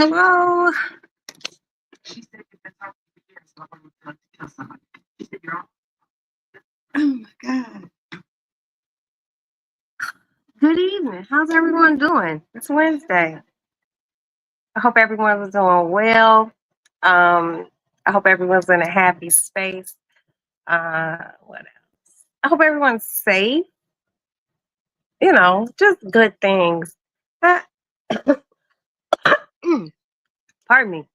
Hello. Oh my God. Good evening. How's everyone doing? It's Wednesday. I hope everyone was doing well. I hope everyone's in a happy space. What else? I hope everyone's safe. Just good things. I, pardon me.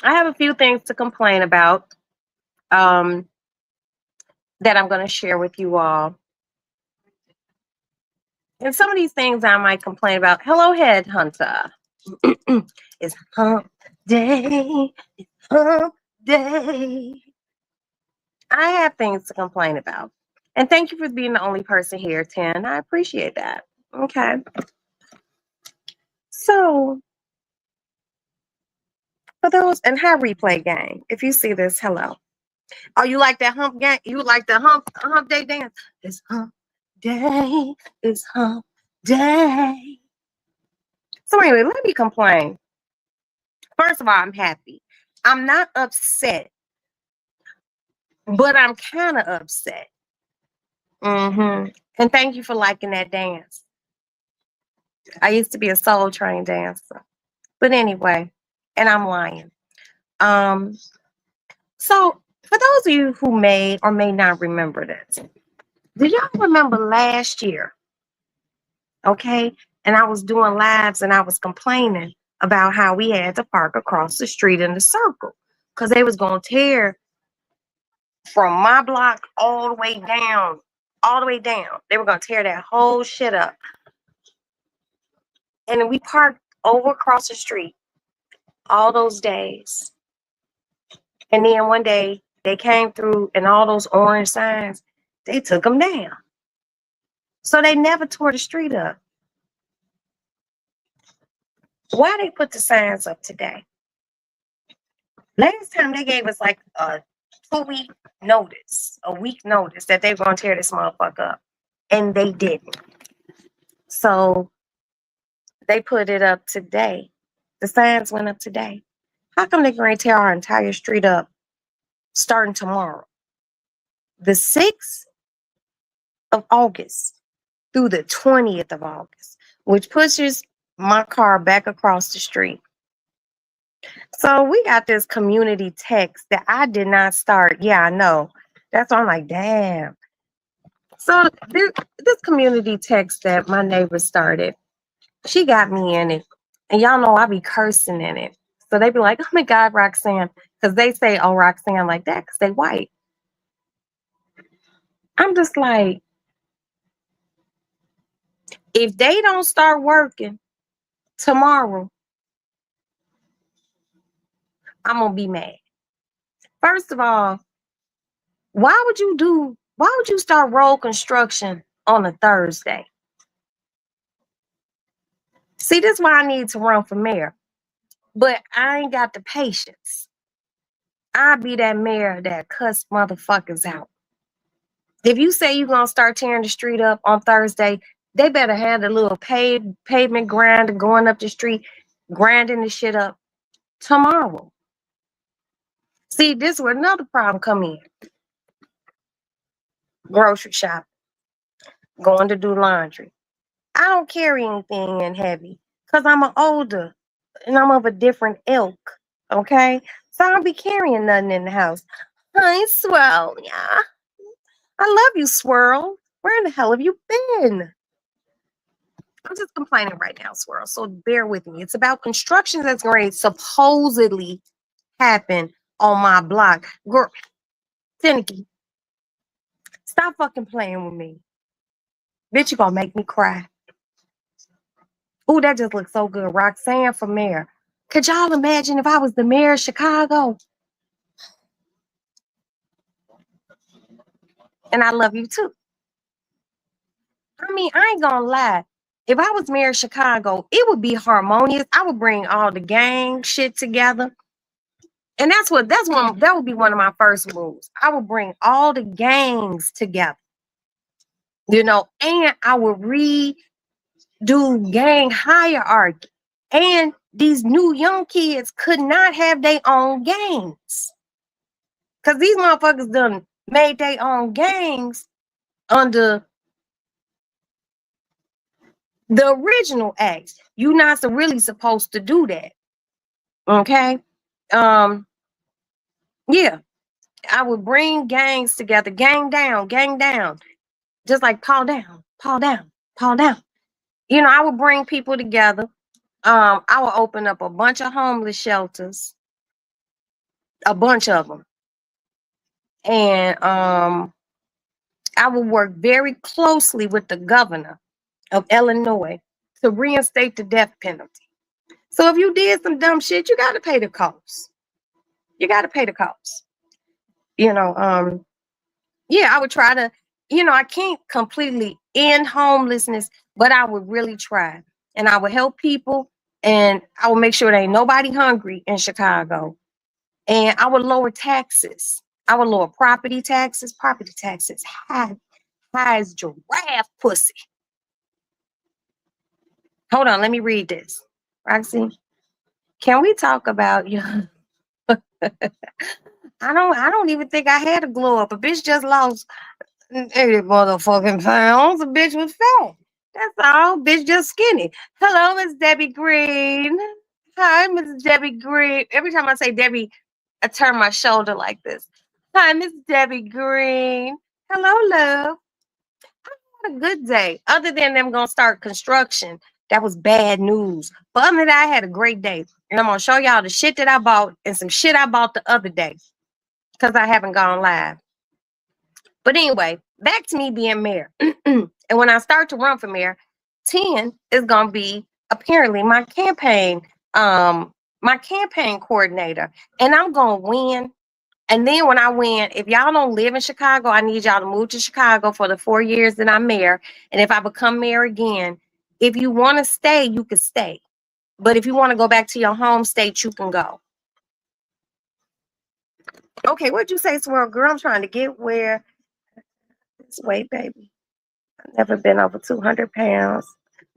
I have a few things to complain about um, that I'm going to share with you all. And some of these things I might complain about. Hello, Headhunter. It's hump day. Hump day. I have things to complain about. And thank you for being the only person here, 10. I appreciate that. Okay. So, for those, and hi, replay gang. If you see this, hello. Oh, you like that hump gang? You like the hump day dance? It's hump day. It's hump day. So, anyway, let me complain. First of all, I'm happy. I'm not upset, but I'm kind of upset. And thank you for liking that dance. I used to be a soul train dancer. But anyway, and I'm lying. Um, so for those of you who may or may not remember this, do y'all remember last year? Okay. And I was doing lives and I was complaining about how we had to park across the street in the circle because they was gonna tear from my block all the way down, all the way down. They were gonna tear that whole shit up. And then we parked over across the street all those days. And then one day they came through and all those orange signs, they took them down. So they never tore the street up. Why they put the signs up today? Last time they gave us like a 2-week notice, a week notice that they were going to tear this motherfucker up. And they didn't. So they put it up today. The signs went up today. How come they're going to tear our entire street up starting tomorrow? The 6th of August through the 20th of August, which pushes my car back across the street. So we got this community text that I did not start. Yeah, I know. That's why I'm like, damn. So this community text that my neighbor started, she got me in it. And y'all know I be cursing in it. So they be like, oh my God, Roxanne. Because they say, oh, Roxanne like that because they white. I'm just like, if they don't start working tomorrow, I'm going to be mad. First of all, why would you start road construction on a Thursday? See, this is why I need to run for mayor. But I ain't got the patience. I'll be that mayor that cuss motherfuckers out. If you say you're going to start tearing the street up on Thursday, they better have the little pavement grinder going up the street, grinding the shit up tomorrow. See, this is where another problem come in. Grocery shop, going to do laundry. I don't carry anything in heavy because I'm an older and I'm of a different ilk. Okay? So I don't be carrying nothing in the house. Hi, Swirl. Yeah. I love you, Swirl. Where in the hell have you been? I'm just complaining right now, Swirl. So bear with me. It's about construction that's going to supposedly happen on my block. Girl, Finicky, stop fucking playing with me. Bitch, you gonna make me cry. Ooh, that just looks so good. Roxanne for mayor. Could y'all imagine if I was the mayor of Chicago? And I love you too. I mean, I ain't gonna lie. If I was mayor of Chicago, it would be harmonious. I would bring all the gang shit together. And that would be one of my first moves. I would bring all the gangs together. And I would redo gang hierarchy. And these new young kids could not have their own gangs. Because these motherfuckers done made their own gangs under the original acts. You're not really supposed to do that. Okay. Yeah, I would bring gangs together, gang down, just like Paul down, Paul down, Paul down. I would bring people together. I would open up a bunch of homeless shelters, a bunch of them, and I would work very closely with the governor of Illinois to reinstate the death penalty. So if you did some dumb shit, you got to pay the cost. You got to pay the cost. Yeah, I would try to, I can't completely end homelessness, but I would really try. And I would help people, and I would make sure there ain't nobody hungry in Chicago. And I would lower taxes. I would lower property taxes. Property taxes high as giraffe pussy. Hold on, let me read this. Roxy, can we talk about I don't even think I had a glow up. A bitch just lost 80 motherfucking pounds. A bitch was fat. That's all. Bitch just skinny. Hello, Miss Debbie Green. Hi, Miss Debbie Green. Every time I say Debbie, I turn my shoulder like this. Hi, Miss Debbie Green. Hello, love. I had a good day. Other than them gonna start construction, that was bad news. But other than that, I had a great day. And I'm gonna show y'all the shit that I bought and some shit I bought the other day because I haven't gone live. But anyway, back to me being mayor. And when I start to run for mayor, 10 is gonna be apparently my campaign coordinator. And I'm gonna win. And then when I win, if y'all don't live in Chicago, I need y'all to move to Chicago for the 4 years that I'm mayor. And if I become mayor again, if you want to stay, you can stay. But if you want to go back to your home state, you can go. Okay, what'd you say, Swirl Girl? I'm trying to get where this weight, baby. I've never been over 200 pounds.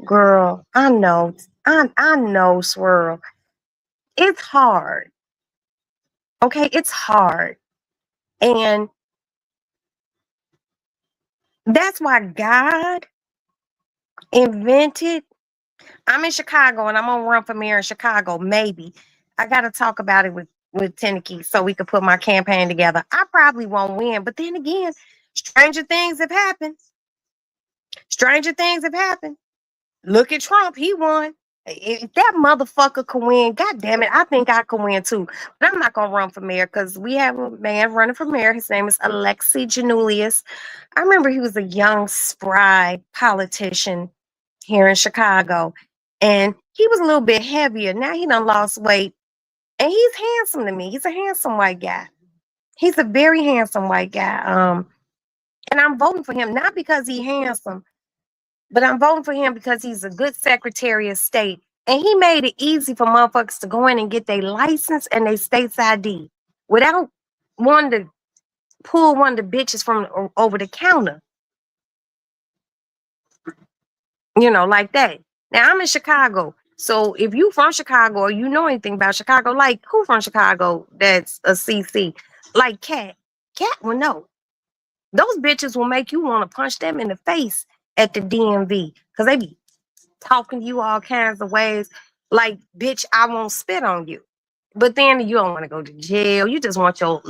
Girl, I know. I know, Swirl. It's hard. Okay, it's hard. And that's why God invented. I'm in Chicago and I'm gonna run for mayor in Chicago. Maybe. I gotta talk about it with Tenneke so we could put my campaign together. I probably won't win, but then again, stranger things have happened. Stranger things have happened. Look at Trump, he won. If that motherfucker could win, god damn it, I think I could win too. But I'm not gonna run for mayor because we have a man running for mayor. His name is Alexi Janulius. I remember he was a young, spry politician here in Chicago. And he was a little bit heavier. Now he done lost weight. And he's handsome to me. He's a handsome white guy. He's a very handsome white guy. And I'm voting for him not because he's handsome, but I'm voting for him because he's a good Secretary of State. And he made it easy for motherfuckers to go in and get their license and their state's ID without wanting to pull one of the bitches from over the counter. Like that. Now I'm in Chicago. So if you from Chicago or you know anything about Chicago, like who from Chicago that's a CC? Like Cat will know. Those bitches will make you want to punch them in the face at the DMV because they be talking to you all kinds of ways. Like, bitch, I won't spit on you. But then you don't want to go to jail. You just want your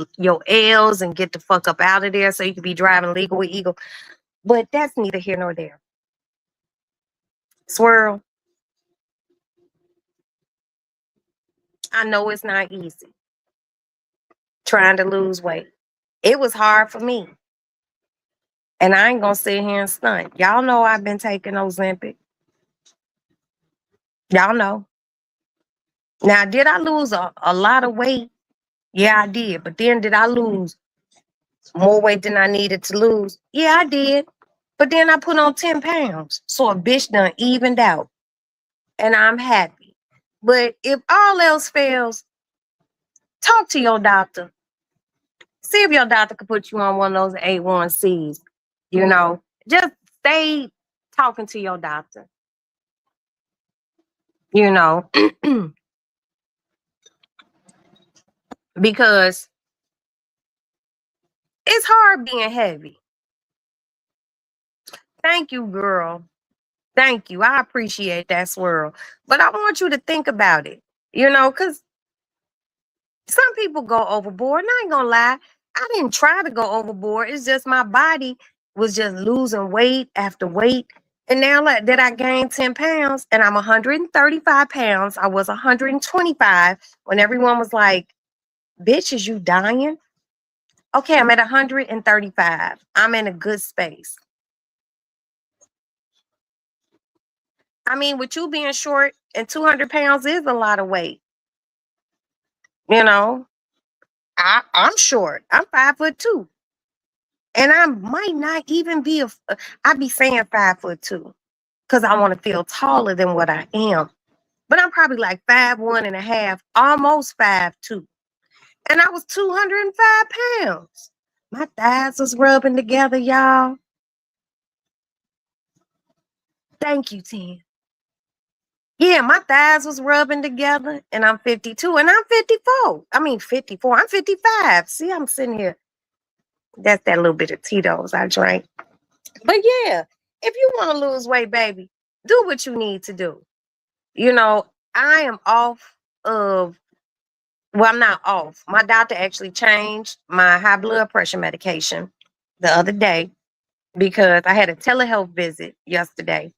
L's and get the fuck up out of there so you can be driving legal with Eagle. But that's neither here nor there. Swirl, I know it's not easy trying to lose weight. It was hard for me. And I ain't gonna sit here and stunt. Y'all know I've been taking Ozempic. Y'all know. Now, did I lose a lot of weight? Yeah, I did. But then did I lose more weight than I needed to lose? Yeah, I did. But then I put on 10 pounds. So a bitch done evened out. And I'm happy. But if all else fails, talk to your doctor. See if your doctor could put you on one of those A1Cs. Just stay talking to your doctor. you know, because it's hard being heavy. Thank you, girl. Thank you. I appreciate that, swirl. But I want you to think about it, because some people go overboard. And I ain't gonna lie, I didn't try to go overboard. It's just my body was just losing weight after weight. And now that I gained 10 pounds and I'm 135 pounds, I was 125 when everyone was like, bitch, is you dying? Okay, I'm at 135. I'm in a good space. I mean, with you being short and 200 pounds is a lot of weight. You know, I'm short. I'm 5'2". And I might not even be I be saying 5'2" because I want to feel taller than what I am. But I'm probably like 5'1.5", almost 5'2". And I was 205 pounds. My thighs was rubbing together, y'all. Thank you, Tim. Yeah, my thighs was rubbing together, and I'm 52, and I'm 54. I mean, 54. I'm 55. See, I'm sitting here. That's that little bit of Tito's I drank. But yeah, if you want to lose weight, baby, do what you need to do. I am off of, well, I'm not off. My doctor actually changed my high blood pressure medication the other day because I had a telehealth visit yesterday.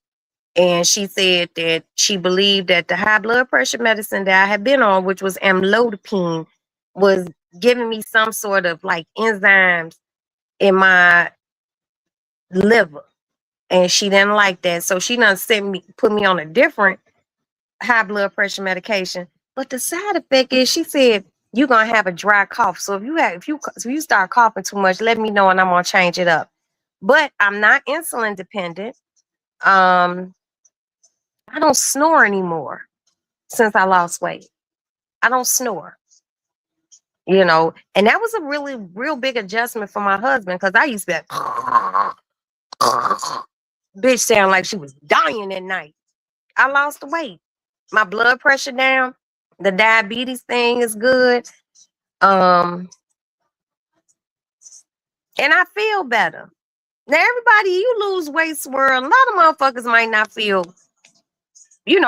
And she said that she believed that the high blood pressure medicine that I had been on, which was amlodipine, was giving me some sort of like enzymes in my liver. And she didn't like that. So she done put me on a different high blood pressure medication. But the side effect is she said you're gonna have a dry cough. So if you start coughing too much, let me know and I'm gonna change it up. But I'm not insulin dependent. Um, I don't snore anymore since I lost weight. I don't snore, and that was a really real big adjustment for my husband because I used to be bitch sound like she was dying at night. I lost the weight. My blood pressure down. The diabetes thing is good. Um, and I feel better. Now, everybody, you lose weight, swirl. A lot of motherfuckers might not feel,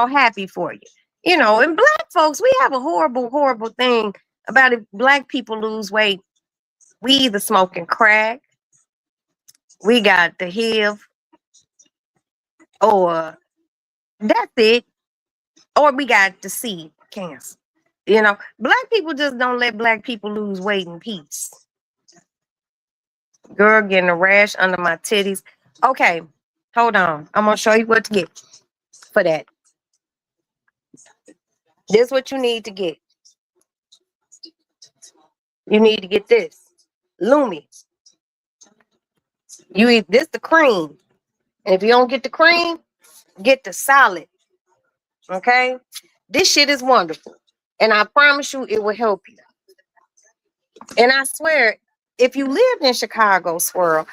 happy for you. And black folks, we have a horrible, horrible thing about if black people lose weight. We either smoking crack, we got the HIV, or that's it, or we got the C, cancer. Black people just don't let black people lose weight in peace. Girl, getting a rash under my titties. Okay, hold on. I'm gonna show you what to get for that. This is what you need to get. You need to get this. Lumi. You eat this the cream. And if you don't get the cream, get the solid. Okay? This shit is wonderful. And I promise you it will help you. And I swear, if you lived in Chicago, Swirl,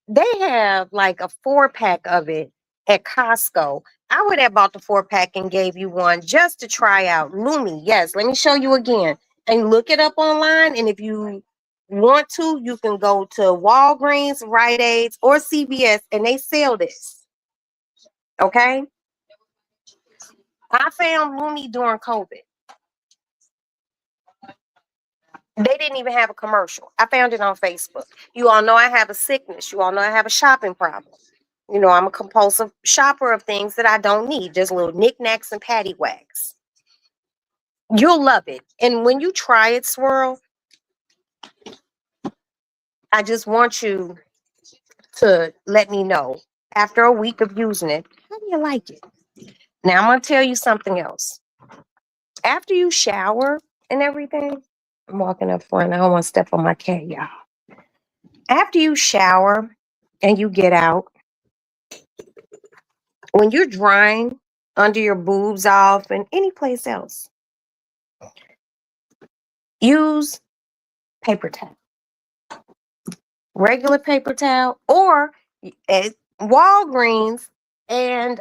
they have like a 4-pack of it at Costco. I would have bought the 4-pack and gave you one just to try out. Lumi, yes. Let me show you again. And look it up online. And if you want to, you can go to Walgreens, Rite Aids, or CVS, and they sell this. Okay? I found Lumi during COVID. They didn't even have a commercial. I found it on Facebook. You all know I have a sickness. You all know I have a shopping problem. I'm a compulsive shopper of things that I don't need, just little knickknacks and paddywhacks. You'll love it. And when you try it, Swirl, I just want you to let me know after a week of using it, how do you like it? Now, I'm going to tell you something else. After you shower and everything, I'm walking up front. I don't want to step on my cat, y'all. After you shower and you get out, when you're drying under your boobs off and any place else, use paper towel, regular paper towel, or at Walgreens and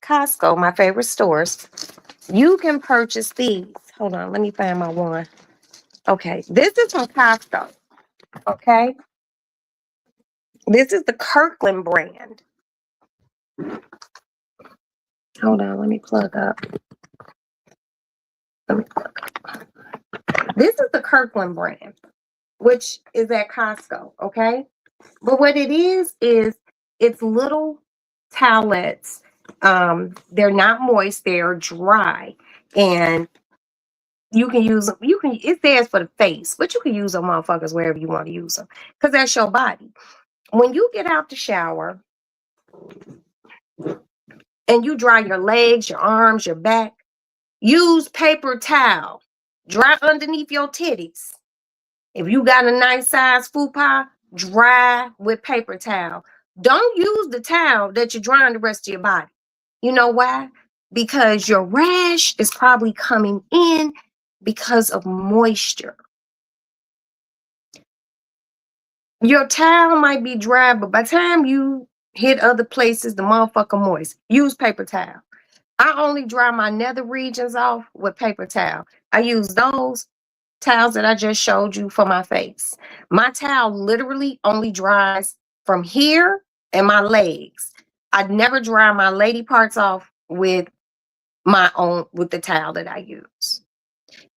Costco, my favorite stores, you can purchase these. Hold on, let me find my one. Okay, this is from Costco. Okay, this is the Kirkland brand. Hold on, let me plug up. Let me plug up. This is the Kirkland brand, which is at Costco. Okay, but what it is it's little towelettes. They're not moist; they are dry, and you can use them. You can. It says for the face, but you can use them, motherfuckers, wherever you want to use them, because that's your body. When you get out the shower and you dry your legs, your arms, your back, use paper towel. Dry underneath your titties. If you got a nice size fupa, dry with paper towel. Don't use the towel that you're drying the rest of your body. You know why? Because your rash is probably coming in because of moisture. Your towel might be dry, but by the time you hit other places, the motherfucker moist. Use paper towel. I only dry my nether regions off with paper towel. I use those towels that I just showed you for my face. My towel literally only dries from here and my legs. I never dry my lady parts off with the towel that I use.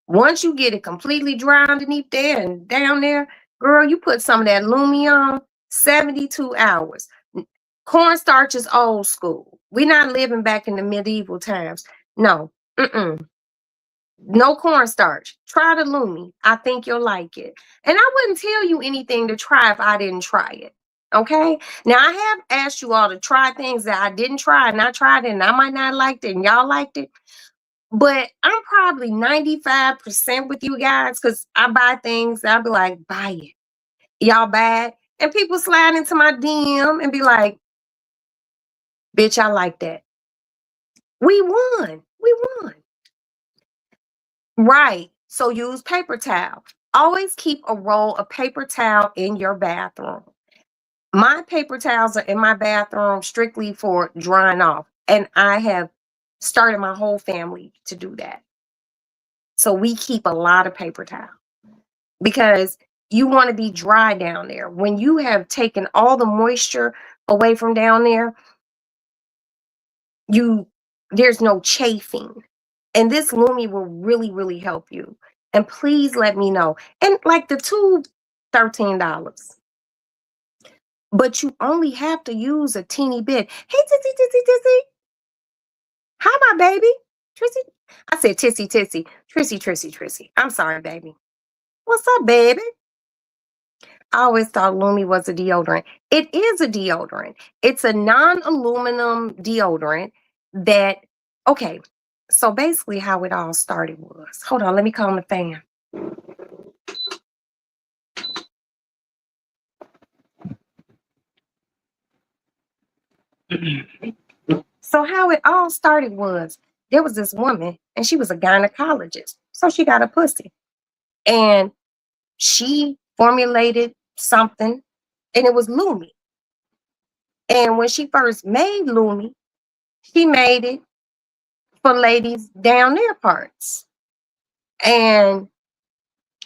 Once you get it completely dry underneath there and down there, girl, you put some of that Lumi on, 72 hours. Cornstarch is old school. We're not living back in the medieval times. No, no cornstarch. Try the Lumi. I think you'll like it. And I wouldn't tell you anything to try if I didn't try it. Okay. Now I have asked you all to try things that I didn't try, and I tried it, and I might not liked it, and y'all liked it. But I'm probably 95% with you guys, because I buy things, I'll be like, buy it. Y'all buy it. And people slide into my DM and be like, bitch, I like that. We won. We won. Right. So use paper towel. Always keep a roll of paper towel in your bathroom. My paper towels are in my bathroom strictly for drying off. And I have started my whole family to do that. So we keep a lot of paper towel because you want to be dry down there. When you have taken all the moisture away from down there, there's no chafing. And this Lumi will really, really help you. And please let me know. And like the tube, $13. But you only have to use a teeny bit. Hey, Tissy, Tissy, Tissy. Hi, my baby. Trissy. I said Tissy, Tissy. Trissy, Trissy, Trissy. I'm sorry, baby. What's up, baby? I always thought Lumi was a deodorant. It is a deodorant. It's a non-aluminum deodorant that, okay, so basically how it all started was, hold on, let me calm the fan. So how it all started was, there was this woman and she was a gynecologist. So she got a pussy and she formulated something and it was Lumi. And when she first made Lumi, she made it for ladies down their parts. And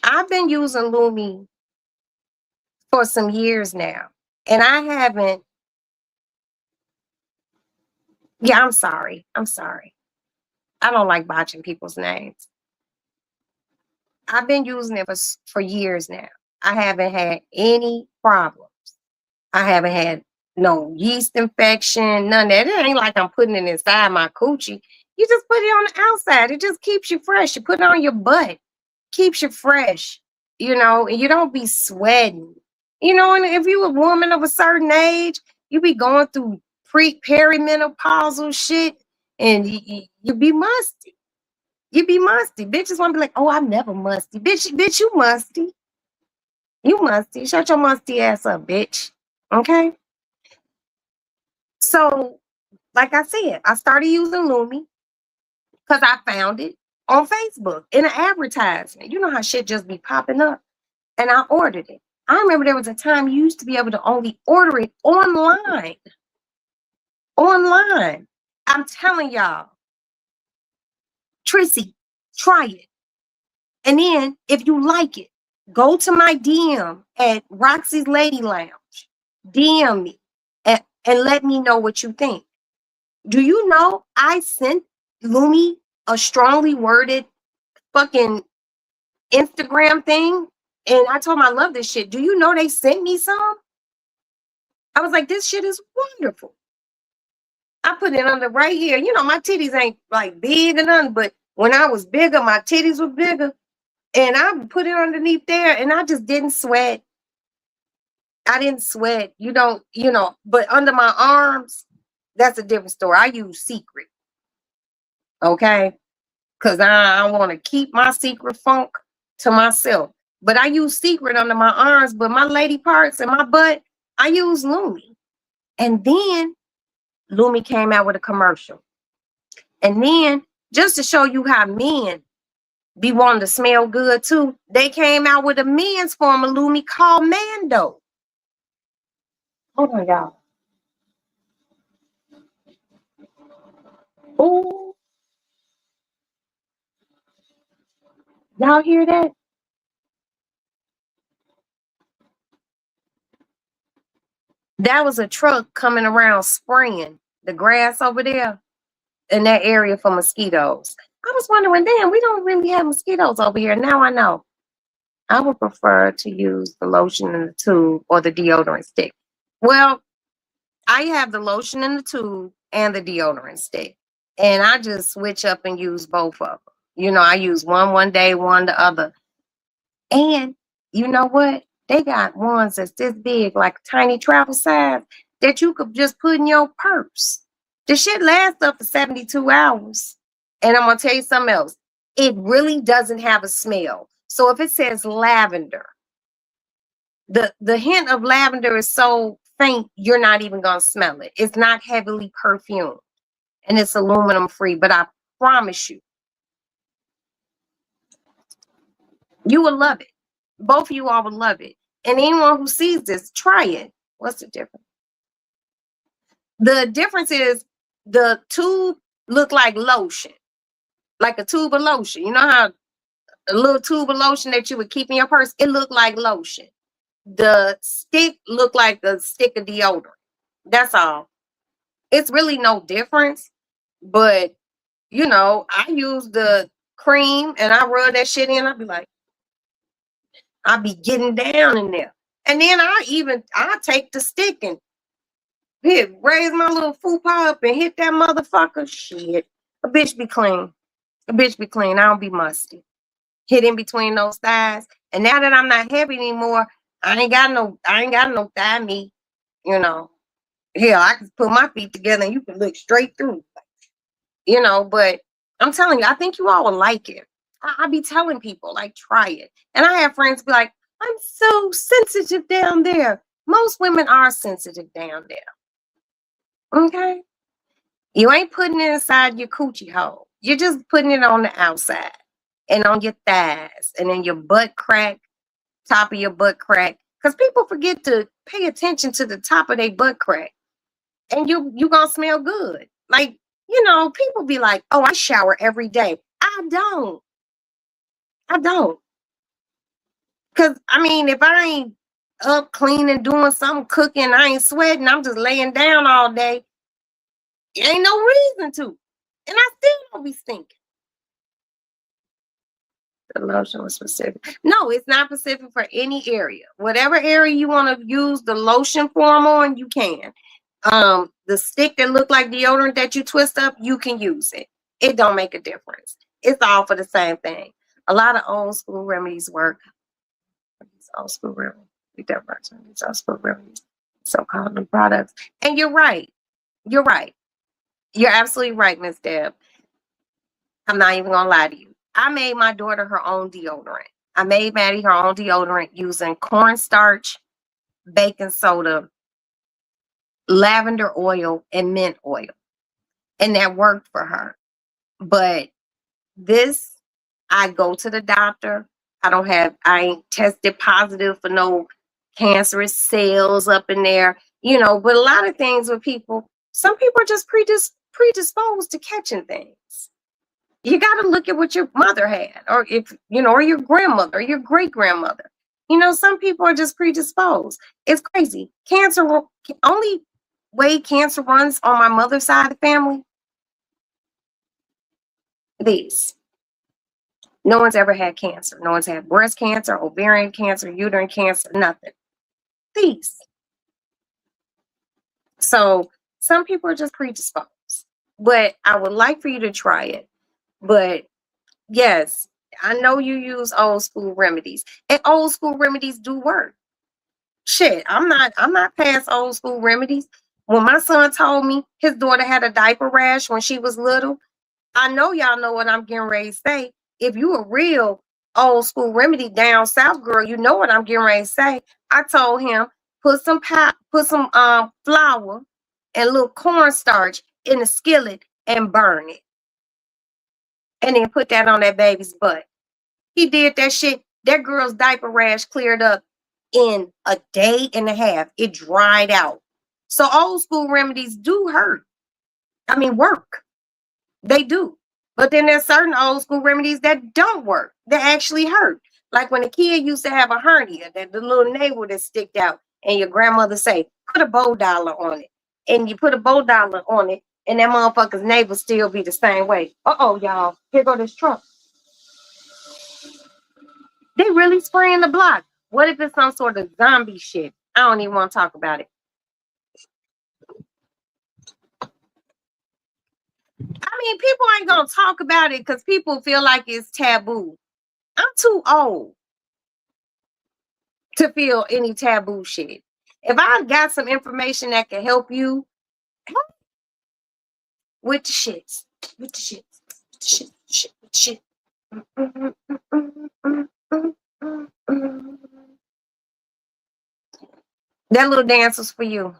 I've been using Lumi for some years now. And I haven't, yeah, I'm sorry. I'm sorry. I don't like botching people's names. I've been using it for years now. I haven't had any problems. I haven't had no yeast infection, none of that. It ain't like I'm putting it inside my coochie. You just put it on the outside. It just keeps you fresh. You put it on your butt. Keeps you fresh, and you don't be sweating. And if you a woman of a certain age, you be going through perimenopausal shit and you be musty. You be musty. Bitches want to be like, oh, I'm never musty. Bitch, you musty. You musty. Shut your musty ass up, bitch. Okay? So, like I said, I started using Lumi because I found it on Facebook in an advertisement. You know how shit just be popping up. And I ordered it. I remember there was a time you used to be able to only order it online. Online. I'm telling y'all, Trissy, try it. And then if you like it, go to my DM at Roxy's Lady Lounge. DM me and let me know what you think. Do you know I sent Lumi a strongly worded fucking Instagram thing? And I told him I love this shit. Do you know they sent me some? I was like, this shit is wonderful. I put it under right here. You know, my titties ain't like big or nothing, but when I was bigger, my titties were bigger. And I put it underneath there and I just didn't sweat. I didn't sweat. But under my arms, that's a different story. I use Secret. Okay. Because I want to keep my secret funk to myself. But I use Secret under my arms, but my lady parts and my butt, I use Lumi. And then Lumi came out with a commercial. And then just to show you how men be wanting to smell good too, they came out with a men's form of Lumi called Mando. Hold on, y'all. Oh, y'all hear that? That was a truck coming around spraying the grass over there in that area for mosquitoes. I was wondering, damn, we don't really have mosquitoes over here. Now I know. I would prefer to use the lotion in the tube or the deodorant stick. Well, I have the lotion in the tube and the deodorant stick. And I just switch up and use both of them. I use one day, one the other. And you know what? They got ones that's this big, like tiny travel size, that you could just put in your purse. The shit lasts up for 72 hours. And I'm going to tell you something else. It really doesn't have a smell. So if it says lavender, the hint of lavender is so faint, you're not even going to smell it. It's not heavily perfumed. And it's aluminum free. But I promise you, you will love it. Both of you all will love it. And anyone who sees this, try it. What's the difference? The difference is the tube look like lotion, like a tube of lotion. You know how a little tube of lotion that you would keep in your purse? It looked like lotion. The stick looked like a stick of deodorant. That's all. It's really no difference. But, I use the cream and I rub that shit in. I'll be getting down in there. And then I take the stick and raise my little fupa up and hit that motherfucker. Shit. A bitch be clean. A bitch be clean. I don't be musty. Hit in between those thighs. And now that I'm not heavy anymore, I ain't got no thigh meat. Hell, I can put my feet together and you can look straight through. But I'm telling you, I think you all will like it. I be telling people, like, try it. And I have friends be like, I'm so sensitive down there. Most women are sensitive down there. Okay? You ain't putting it inside your coochie hole. You're just putting it on the outside and on your thighs and in your butt crack, top of your butt crack. Because people forget to pay attention to the top of their butt crack. And you gonna smell good. Like, people be like, oh, I shower every day. I don't. Because, if I ain't up cleaning, doing something, cooking, I ain't sweating, I'm just laying down all day, ain't no reason to. And I still don't be stinking. The lotion was specific. No, it's not specific for any area. Whatever area you want to use the lotion form on, you can. The stick that look like deodorant that you twist up, you can use it. It don't make a difference. It's all for the same thing. A lot of old school remedies work. Old school remedies. These old school remedies. So-called new products. And you're right. You're right. You're absolutely right, Miss Deb. I'm not even gonna lie to you. I made my daughter her own deodorant. I made Maddie her own deodorant using cornstarch, baking soda, lavender oil, and mint oil. And that worked for her. But this, I go to the doctor. I ain't tested positive for no cancerous cells up in there, but a lot of things with people, some people are just predisposed to catching things. You got to look at what your mother had, or if you know, or your grandmother, or your great grandmother. You know, some people are just predisposed. It's crazy. Only way cancer runs on my mother's side of the family. These. No one's ever had cancer. No one's had breast cancer, ovarian cancer, uterine cancer, nothing. These. So some people are just predisposed. But I would like for you to try it. But yes, I know you use old school remedies. And old school remedies do work. Shit, I'm not past old school remedies. When my son told me his daughter had a diaper rash when she was little, I know y'all know what I'm getting ready to say. If you a real old school remedy down south girl, you know what I'm getting ready to say. I told him put some flour and a little cornstarch in the skillet and burn it, and then put that on that baby's butt. He did that shit. That girl's diaper rash cleared up in a day and a half. It dried out. So old school remedies do hurt. I mean, work. They do. But then there's certain old school remedies that don't work, that actually hurt. Like when a kid used to have a hernia, that the little navel that sticked out, and your grandmother say, put a bow dollar on it. And you put a bow dollar on it, and that motherfucker's navel still be the same way. Uh-oh, y'all. Here go this truck. They really spraying the block. What if it's some sort of zombie shit? I don't even want to talk about it. I mean, people ain't gonna talk about it because people feel like it's taboo. I'm too old to feel any taboo shit. If I got some information that can help you with the shits, with the shits, shit, shit. That little dance was for you.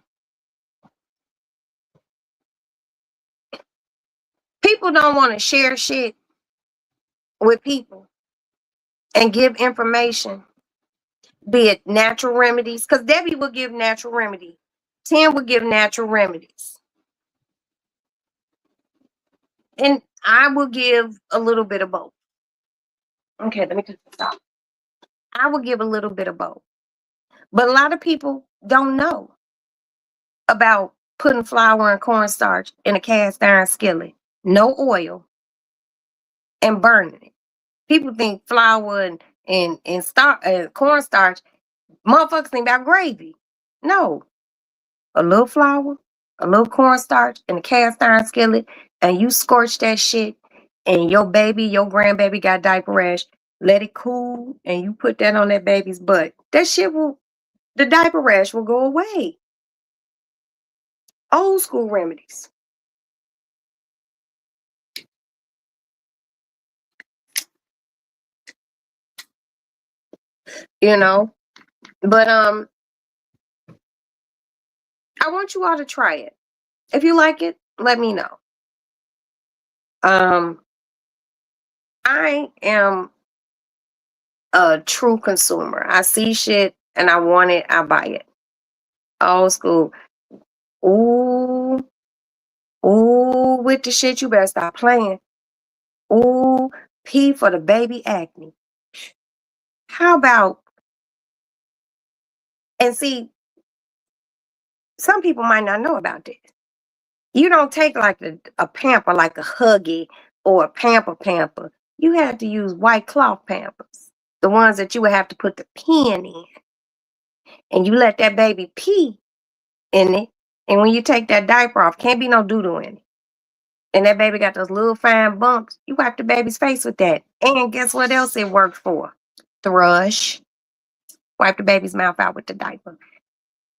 People don't want to share shit with people and give information, be it natural remedies, because Debbie will give natural remedy. Tim will give natural remedies. And I will give a little bit of both. Okay, let me stop. I will give a little bit of both. But a lot of people don't know about putting flour and cornstarch in a cast iron skillet, no oil, and burning it. People think flour and cornstarch, motherfuckers think about gravy. No, a little flour, a little cornstarch in a cast iron skillet, and you scorch that shit, and your grandbaby got diaper rash. Let it cool, and you put that on that baby's butt. That shit the diaper rash will go away. Old school remedies. You know, but I want you all to try it. If you like it, let me know. I am a true consumer. I see shit and I want it, I buy it. Old school. Ooh, with the shit, you better stop playing. Ooh, P for the baby acne. How about, and see, some people might not know about this. You don't take like a pamper, like a Huggy or a pamper. You have to use white cloth pampers, the ones that you would have to put the pen in. And you let that baby pee in it. And when you take that diaper off, can't be no doo-doo in it. And that baby got those little fine bumps. You wipe the baby's face with that. And guess what else it worked for? Thrush. Wipe the baby's mouth out with the diaper.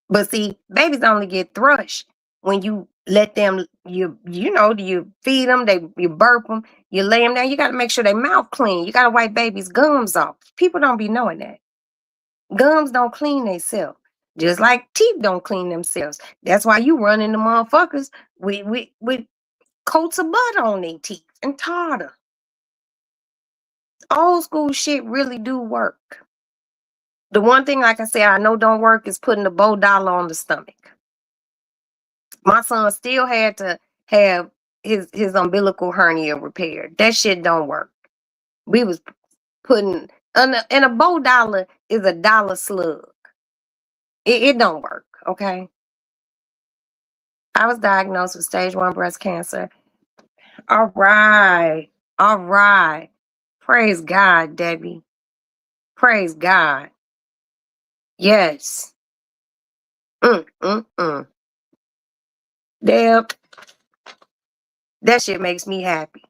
But see, babies only get thrush when you let them, you feed them, you burp them, you lay them down. You got to make sure their mouth clean. You got to wipe babies' gums off. People don't be knowing that. Gums don't clean themselves. Just like teeth don't clean themselves. That's why you run into motherfuckers with coats of butter on their teeth and tartar. Old school shit really do work. The one thing, like I said, I know don't work is putting the bow dollar on the stomach. My son still had to have his umbilical hernia repaired. That shit don't work. We was putting and a bow dollar is a dollar slug. It don't work. Okay. I was diagnosed with stage 1 breast cancer. All right. All right. Praise God, Debbie. Praise God. Yes. Mm. Deb, that shit makes me happy.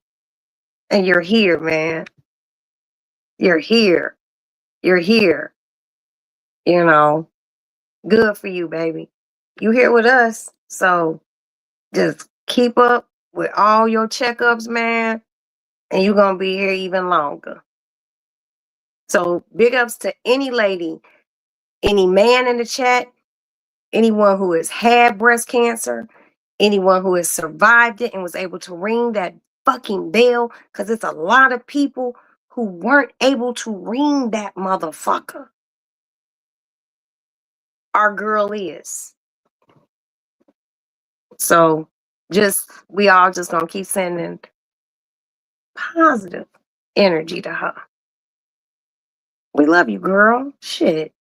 And you're here, man. You're here. You're here. You know, good for you, baby. You here with us. So just keep up with all your checkups, man. And you're going to be here even longer. So big ups to any lady, any man in the chat, anyone who has had breast cancer, anyone who has survived it and was able to ring that fucking bell, because it's a lot of people who weren't able to ring that motherfucker. Our girl is. So we all just gonna keep sending positive energy to her. We love you, girl. Shit.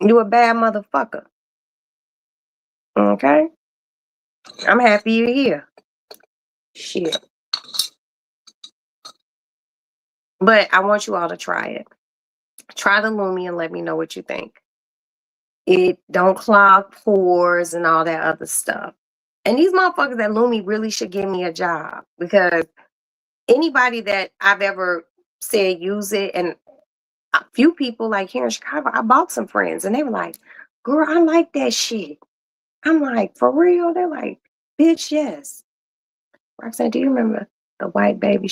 You a bad motherfucker. Okay? I'm happy you're here. Shit. But I want you all to try it. Try the Lumi and let me know what you think. It don't clog pores and all that other stuff. And these motherfuckers at Lumi really should give me a job, because anybody that I've ever said use it, and a few people like here in Chicago, I bought some friends and they were like, girl, I like that shit. I'm like, for real? They're like, bitch, yes. Roxanne, do you remember the white baby?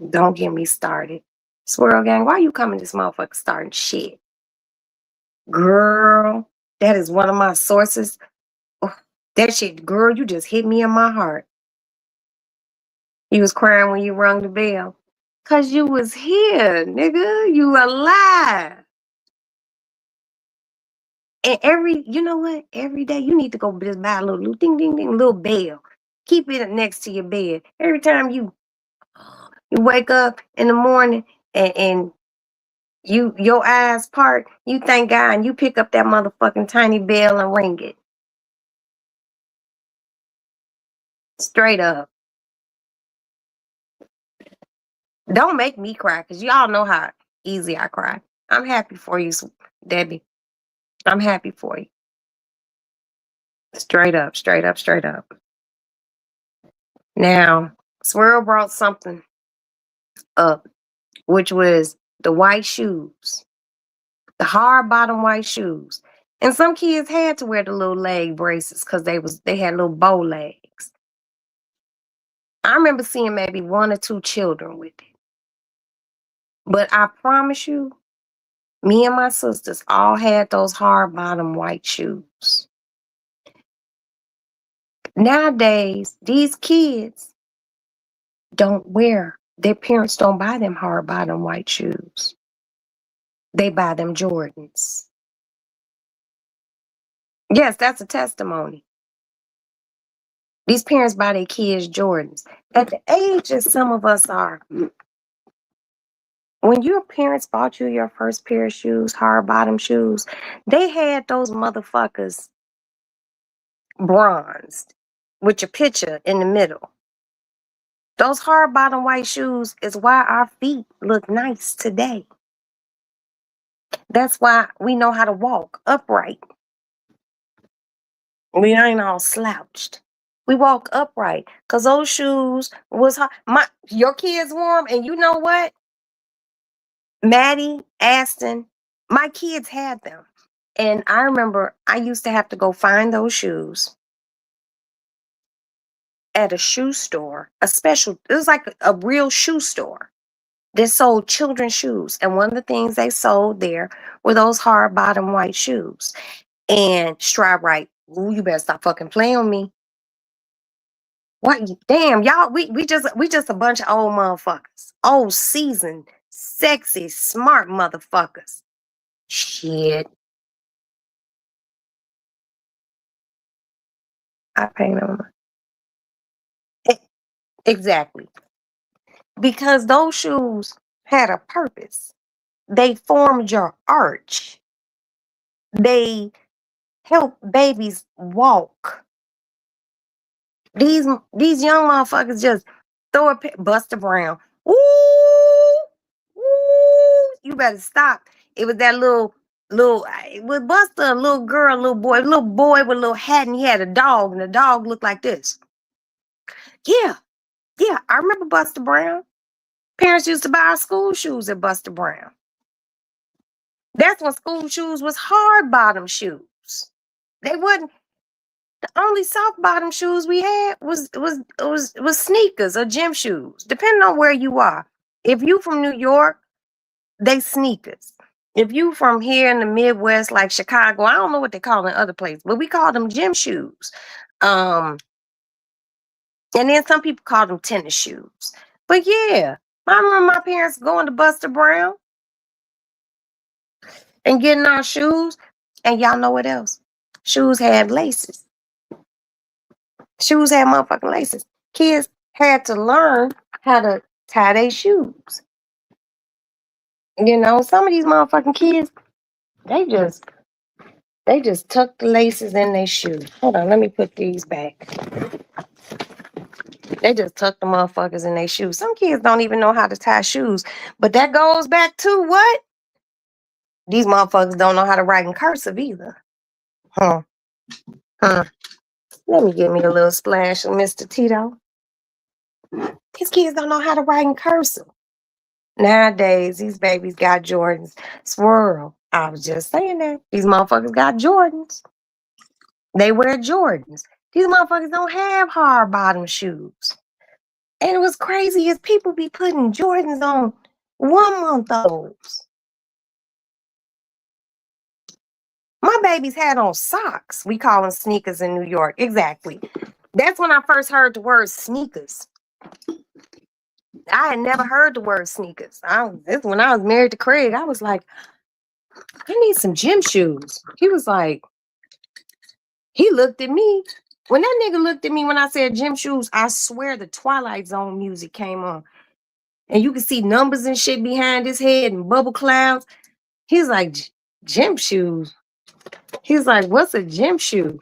Don't get me started. Swirl gang, why you coming this motherfucker starting shit? Girl, that is one of my sources. Oh, that shit, girl, you just hit me in my heart. You was crying when you rung the bell. Cause you was here, nigga. You alive. And you know what? Every day you need to go just buy a little ding ding ding little bell. Keep it next to your bed. Every time you wake up in the morning and your eyes part, you thank God and you pick up that motherfucking tiny bell and ring it. Straight up. Don't make me cry, because y'all know how easy I cry. I'm happy for you, Debbie. I'm happy for you. Straight up, straight up, straight up. Now, Swirl brought something up, which was the white shoes, the hard bottom white shoes. And some kids had to wear the little leg braces because they had little bow legs. I remember seeing maybe 1 or 2 children with it. But I promise you, me and my sisters all had those hard bottom white shoes. Nowadays, these kids their parents don't buy them hard bottom white shoes. They buy them Jordans. Yes, that's a testimony. These parents buy their kids Jordans. At the age that some of us are, when your parents bought you your first pair of shoes, hard bottom shoes, they had those motherfuckers bronzed with your picture in the middle. Those hard bottom white shoes is why our feet look nice today. That's why we know how to walk upright. We ain't all slouched. We walk upright because those shoes was hard. Your kids wore them, and you know what? Maddie, Aston, my kids had them. And I remember I used to have to go find those shoes at a shoe store, it was like a real shoe store that sold children's shoes. And one of the things they sold there were those hard bottom white shoes. And Stride Right Ooh, you better stop fucking playing with me. What? Damn, y'all. We just a bunch of old motherfuckers. Old, seasoned, sexy, smart motherfuckers. Shit. I pay them. Exactly. Because those shoes had a purpose. They formed your arch. They help babies walk. These young motherfuckers just throw a Buster Brown. Ooh, ooh, you better stop. It was that it was Buster, a little girl, little boy with a little hat, and he had a dog, and the dog looked like this. Yeah, yeah, I remember Buster Brown. Parents used to buy our school shoes at Buster Brown. That's when school shoes was hard bottom shoes. They wasn't the only soft bottom shoes we had was sneakers or gym shoes, depending on where you are. If you from New York, they sneakers. If you from here in the Midwest, like Chicago, I don't know what they call in other places, but we call them gym shoes. Um, and then some people call them tennis shoes. But yeah, I remember my parents going to Buster Brown and getting our shoes. And y'all know what else? Shoes had laces. Shoes had motherfucking laces. Kids had to learn how to tie their shoes. You know, some of these motherfucking kids, they just tuck the laces in their shoes. Hold on, let me put these back. They just tuck the motherfuckers in their shoes. Some kids don't even know how to tie shoes. But that goes back to what? These motherfuckers don't know how to write in cursive either. Huh. Huh. Let me get me a little splash of Mr. Tito. These kids don't know how to write in cursive. Nowadays, these babies got Jordans. Swirl. I was just saying that. These motherfuckers got Jordans. They wear Jordans. These motherfuckers don't have hard bottom shoes. And it was crazy is people be putting Jordans on 1 month olds. My babies had on socks. We call them sneakers in New York. Exactly. That's when I first heard the word sneakers. I had never heard the word sneakers. When I was married to Craig, I was like, I need some gym shoes. He was like, he looked at me. When that nigga looked at me when I said gym shoes, I swear the Twilight Zone music came on. And you could see numbers and shit behind his head and bubble clouds. He's like, gym shoes. He's like, what's a gym shoe?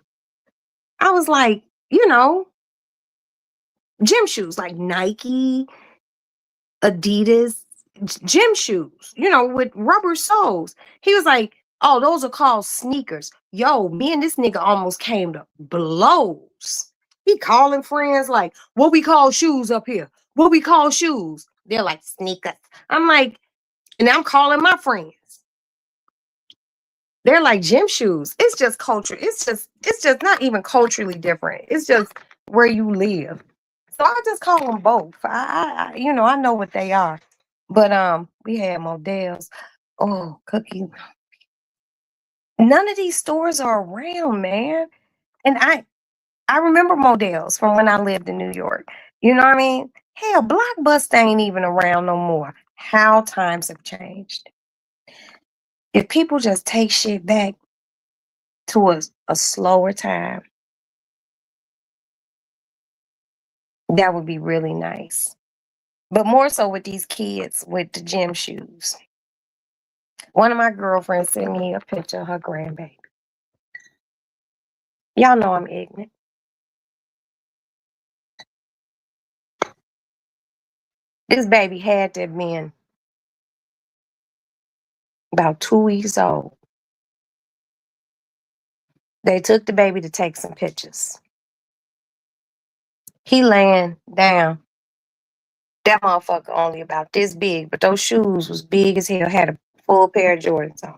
I was like, gym shoes like Nike, Adidas, gym shoes, with rubber soles. He was like, oh, those are called sneakers. Yo, me and this nigga almost came to blows. He calling friends like, what we call shoes up here? What we call shoes? They're like sneakers. I'm like, and I'm calling my friends. They're like gym shoes. It's just culture. It's just not even culturally different. It's just where you live. So I just call them both. I know what they are. But we had models. Oh, cookie. None of these stores are around, man. And I remember models from when I lived in New York. You know what I mean? Hell, Blockbuster ain't even around no more. How times have changed. If people just take shit back to a slower time, that would be really nice. But more so with these kids with the gym shoes. One of my girlfriends sent me a picture of her grandbaby. Y'all know I'm ignorant. This baby had to have been about 2 weeks old. They took the baby to take some pictures. He laying down. That motherfucker only about this big, but those shoes was big as hell, had a full pair of Jordans on.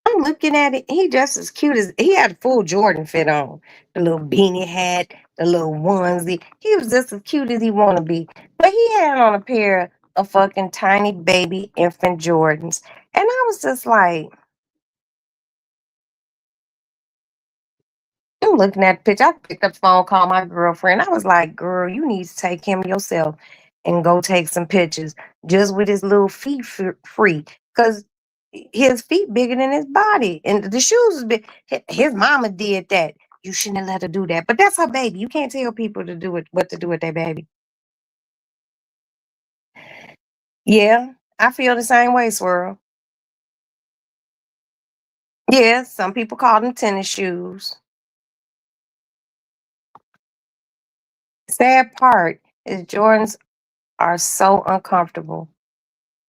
I'm looking at it. He just as cute as he had a full Jordan fit on. The little beanie hat, the little onesie. He was just as cute as he want to be. But he had on a pair of fucking tiny baby infant Jordans. And I was just like, I'm looking at the picture. I picked up the phone, called my girlfriend. I was like, girl, you need to take him yourself and go take some pictures just with his little feet free. Because his feet bigger than his body. And the shoes is big. His mama did that. You shouldn't have let her do that. But that's her baby. You can't tell people to do it what to do with their baby. Yeah, I feel the same way, Swirl. Yeah, some people call them tennis shoes. Sad part is Jordans are so uncomfortable.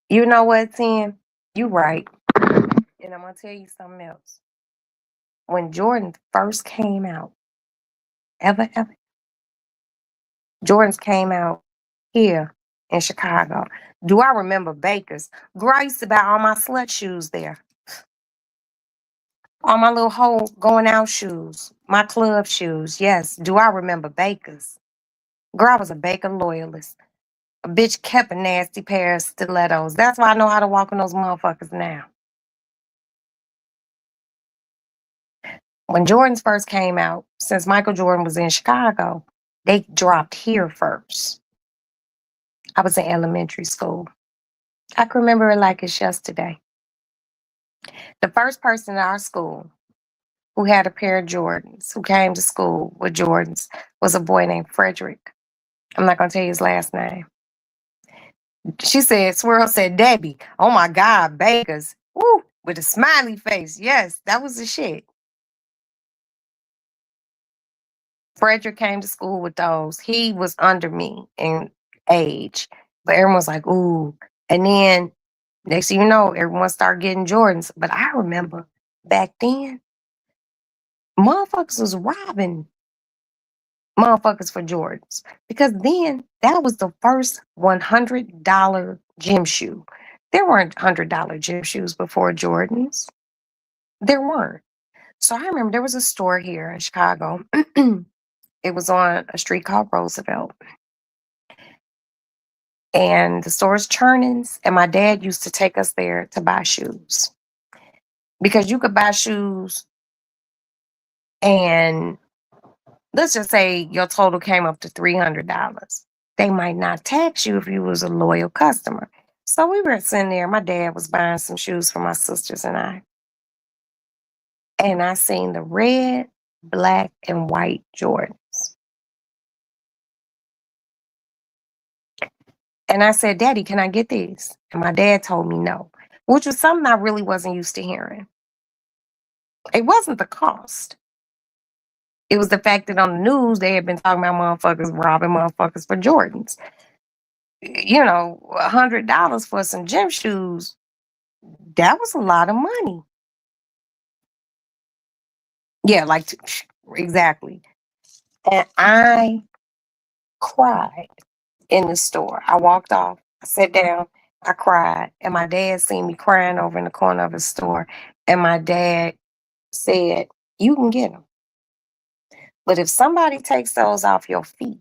You know what, Tim? You right. And I'm gonna tell you something else. When Jordan first came out, ever, Jordans came out here in Chicago. Do I remember Baker's? Girl, I used to buy all my slut shoes there. All my little whole going out shoes. My club shoes. Yes. Do I remember Baker's? Girl, I was a Baker loyalist. A bitch kept a nasty pair of stilettos. That's why I know how to walk on those motherfuckers now. When Jordans first came out, since Michael Jordan was in Chicago, they dropped here first. I was in elementary school. I can remember it like it's yesterday. The first person in our school who had a pair of Jordans, who came to school with Jordans, was a boy named Frederick. I'm not going to tell you his last name. She said, Swirl said, Debbie, oh my God, Bakers. Woo, with a smiley face. Yes, that was the shit. Frederick came to school with those. He was under me in age, but everyone was like, ooh. And then next thing you know, everyone started getting Jordans. But I remember back then, motherfuckers was robbing motherfuckers for Jordans because then that was the first $100 gym shoe. There weren't $100 gym shoes before Jordans. There weren't. So I remember there was a store here in Chicago. It was on a street called Roosevelt. And the store's Churnings, and my dad used to take us there to buy shoes because you could buy shoes and let's just say your total came up to $300. They might not tax you if you was a loyal customer. So we were sitting there. My dad was buying some shoes for my sisters and I seen the red, black, and white Jordans. And I said, Daddy, can I get these? And my dad told me no, which was something I really wasn't used to hearing. It wasn't the cost. It was the fact that on the news they had been talking about motherfuckers robbing motherfuckers for Jordans. You know, $100 for some gym shoes, that was a lot of money. Yeah, like exactly. And I cried in the store. I walked off, I sat down, I cried, and my dad seen me crying over in the corner of the store. And my dad said, you can get them. But if somebody takes those off your feet,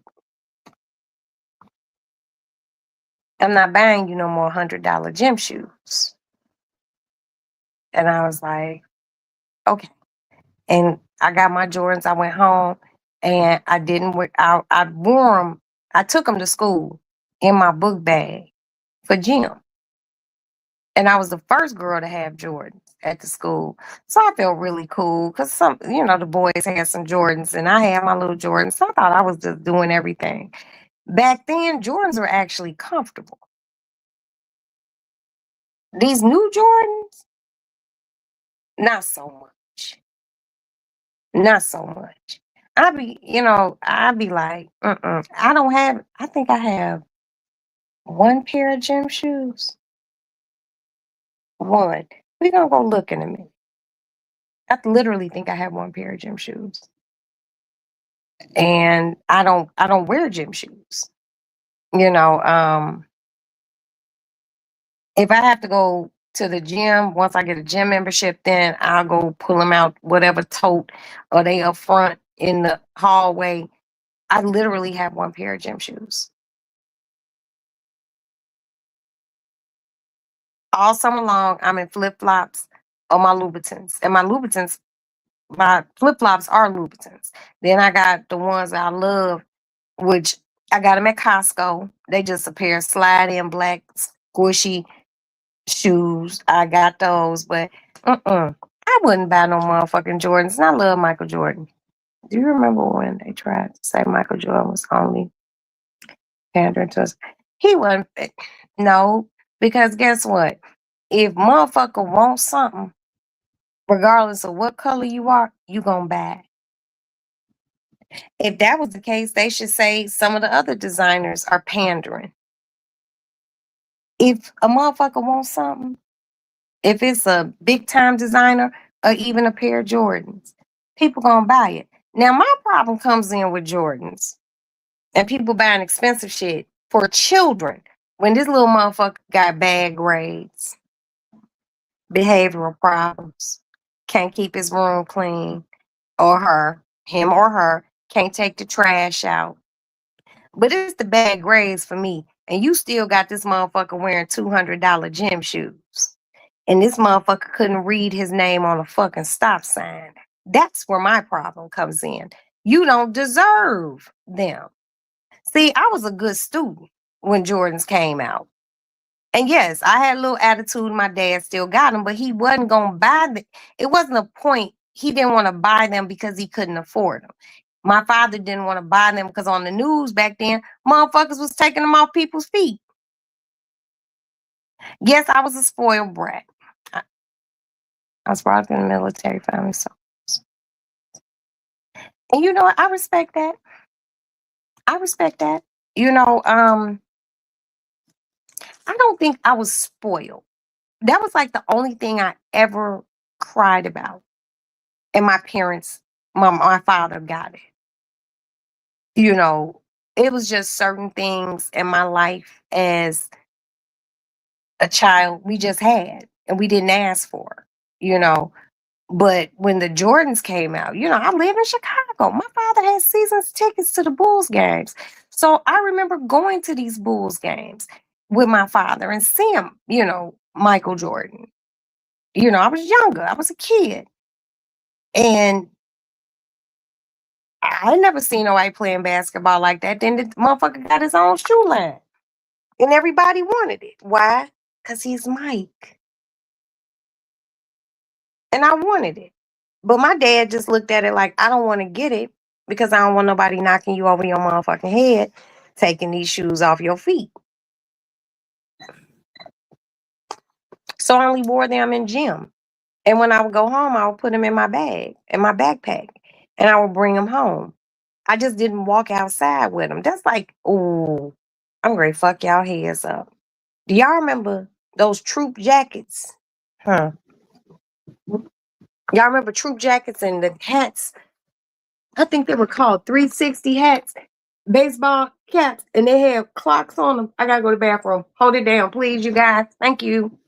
I'm not buying you no more $100 gym shoes. And I was like, okay. And I got my Jordans. I went home and I didn't wear, I wore them. I took them to school in my book bag for gym. And I was the first girl to have Jordans at the school. So I felt really cool because the boys had some Jordans and I had my little Jordans. So I thought I was just doing everything. Back then, Jordans were actually comfortable. These new Jordans, not so much. Not so much. I'd be like, I don't have, I think I have one pair of gym shoes. One. We're gonna go look in a minute. I literally think I have one pair of gym shoes. And I don't wear gym shoes. You know, if I have to go to the gym, once I get a gym membership, then I'll go pull them out, whatever tote or they up front in the hallway. I literally have one pair of gym shoes. all summer long, I'm in flip flops or my Louboutins, and my flip flops are Louboutins. Then I got the ones that I love, which I got them at Costco. They just a pair of slide in black squishy shoes. I got those, but I wouldn't buy no motherfucking Jordans. And I love Michael Jordan. Do you remember when they tried to say Michael Jordan was only pandering to us? He wasn't. No, because guess what? If motherfucker wants something, regardless of what color you are, you gonna buy it. If that was the case, they should say some of the other designers are pandering. If a motherfucker wants something, if it's a big time designer or even a pair of Jordans, people gonna buy it. Now my problem comes in with Jordans and people buying expensive shit for children when this little motherfucker got bad grades, behavioral problems, can't keep his room clean, or him or her, can't take the trash out. But it's the bad grades for me. And you still got this motherfucker wearing $200 gym shoes. And this motherfucker couldn't read his name on a fucking stop sign. That's where my problem comes in. You don't deserve them. See, I was a good student when Jordans came out. And yes, I had a little attitude. My dad still got them, but he wasn't going to buy them. It wasn't a point. He didn't want to buy them because he couldn't afford them. My father didn't want to buy them because on the news back then, motherfuckers was taking them off people's feet. Yes, I was a spoiled brat. I, I was brought up in a military family, so and you know what? I respect that. I respect that. You know, I don't think I was spoiled. That was like the only thing I ever cried about. And my parents, my father got it. You know, it was just certain things in my life as a child we just had and we didn't ask for, you know. But when the Jordans came out, you know, I live in Chicago. My father had seasons tickets to the Bulls games. So I remember going to these Bulls games with my father and seeing, you know, Michael Jordan. You know, I was younger, I was a kid. And I never seen nobody playing basketball like that. Then the motherfucker got his own shoe line. And everybody wanted it. Why? Because he's Mike. And I wanted it. But my dad just looked at it like, I don't want to get it because I don't want nobody knocking you over your motherfucking head, taking these shoes off your feet. So I only wore them in gym. And when I would go home, I would put them in my bag, in my backpack, and I would bring them home. I just didn't walk outside with them. That's like, ooh, I'm going to fuck y'all heads up. Do y'all remember those troop jackets? Huh. Y'all remember troop jackets and the hats? I think they were called 360 hats, baseball caps, and they had clocks on them. I gotta go to the bathroom. Hold it down, please, you guys. Thank you.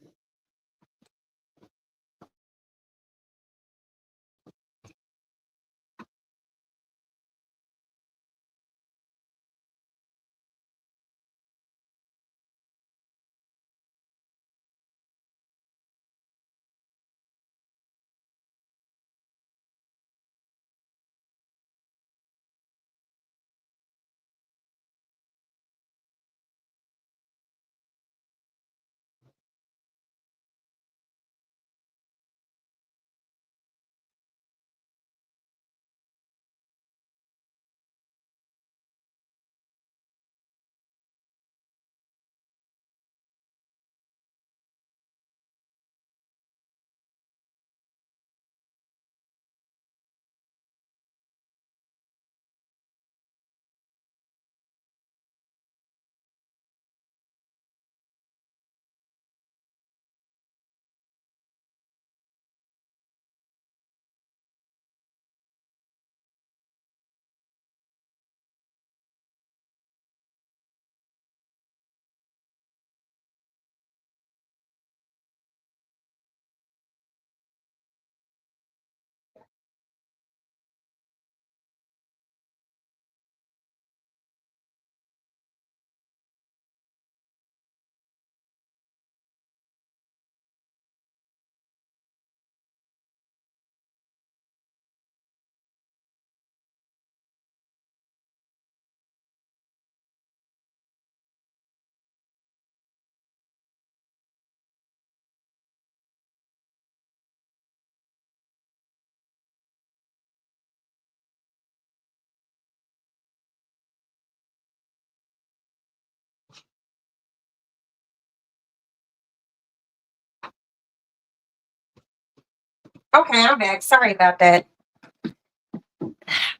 Okay, I'm back. Sorry about that.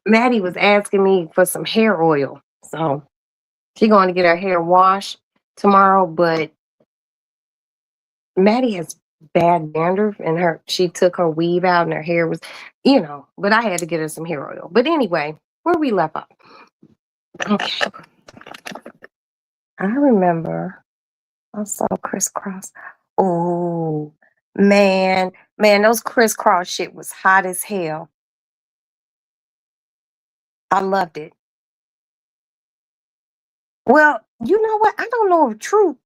Maddie was asking me for some hair oil. So she's going to get her hair washed tomorrow, but Maddie has bad dandruff and she took her weave out and her hair was, but I had to get her some hair oil. But anyway, where we left off. Okay. I remember I saw crisscross. Oh man, those crisscross shit was hot as hell. I loved it. Well, you know what? I don't know if True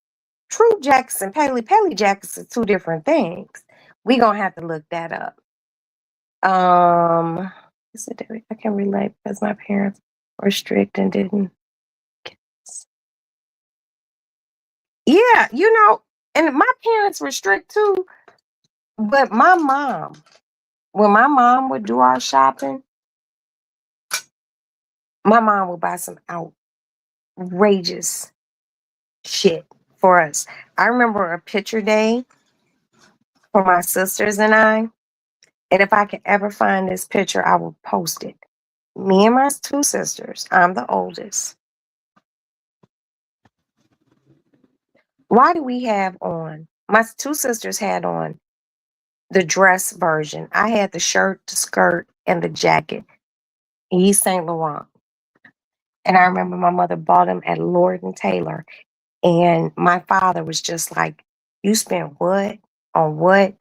Jackets and Paley Jackets are two different things. We gonna have to look that up. Is it I can relate because my parents were strict and didn't. Yeah, and my parents were strict too. But when my mom would do our shopping, my mom would buy some outrageous shit for us. I remember a picture day for my sisters and I. And if I could ever find this picture, I will post it. Me and my two sisters, I'm the oldest. Why do we have on? My two sisters had on the dress version. I had the shirt, the skirt, and the jacket. Yves Saint Laurent. And I remember my mother bought them at Lord and Taylor. And my father was just like, "You spent what on what?"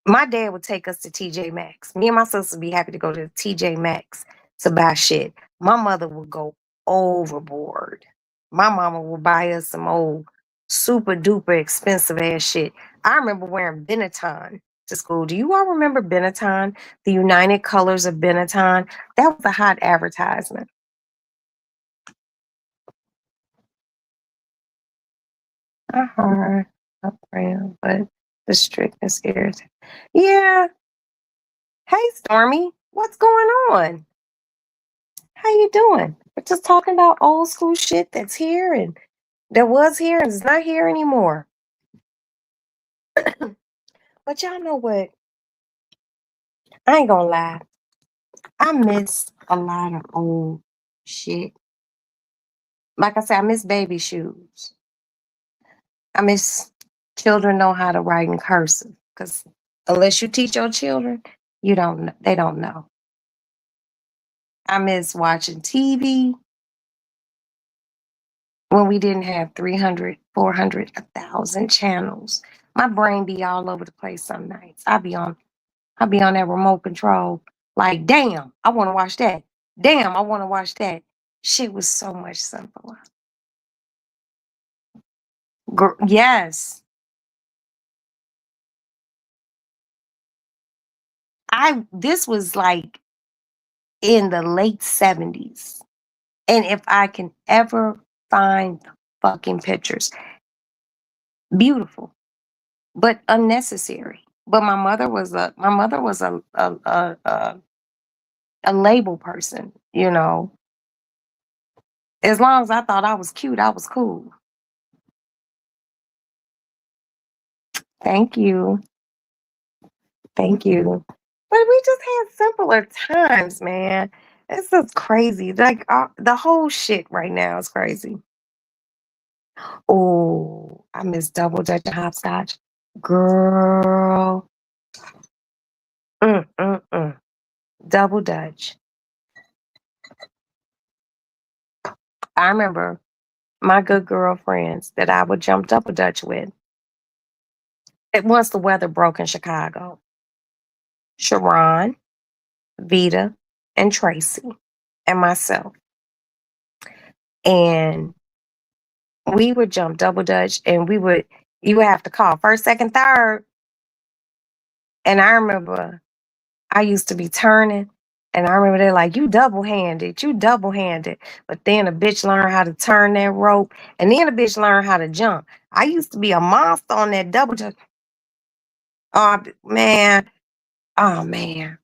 My dad would take us to TJ Maxx. Me and my sister would be happy to go to TJ Maxx to buy shit. My mother would go overboard. My mama would buy us some old super duper expensive ass shit. I remember wearing Benetton to school. Do you all remember Benetton? The United Colors of Benetton? That was a hot advertisement. Uh-huh. But the strictness irritates. Yeah. Hey, Stormy. What's going on? How you doing? We're just talking about old school shit that's here and that was here and is not here anymore. But y'all know what? I ain't gonna lie. I miss a lot of old shit. Like I said, I miss baby shoes. I miss children know how to write in cursive. Because unless you teach your children, they don't know. I miss watching TV when we didn't have 300, 400, 1,000 channels. My brain be all over the place some nights. I'll be on that remote control. Like, damn, I want to watch that. Damn, I want to watch that. Shit was so much simpler. Yes. This was like in the late 70s. And if I can ever find the fucking pictures, beautiful, but unnecessary. But my mother was a label person, you know. As long as I thought I was cute, I was cool. Thank you. Thank you. But we just had simpler times, man. This is crazy. Like the whole shit right now is crazy. Oh, I miss double dutch and hopscotch. Girl. Mm. Double dutch. I remember my good girlfriends that I would jump double dutch with. Once the weather broke in Chicago. Sharon, Vita, and Tracy, and myself. And we would jump double dutch and you would have to call first, second, third. And I remember I used to be turning and I remember they're like, you double handed. But then a bitch learned how to turn that rope and then a bitch learned how to jump. I used to be a monster on that double dutch. Oh man. Oh man.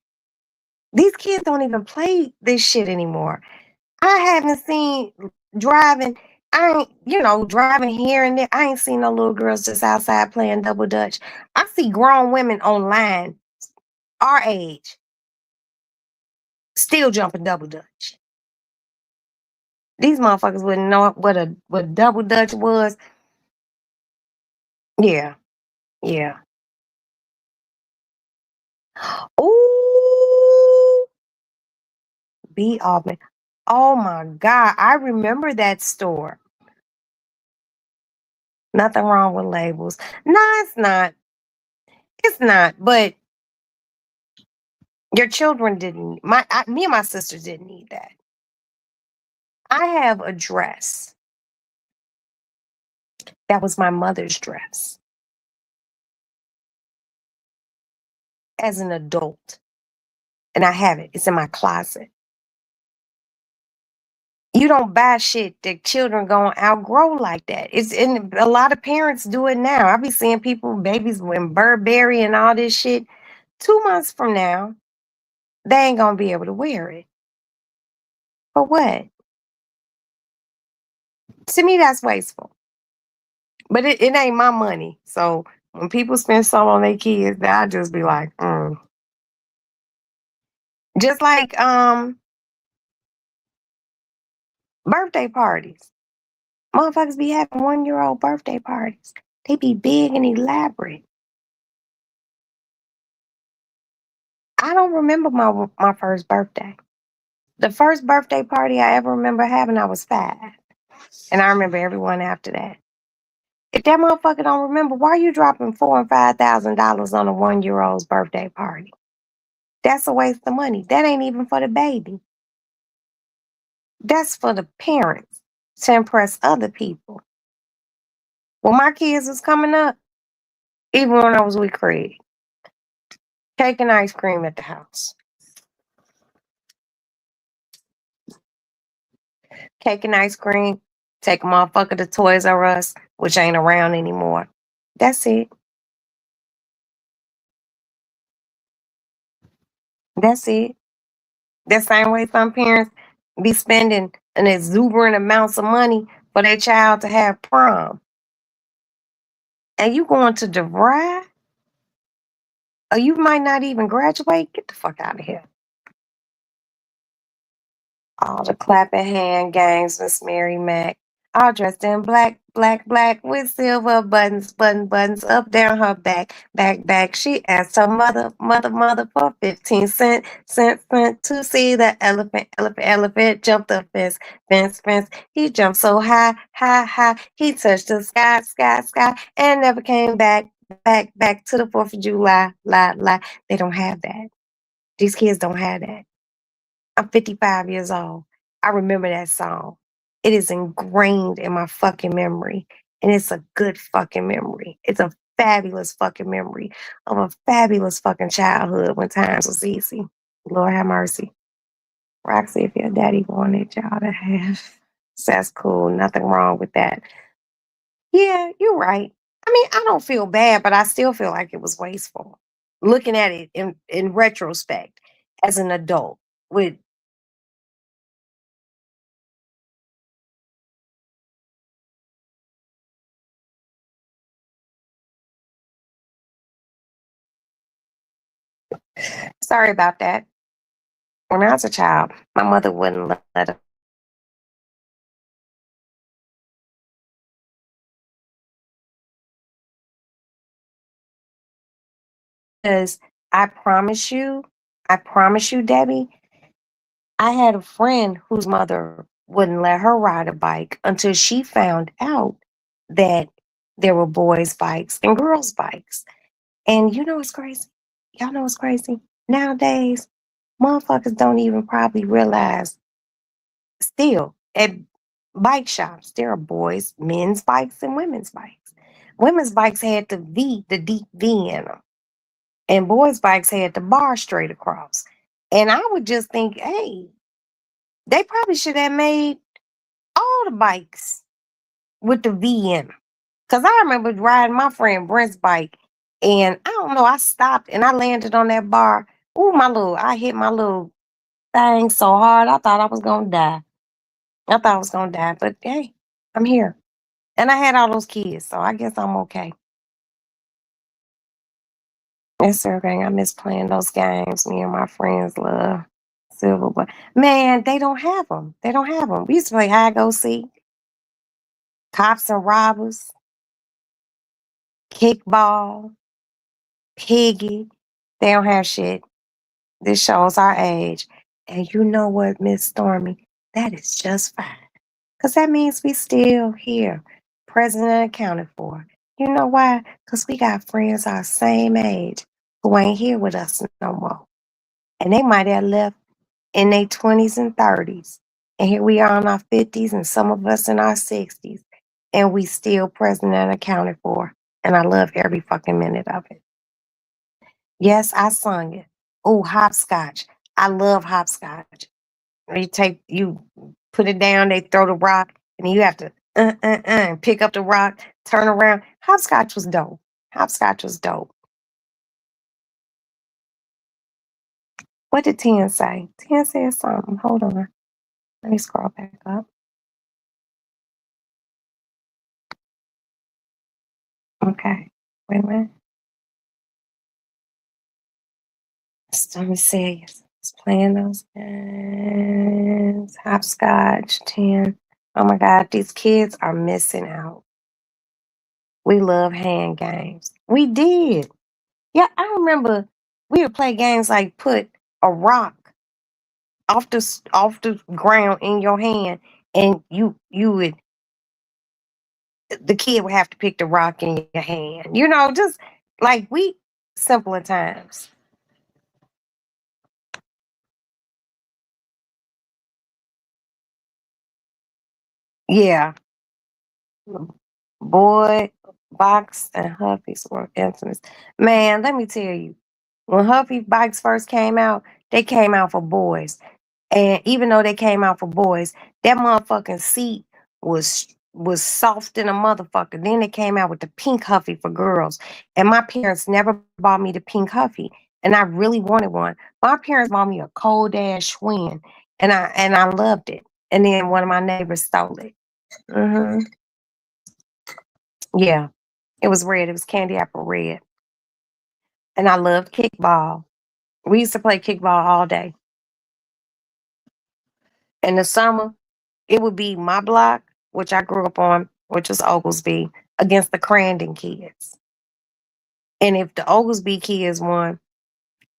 These kids don't even play this shit anymore. I haven't seen driving. Driving here and there. I ain't seen no little girls just outside playing double dutch. I see grown women online our age, still jumping double dutch. These motherfuckers wouldn't know what double dutch was. Yeah, yeah. Ooh, B Altman. Oh my God, I remember that store. Nothing wrong with labels. No, it's not. It's not. But your children didn't. Me and my sisters didn't need that. I have a dress that was my mother's dress as an adult, and I have it. It's in my closet. You don't buy shit that children gonna outgrow like that. It's and a lot of parents do it now. I be seeing people, babies in Burberry and all this shit. 2 months from now, they ain't gonna be able to wear it. For what? To me, that's wasteful. But it ain't my money. So when people spend some on their kids, I just be like, mm. Just like birthday parties. Motherfuckers be having 1-year-old birthday parties. They be big and elaborate. I don't remember my first birthday. The first birthday party I ever remember having, I was 5. And I remember everyone after that. If that motherfucker don't remember, why are you dropping $4,000 and $5,000 on a 1-year-old's birthday party? That's a waste of money. That ain't even for the baby. That's for the parents to impress other people. When my kids was coming up, even when I was with Craig, cake and ice cream at the house. Cake and ice cream, take a motherfucker to Toys R Us, which ain't around anymore. That's it. That's it. That same way some parents be spending an exuberant amounts of money for their child to have prom. And you going to DeVry? Or you might not even graduate? Get the fuck out of here. All the clapping hand games, Miss Mary Mac. All dressed in black, black, black with silver buttons, buttons up down her back, back. She asked her mother for 15 cent to see the elephant jump the fence. He jumped so high. He touched the sky, and never came back to the 4th of July, lie. They don't have that. These kids don't have that. I'm 55 years old. I remember that song. It is ingrained in my fucking memory. And it's a good fucking memory. It's a fabulous fucking memory of a fabulous fucking childhood when times was easy. Lord have mercy. Roxy, if your daddy wanted y'all to have, that's cool. Nothing wrong with that. Yeah, you're right. I mean, I don't feel bad, but I still feel like it was wasteful. Looking at it in retrospect as an adult with sorry about that. When I was a child, my mother wouldn't let us. I promise you, Debbie, I had a friend whose mother wouldn't let her ride a bike until she found out that there were boys' bikes and girls' bikes. And you know what's crazy? Y'all know what's crazy? Nowadays, motherfuckers don't even probably realize still at bike shops, there are boys, men's bikes, and women's bikes. Women's bikes had the deep V in them, and boys' bikes had the bar straight across. And I would just think, hey, they probably should have made all the bikes with the V in them. Because I remember riding my friend Brent's bike, and I don't know, I stopped and I landed on that bar. Ooh, I hit my little thing so hard, I thought I was going to die. I thought I was going to die, but hey, I'm here. And I had all those kids, so I guess I'm okay. Yes, sir, gang. I miss playing those games. Me and my friends love Silver, but man, they don't have them. They don't have them. We used to play hide go seek, cops and robbers, kickball, piggy. They don't have shit. This shows our age. And you know what, Miss Stormy? That is just fine. Because that means we still here, present and accounted for. You know why? Because we got friends our same age who ain't here with us no more. And they might have left in their 20s and 30s. And here we are in our 50s and some of us in our 60s. And we still present and accounted for. And I love every fucking minute of it. Yes, I sung it. Oh, hopscotch. I love hopscotch. You put it down, they throw the rock, and then you have to pick up the rock, turn around. Hopscotch was dope. Hopscotch was dope. What did Ten say? Ten said something. Hold on. Let me scroll back up. Okay. Wait a minute. Let me see. It's playing those games. Hopscotch, 10. Oh my God, these kids are missing out. We love hand games. We did. Yeah, I remember we would play games like put a rock off the ground in your hand, and you would the kid would have to pick the rock in your hand. You know, just like we simpler times. Yeah, boy, Box and Huffy's were infamous. Man, let me tell you, when Huffy bikes first came out, they came out for boys. And even though they came out for boys, that motherfucking seat was soft in a motherfucker. Then they came out with the pink Huffy for girls. And my parents never bought me the pink Huffy. And I really wanted one. My parents bought me a cold ass Schwinn. And I loved it. And then one of my neighbors stole it. Hmm. Yeah. It was red. It was candy apple red. And I loved kickball. We used to play kickball all day. In the summer, it would be my block, which I grew up on, which was Oglesby, against the Crandon kids. And if the Oglesby kids won,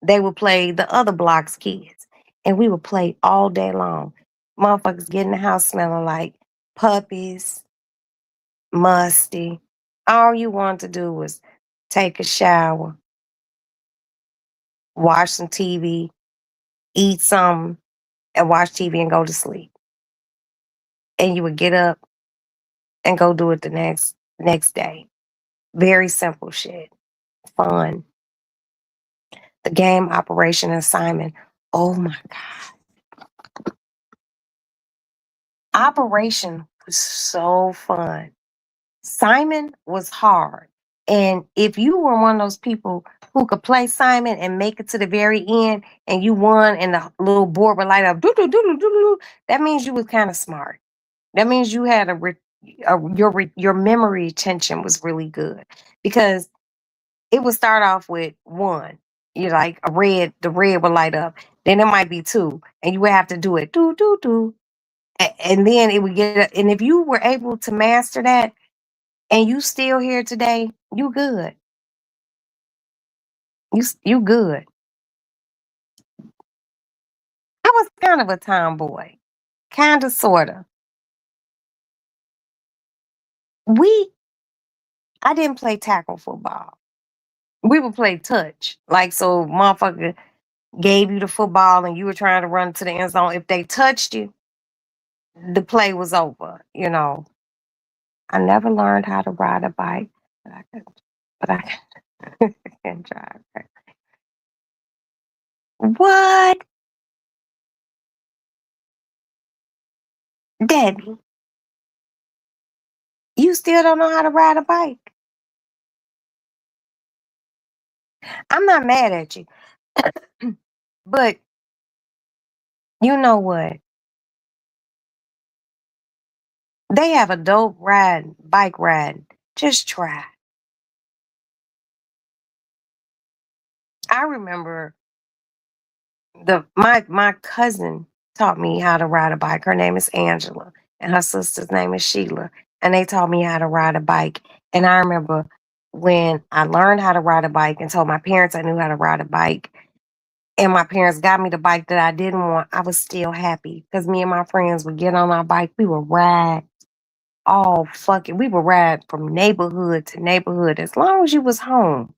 they would play the other block's kids. And we would play all day long. Motherfuckers get in the house smelling like puppies, musty. All you wanted to do was take a shower, watch some TV, eat something, and watch TV and go to sleep. And you would get up and go do it the next day. Very simple shit. Fun. The game Operation Assignment. Oh my God. Operation was so fun. Simon was hard. And if you were one of those people who could play Simon and make it to the very end and you won and the little board would light up, doo, doo, doo, doo, doo, doo, that means you was kind of smart. That means you had your memory retention was really good because it would start off with one. You like the red would light up. Then it might be two, and you would have to do it, do, do, do. And then it would and if you were able to master that and you still here today, you good. You good. I was kind of a tomboy, kind of, sort of. We, I didn't play tackle football. We would play touch. Like, so motherfucker gave you the football and you were trying to run to the end zone. If they touched you, the play was over, you know. I never learned how to ride a bike, but I can drive. What? Debbie, you still don't know how to ride a bike? I'm not mad at you. But you know what? They have a dope bike ride. Just try. I remember my cousin taught me how to ride a bike. Her name is Angela, and her sister's name is Sheila, and they taught me how to ride a bike. And I remember when I learned how to ride a bike and told my parents I knew how to ride a bike, and my parents got me the bike that I didn't want, I was still happy because me and my friends would get on our bike. We would ride all fucking. We would ride from neighborhood to neighborhood as long as you was home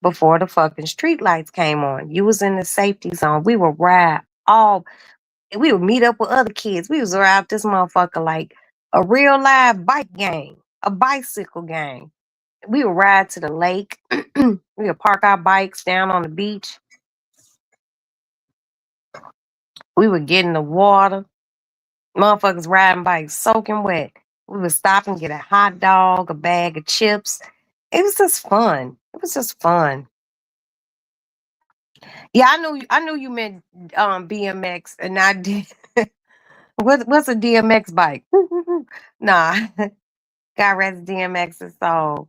before the fucking street lights came on. You was in the safety zone. We would ride all. We would meet up with other kids. We was around this motherfucker like a real live bike gang, a bicycle gang. We would ride to the lake. We would park our bikes down on the beach. We would get in the water. Motherfuckers riding bikes soaking wet. We would stop and get a hot dog, a bag of chips. It was just fun. It was just fun. Yeah, I knew you meant BMX, and I did. What's a DMX bike? Nah, God rest DMX's soul.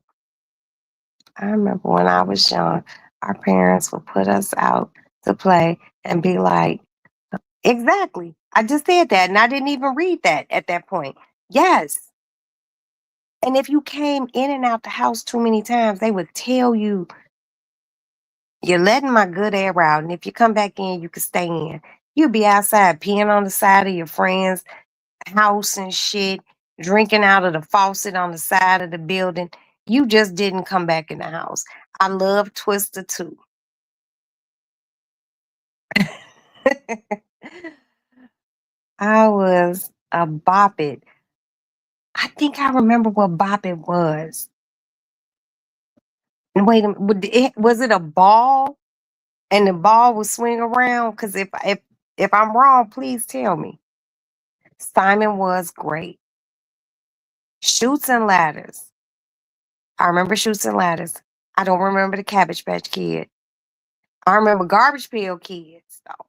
I remember when I was young, our parents would put us out to play and be like, exactly. I just said that, and I didn't even read that at that point. Yes. And if you came in and out the house too many times, they would tell you, you're letting my good air out. And if you come back in, you can stay in. You'll be outside peeing on the side of your friend's house and shit, drinking out of the faucet on the side of the building. You just didn't come back in the house. I love Twister too. I was a bop it. I think I remember what bop it was. Wait a minute, was it a ball and the ball would swing around? Because if I'm wrong, please tell me. Simon was great. Shoots and ladders. I remember shoots and ladders. I don't remember the Cabbage Patch Kid. I remember Garbage Pail Kids though.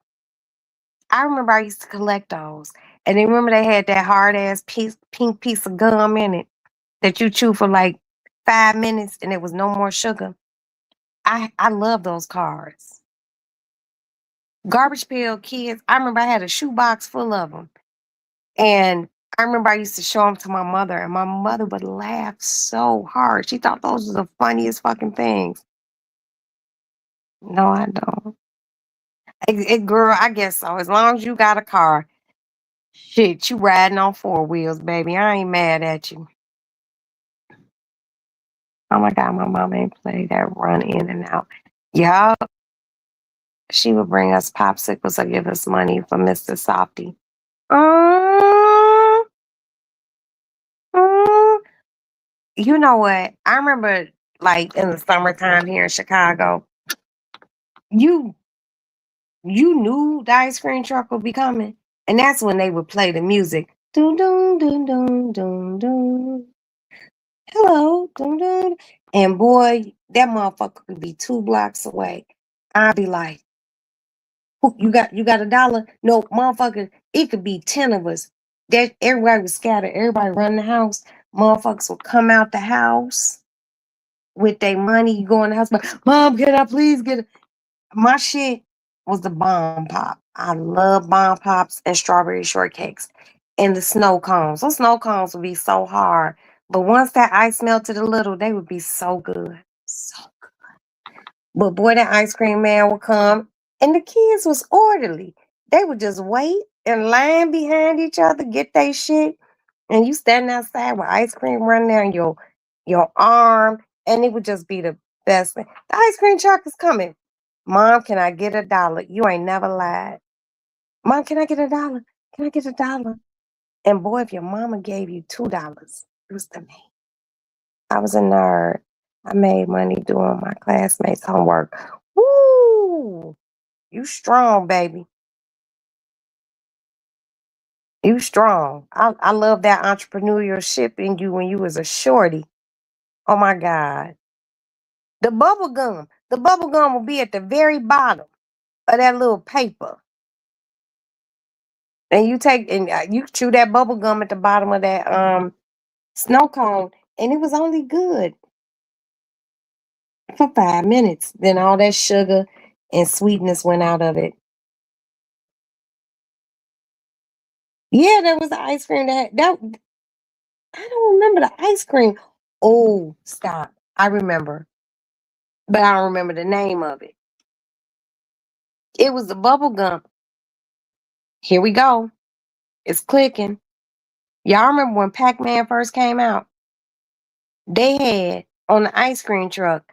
I remember I used to collect those. And then remember they had that hard ass piece, pink piece of gum in it that you chew for like 5 minutes and there was no more sugar. I love those cards. Garbage Pail Kids. I remember I had a shoebox full of them. And I remember I used to show them to my mother, and my mother would laugh so hard. She thought those were the funniest fucking things. No, I don't. Girl, I guess so. As long as you got a car, shit, you riding on four wheels, baby. I ain't mad at you. Oh my God, my mom ain't play that run in and out. Yeah, she would bring us popsicles or give us money for Mr. Softy. Mm, mm. You know what? I remember like in the summertime here in Chicago, you you knew the ice cream truck would be coming. And that's when they would play the music. Dun dun dun dun dun dun. Hello. Dun dun. And boy, that motherfucker could be 2 blocks away. I'd be like, "Who, you got $1?" No, motherfucker, it could be 10 of us. That everybody was scattered, everybody run the house. Motherfuckers would come out the house with their money. You go in the house, but Mom, can I please get it? My shit was the bomb pop. I love bomb pops and strawberry shortcakes and the snow cones. Those snow cones would be so hard. But once that ice melted a little, they would be so good. So but boy, that ice cream man would come and the kids was orderly. They would just wait and line behind each other, get their shit, and you standing outside with ice cream running down your arm, and it would just be the best thing. The ice cream truck is coming. Mom, can I get $1? You ain't never lied. Mom, can I get $1? Can I get $1? And boy, if your mama gave you $2, it was the me. I was a nerd. I made money doing my classmates' homework. Woo! You strong, baby. You strong. I love that entrepreneurship in you when you was a shorty. Oh my God. The bubble gum. The bubble gum will be at the very bottom of that little paper. And you take and you chew that bubble gum at the bottom of that snow cone, and it was only good for 5 minutes. Then all that sugar and sweetness went out of it. Yeah, there was the ice cream that I don't remember the ice cream. Oh, stop. I remember, but I don't remember the name of it. It was the bubble gum. Here we go. It's clicking. Y'all remember when Pac-Man first came out? They had on the ice cream truck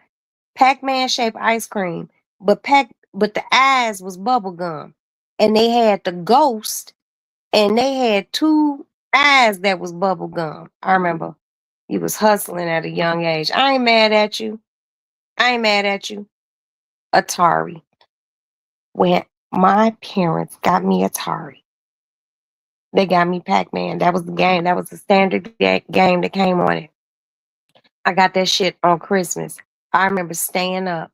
Pac-Man shaped ice cream, but the eyes was bubble gum. And they had the ghost and they had two eyes that was bubble gum. I remember he was hustling at a young age. I ain't mad at you. I ain't mad at you. Atari. When my parents got me Atari, they got me Pac-Man. That was the game. That was the standard game that came on it. I got that shit on Christmas. I remember staying up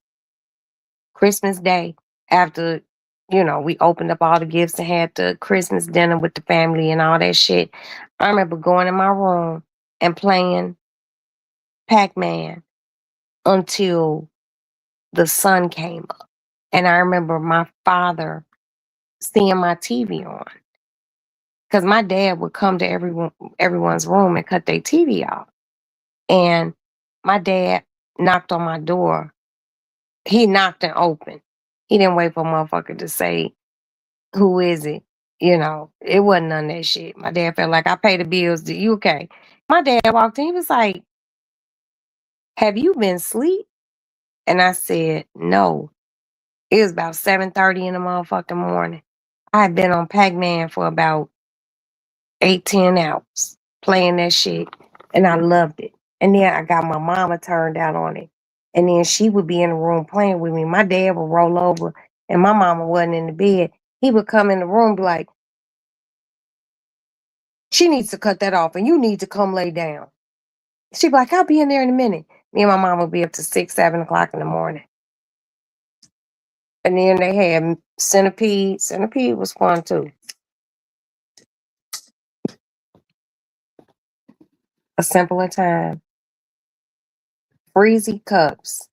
Christmas Day after, we opened up all the gifts and had the Christmas dinner with the family and all that shit. I remember going in my room and playing Pac-Man until the sun came up. And I remember my father seeing my TV on because my dad would come to everyone's room and cut their TV off. And my dad knocked on my door. He knocked and opened. He didn't wait for a motherfucker to say, "Who is it?" It wasn't none of that shit. My dad felt like I pay the bills. Do you okay? My dad walked in. He was like, "Have you been asleep?" And I said, "No." It was about 7:30 in the motherfucking morning. I had been on Pac-Man for about 8, 10 hours playing that shit, and I loved it. And then I got my mama turned out on it, and then she would be in the room playing with me. My dad would roll over, and my mama wasn't in the bed. He would come in the room, and be like, "She needs to cut that off, and you need to come lay down." She'd be like, "I'll be in there in a minute." Me and my mom would be up to 6, 7 o'clock in the morning. And then they had Centipede. Centipede was fun too. A Simpler Time. Freezy Cups.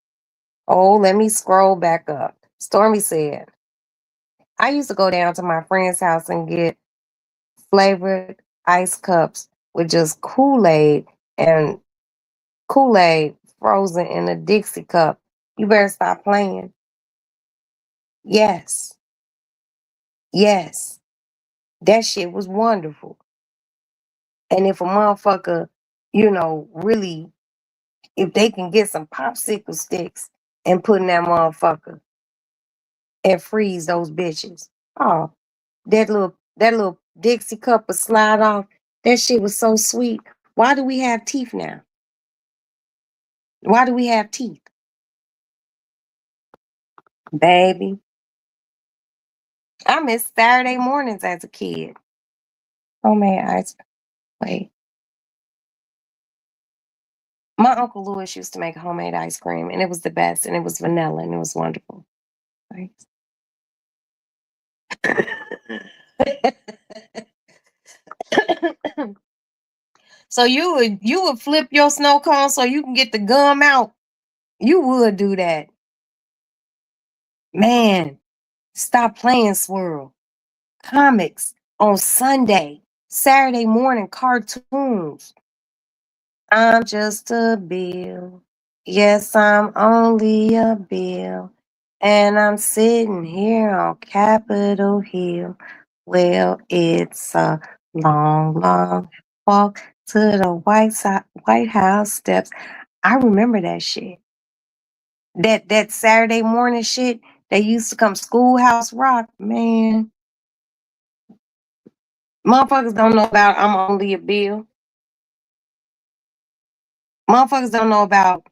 Oh, let me scroll back up. Stormy said, I used to go down to my friend's house and get flavored ice cups with just Kool-Aid and Kool-Aid frozen in a Dixie cup. You better stop playing. Yes. Yes. That shit was wonderful. And if a motherfucker, really, if they can get some popsicle sticks and put in that motherfucker and freeze those bitches. Oh, that little Dixie cup would slide off. That shit was so sweet. Why do we have teeth now? Why do we have teeth? Baby. I miss Saturday mornings as a kid. Homemade ice. Wait. My Uncle Louis used to make homemade ice cream and it was the best and it was vanilla and it was wonderful. Right. So you would flip your snow cone so you can get the gum out. You would do that. Man, stop playing swirl. Comics on Sunday, Saturday morning cartoons. I'm just a bill. Yes, I'm only a bill. And I'm sitting here on Capitol Hill. Well, it's a long, long walk to the White House steps. I remember that shit. That Saturday morning shit that used to come Schoolhouse Rock, man. Motherfuckers don't know about I'm only a bill. Motherfuckers don't know about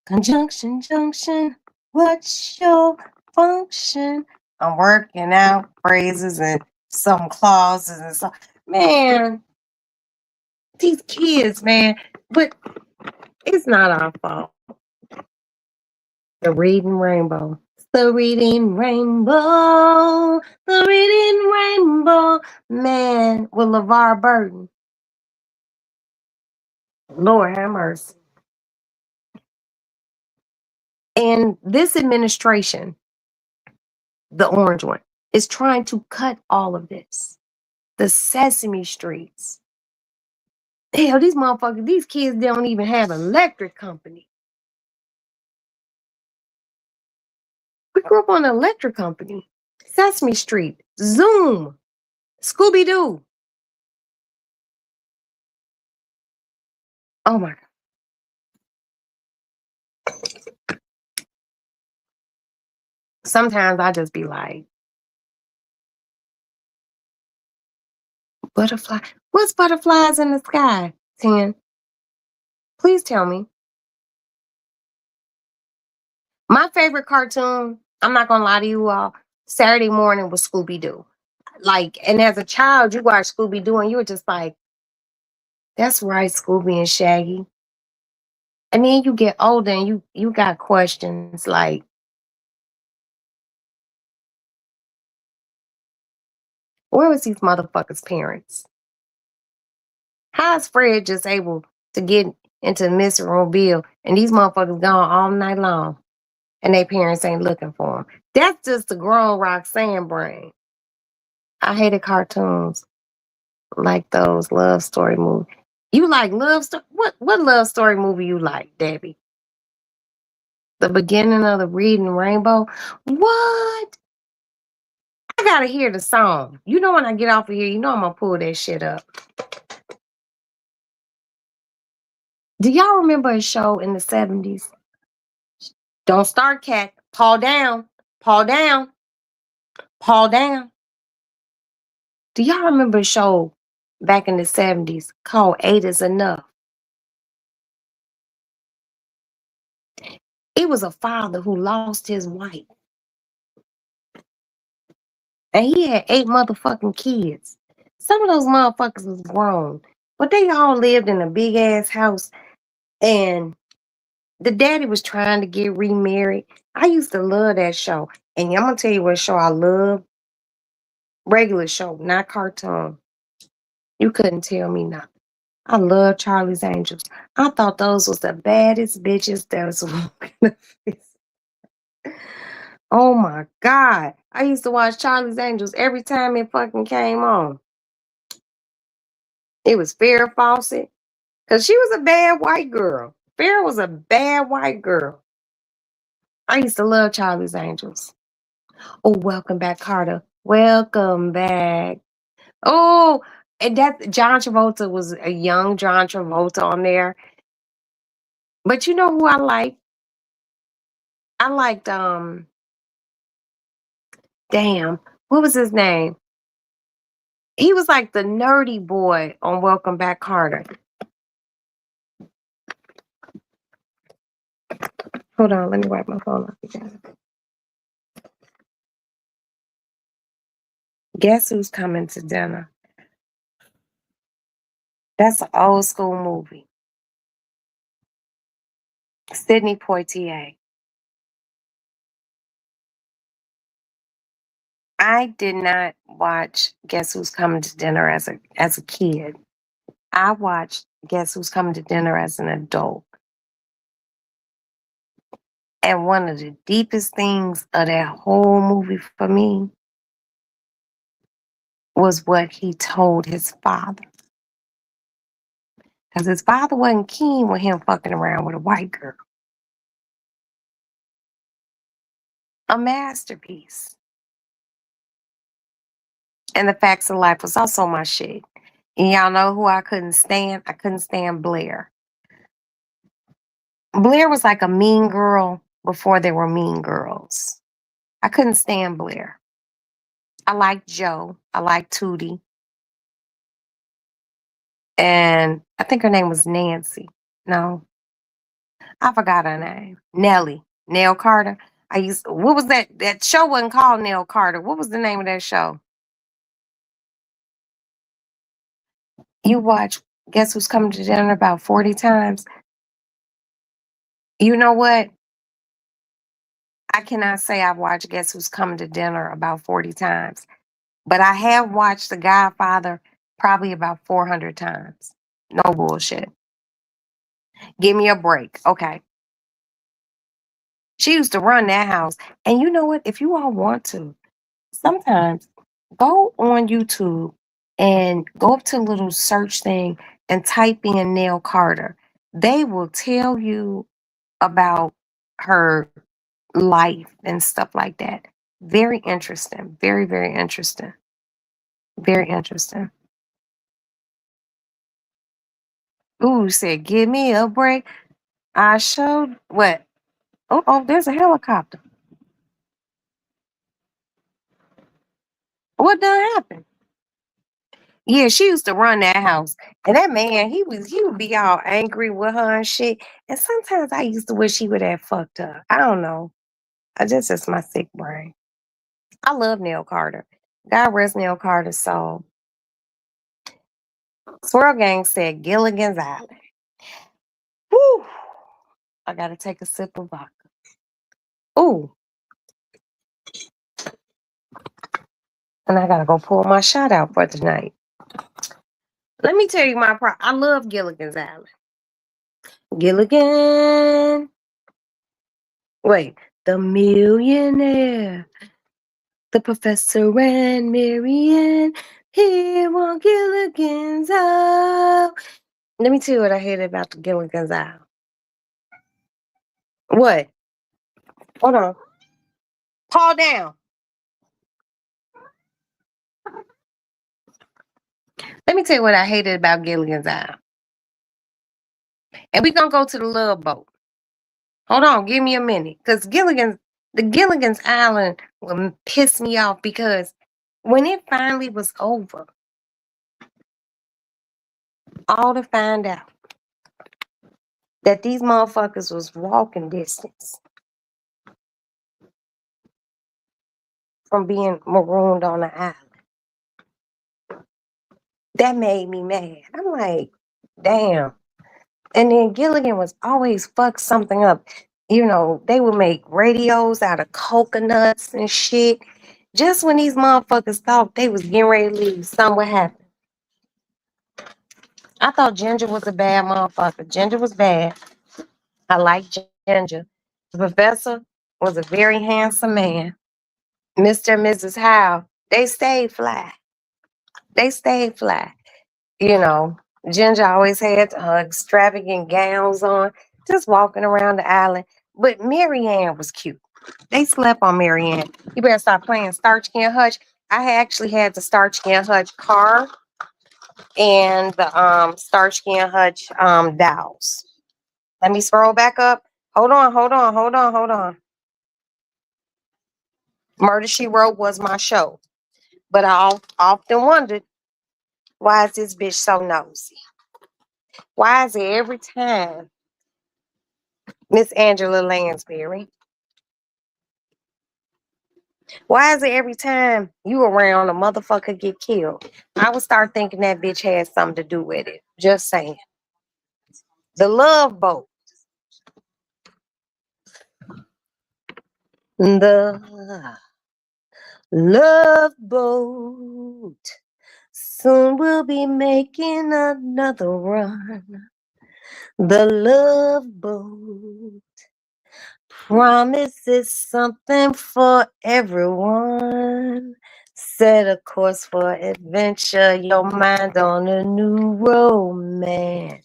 conjunction junction. What's your function? I'm working out phrases and some clauses and so man, these kids, man. But it's not our fault. The reading rainbow. The reading rainbow. The reading rainbow. Man, with LeVar Burton. Lord have mercy. And this administration the orange one, is trying to cut all of this. The Sesame Streets. Hell, these motherfuckers, these kids don't even have an electric company. We grew up on an electric company. Sesame Street, Zoom, Scooby Doo. Oh my God. Sometimes I just be like, butterfly. What's butterflies in the sky? 10. Please tell me. My favorite cartoon, I'm not gonna lie to you all, Saturday morning was Scooby Doo. Like, and as a child, you watch Scooby Doo and you were just like, that's right, Scooby and Shaggy. And then you get older and you got questions like, where was these motherfuckers' parents? How is Fred just able to get into Mr. Mobile and these motherfuckers gone all night long and their parents ain't looking for them? That's just the grown Roxanne brain. I hated cartoons like those love story movies. You like love story? What love story movie you like, Debbie? The beginning of the Reading Rainbow? What? I gotta hear the song. You know when I get off of here, you know I'm gonna pull that shit up. Do y'all remember a show in the 70s? Don't start, cat. Paw down. Paw down. Paw down. Do y'all remember a show back in the 70s called Eight is Enough? It was a father who lost his wife. And he had 8 motherfucking kids. Some of those motherfuckers was grown. But they all lived in a big ass house. And the daddy was trying to get remarried. I used to love that show. And I'm gonna tell you what show I love. Regular show, not cartoon. You couldn't tell me nothing. I love Charlie's Angels. I thought those was the baddest bitches that was walking the face. Oh my God. I used to watch Charlie's Angels every time it fucking came on. It was Farrah Fawcett. Because she was a bad white girl. Farrah was a bad white girl. I used to love Charlie's Angels. Oh, welcome back, Carter. Welcome back. Oh, and that John Travolta was a young John Travolta on there. But you know who I like? I liked damn, what was his name? He was like the nerdy boy on Welcome Back, Carter. Hold on, let me wipe my phone off again. Guess who's coming to dinner? That's an old school movie. Sidney Poitier. I did not watch Guess Who's Coming to Dinner as a kid. I watched Guess Who's Coming to Dinner as an adult. And one of the deepest things of that whole movie for me was what he told his father. Because his father wasn't keen with him fucking around with a white girl. A masterpiece. And The Facts of Life was also my shit. And y'all know who I couldn't stand? I couldn't stand Blair. Blair was like a mean girl before there were mean girls. I couldn't stand Blair. I liked Joe. I liked Tootie. And I think her name was Nancy. No, I forgot her name. Nellie. Nell Carter. What was that? That show wasn't called Nell Carter. What was the name of that show? You watch Guess Who's Coming to Dinner about 40 times? You know what? I cannot say I've watched Guess Who's Coming to Dinner about 40 times, but I have watched The Godfather probably about 400 times. No bullshit. Give me a break. Okay. She used to run that house. And you know what? If you all want to, sometimes go on YouTube and go up to a little search thing and type in Nell Carter. They will tell you about her life and stuff like that. Very interesting. Very, very interesting. Very interesting. Ooh, said, give me a break. I showed what? Oh, there's a helicopter. What done happened? Yeah, she used to run that house. And that man, he would be all angry with her and shit. And sometimes I used to wish he would have fucked her. I don't know. I just it's my sick brain. I love Neil Carter. God rest Neil Carter's soul. Swirl Gang said Gilligan's Island. Whew. I gotta take a sip of vodka. Ooh, and I gotta go pull my shot out for tonight. Let me tell you I love Gilligan's Island. Gilligan. Wait, the millionaire. The professor and Marianne here on Gilligan's Isle. Let me tell you what I hated about the Gilligan's Isle. What? Hold on. Call down. Let me tell you what I hated about Gilligan's Isle. And we're gonna go to the Love Boat. Hold on, give me a minute. Because the Gilligan's Island will piss me off because when it finally was over, all to find out that these motherfuckers was walking distance from being marooned on the island. That made me mad. I'm like, damn. And then Gilligan was always fuck something up. You know, they would make radios out of coconuts and shit. Just when these motherfuckers thought they was getting ready to leave, something would happen. I thought Ginger was a bad motherfucker. Ginger was bad. I like Ginger. The professor was a very handsome man. Mr. and Mrs. Howe, they stayed fly. They stayed fly. You know, Ginger always had her extravagant gowns on, just walking around the island. But Marianne was cute. They slept on Marianne. You better stop playing Starsky and Hutch. I actually had the Starsky and Hutch car and the Starsky and Hutch dolls. Let me scroll back up. Hold on. Murder She Wrote was my show. But I often wondered, why is this bitch so nosy? Why is it every time Miss Angela Lansbury? Why is it every time you around a motherfucker get killed? I would start thinking that bitch had something to do with it. Just saying. The Love Boat. The Love Boat. Soon we'll be making another run. The Love Boat promises something for everyone. Set a course for adventure, your mind on a new romance.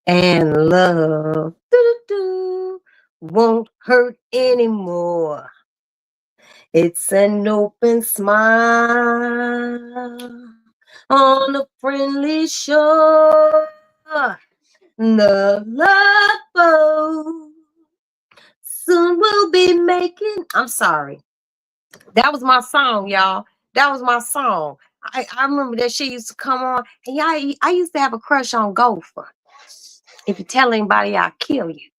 And love won't hurt anymore. It's an open smile on a friendly shore. The Love Boat soon we'll be making. I'm sorry. That was my song, y'all. That was my song. I remember that shit used to come on. And yeah, I used to have a crush on Gopher. If you tell anybody, I'll kill you.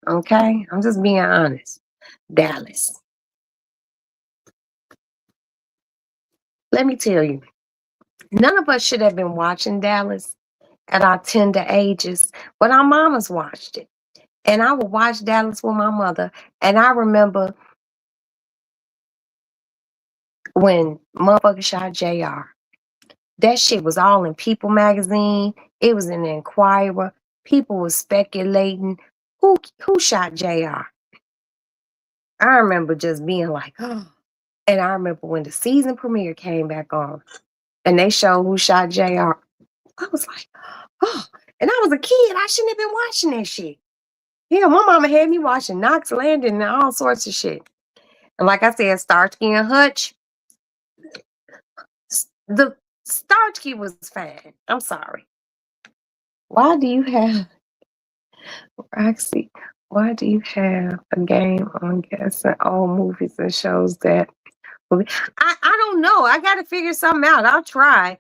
Okay? I'm just being honest. Dallas. Let me tell you, none of us should have been watching Dallas at our tender ages, but our mamas watched it. And I would watch Dallas with my mother. And I remember when motherfucker shot JR. That shit was all in People magazine. It was in the Inquirer. People was speculating who shot JR. I remember just being like, oh. And I remember when the season premiere came back on and they showed who shot JR. I was like, oh. And I was a kid. I shouldn't have been watching that shit. Yeah, my mama had me watching Knox Landing and all sorts of shit. And like I said, Starsky and Hutch, the Starsky was fine. I'm sorry. Why do you have, Roxy, why do you have a game on guessing all movies and shows that I don't know. I gotta figure something out. I'll try.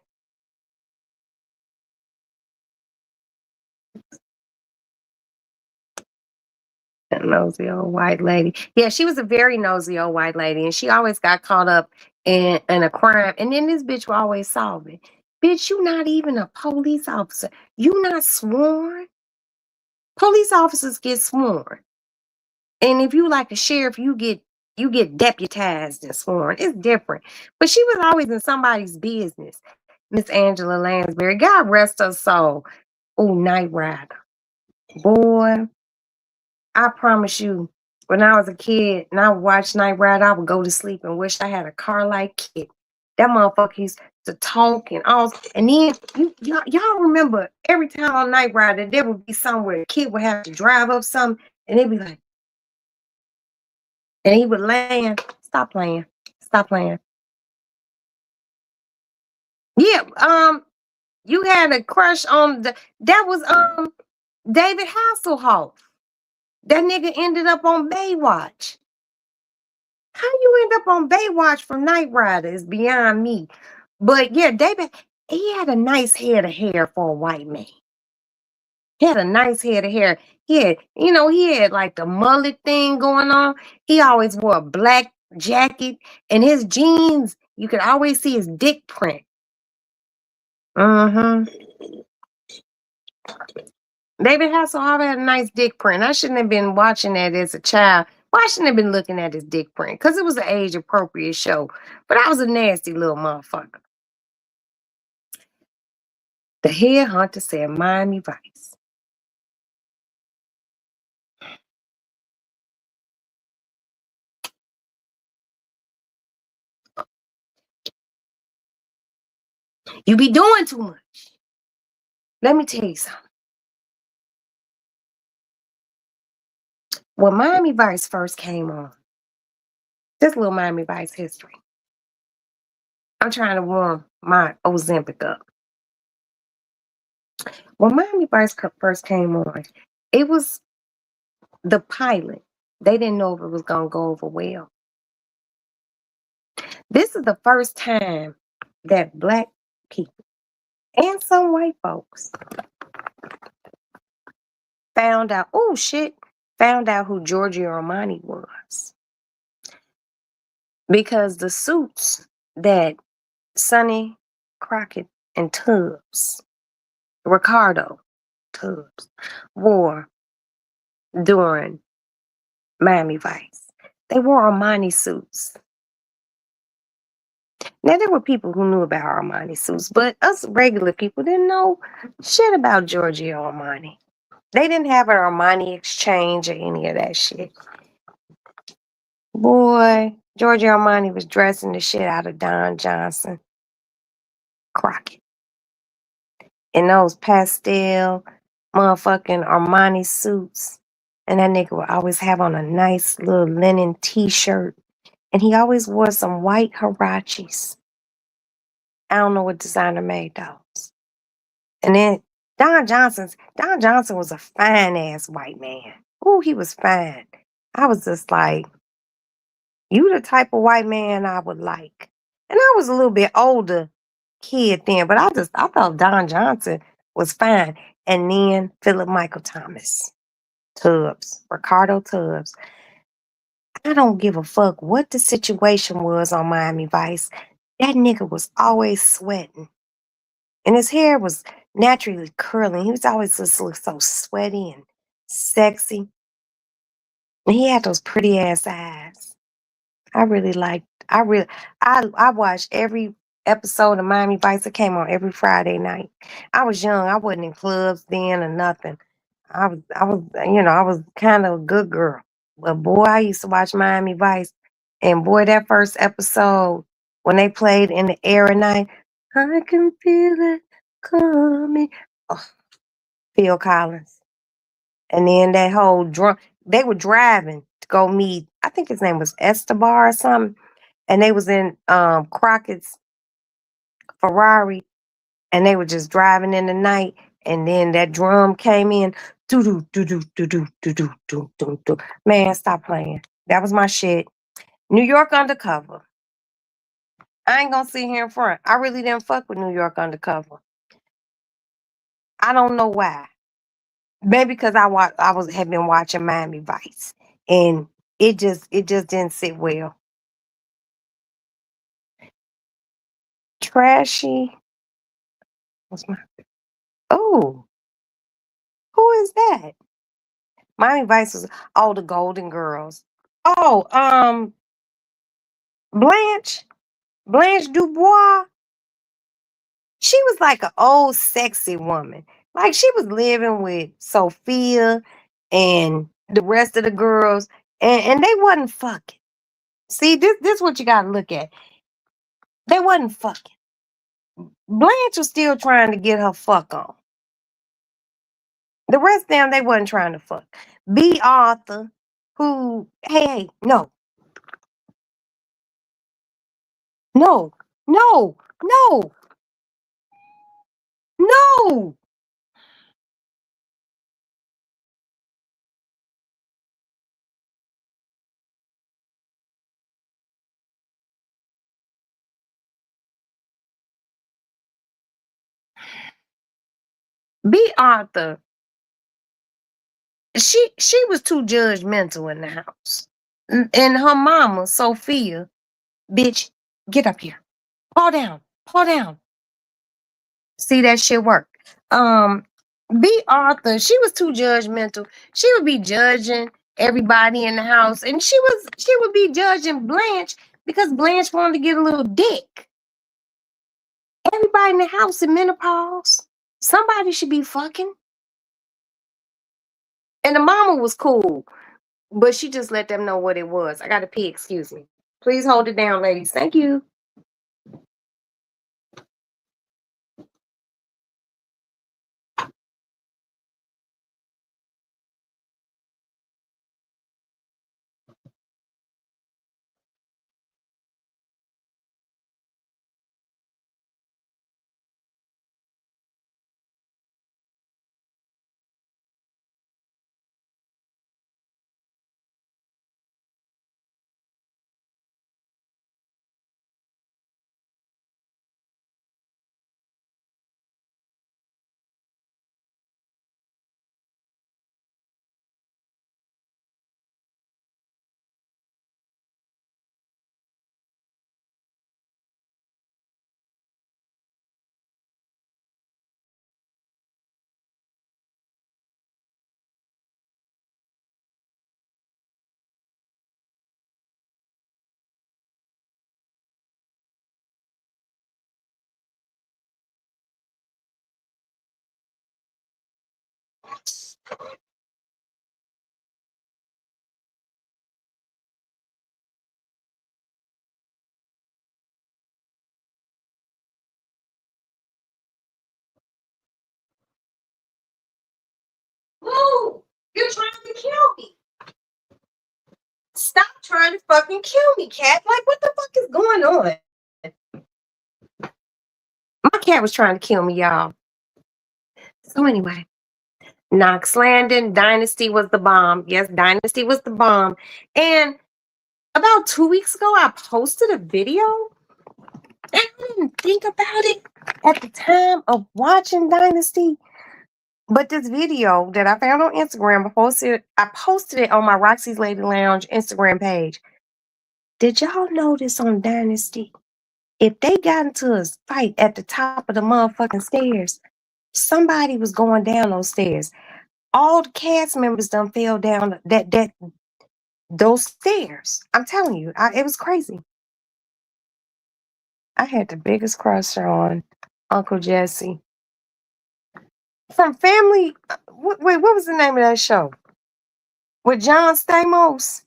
That nosy old white lady. Yeah, she was a very nosy old white lady, and she always got caught up in a crime. And then this bitch will always solve it. Bitch, you not even a police officer. You not sworn. Police officers get sworn. And if you like a sheriff, you get deputized and sworn. It's different. But she was always in somebody's business. Miss Angela Lansbury. God rest her soul. Oh, Knight Rider. Boy, I promise you, when I was a kid and I would watch Knight Rider, I would go to sleep and wish I had a car like Kit. That motherfucker used to talk and all. And then y'all remember every time on Knight Rider, there would be somewhere a kid would have to drive up something and they'd be like, and he would land. Stop playing. Stop playing. Yeah, you had a crush on that was David Hasselhoff. That nigga ended up on Baywatch. How you end up on Baywatch from Knight Rider is beyond me. But yeah, David, he had a nice head of hair for a white man. He had a nice head of hair. He had like the mullet thing going on. He always wore a black jacket and his jeans, you could always see his dick print. Mm-hmm. David Hasselhoff had a nice dick print. I shouldn't have been watching that as a child. Well, I shouldn't have been looking at his dick print because it was an age appropriate show. But I was a nasty little motherfucker. The headhunter said Miami Vice. You be doing too much. Let me tell you something. When Miami Vice first came on, this little Miami Vice history. I'm trying to warm my Ozempic up. When Miami Vice first came on, it was the pilot. They didn't know if it was going to go over well. This is the first time that Black people and some white folks found out who Giorgio Armani was. Because the suits that Sonny Crockett and Ricardo Tubbs, wore during Miami Vice, they wore Armani suits. Now, there were people who knew about Armani suits, but us regular people didn't know shit about Giorgio Armani. They didn't have an Armani exchange or any of that shit. Boy, Giorgio Armani was dressing the shit out of Don Johnson Crockett in those pastel motherfucking Armani suits. And that nigga would always have on a nice little linen t-shirt. And he always wore some white Huaraches. I don't know what designer made those. And then Don Johnson was a fine ass white man. Ooh, he was fine. I was just like, you the type of white man I would like. And I was a little bit older kid then, but I thought Don Johnson was fine. And then Philip Michael Thomas, Tubbs, Ricardo Tubbs. I don't give a fuck what the situation was on Miami Vice. That nigga was always sweating. And his hair was naturally curling. He was always just look so sweaty and sexy. And he had those pretty ass eyes. I watched every episode of Miami Vice. It came on every Friday night. I was young. I wasn't in clubs then or nothing. I was kind of a good girl. But boy, I used to watch Miami Vice. And boy, that first episode, when they played In the Air at Night, I can feel it coming. Oh, Phil Collins. And then that whole drunk, they were driving to go meet, I think his name was Estebar or something. And they was in Crockett's Ferrari, and they were just driving in the night, and then that drum came in. Do do do do do do do do do do do. Man, stop playing. That was my shit. New York Undercover. I ain't gonna sit here in front. I really didn't fuck with New York Undercover. I don't know why. Maybe because had been watching Miami Vice, and it just didn't sit well. Trashy. What's my? Oh, who is that? Miami Vice was all the Golden Girls. Oh, Blanche, Blanche Dubois. She was like an old sexy woman. Like she was living with Sophia and the rest of the girls, and they wasn't fucking. See, this what you gotta look at. They wasn't fucking. Blanche was still trying to get her fuck on. The rest of them, they wasn't trying to fuck. B. Arthur, who, hey, no, no, no, no, no. B. Arthur, she was too judgmental in the house. And her mama, Sophia, bitch, get up here. Paw down. Paw down. See that shit work. Um, B. Arthur, she was too judgmental. She would be judging everybody in the house, and she would be judging Blanche because Blanche wanted to get a little dick. Everybody in the house in menopause. Somebody should be fucking. And the mama was cool, but she just let them know what it was. I gotta pee, excuse me. Please hold it down, ladies. Thank you. Ooh, you're trying to kill me. Stop trying to fucking kill me, cat. Like, what the fuck is going on? My cat was trying to kill me, y'all. So anyway, Knox Landon, Dynasty was the bomb. Yes, Dynasty was the bomb. And about 2 weeks ago, I posted a video. And I didn't think about it at the time of watching Dynasty. But this video that I found on Instagram, I posted it on my Roxy's Lady Lounge Instagram page. Did y'all notice on Dynasty, if they got into a fight at the top of the motherfucking stairs, somebody was going down those stairs. All the cast members done fell down those stairs. I'm telling you, it was crazy. I had the biggest crush on Uncle Jesse from Family. Wait, what was the name of that show? with John Stamos.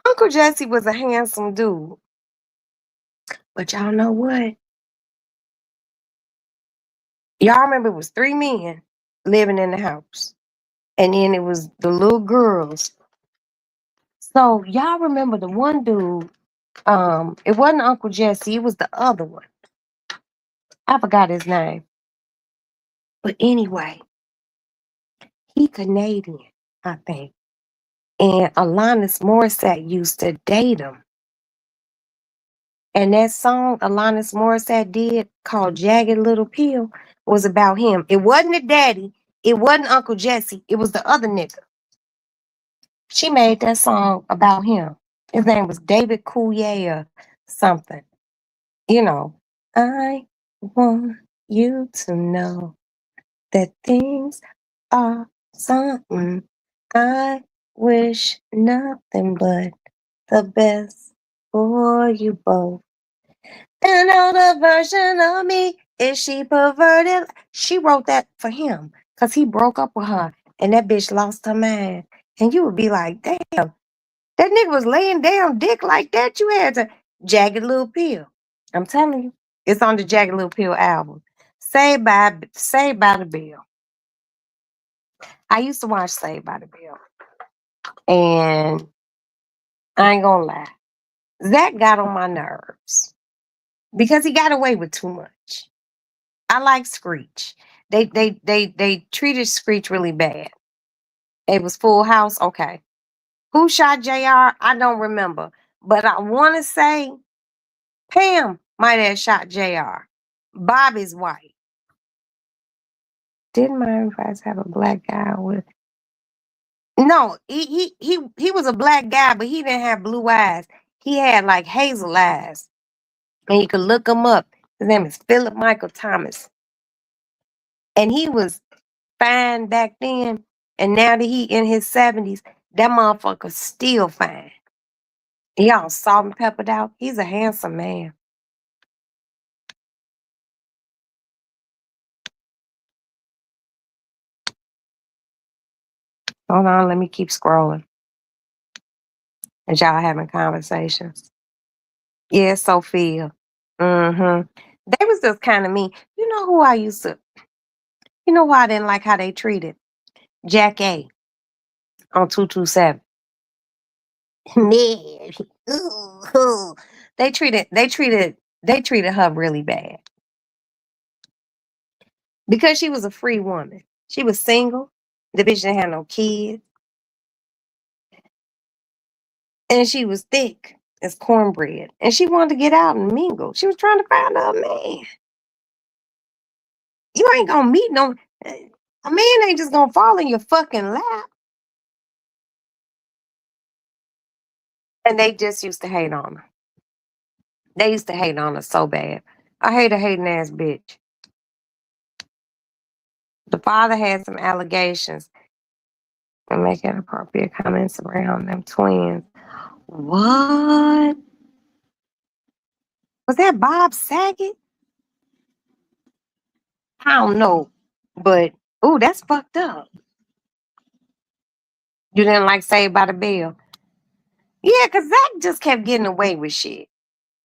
Uncle Jesse was a handsome dude. But y'all know what? Y'all remember it was 3 men living in the house. And then it was the little girls. So y'all remember the one dude, it wasn't Uncle Jesse, it was the other one. I forgot his name. But anyway, he Canadian, I think. And Alanis Morissette used to date him. And that song Alanis Morissette did called Jagged Little Pill was about him. It wasn't the daddy. It wasn't Uncle Jesse. It was the other nigga. She made that song about him. His name was David Coulier or something. You know, I want you to know that things are something. I wish nothing but the best for you both. Another version of me, is she perverted? She wrote that for him because he broke up with her and that bitch lost her mind. And you would be like, damn, that nigga was laying down dick like that. You had to Jagged Little Pill. I'm telling you, it's on the Jagged Little Pill album. Saved by the Bell. I used to watch Saved by the Bell. And I ain't gonna lie. Zach got on my nerves because he got away with too much. I like Screech. They treated Screech really bad. It was Full House. Okay. Who shot JR? I don't remember. But I want to say Pam might have shot JR. Bobby's wife. Didn't Miami Vice have a black guy with? No, he was a black guy, but he didn't have blue eyes. He had like hazel eyes. And you could look him up. His name is Philip Michael Thomas. And he was fine back then. And now that he in his 70s, that motherfucker's still fine. He all salt and peppered out. He's a handsome man. Hold on, let me keep scrolling. As y'all having conversations. Yeah, Sophia. Mm-hmm. They was just kind of mean. You know who I used to, you know why I didn't like how they treated Jack A on 227. Man. Ooh. They treated her really bad. Because she was a free woman. She was single. The bitch didn't have no kids. And she was thick as cornbread. And she wanted to get out and mingle. She was trying to find her a man. You ain't gonna meet no a man ain't just gonna fall in your fucking lap. And they just used to hate on her. They used to hate on her so bad. I hate a hating ass bitch. The father had some allegations and make inappropriate comments around them twins. What? Was that Bob Saget? I don't know. But ooh, that's fucked up. You didn't like Saved by the Bell. Yeah, because Zach just kept getting away with shit.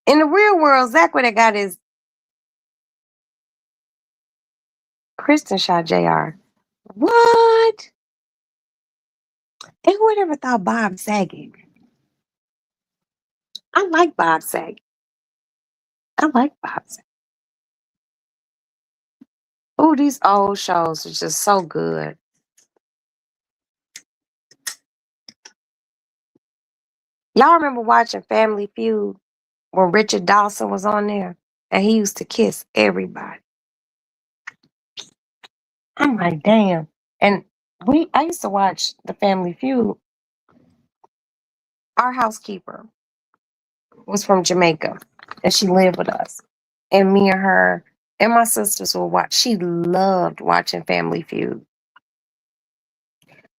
In the real world, Zach would have got his Kristen shot JR. What? And who would ever thought Bob Saget? I like Bob Saget. I like Bob Saget. Oh, these old shows are just so good. Y'all remember watching Family Feud when Richard Dawson was on there and he used to kiss everybody? I'm like, damn. And I used to watch the Family Feud. Our housekeeper was from Jamaica and she lived with us. And me and her and my sisters would watch. She loved watching Family Feud.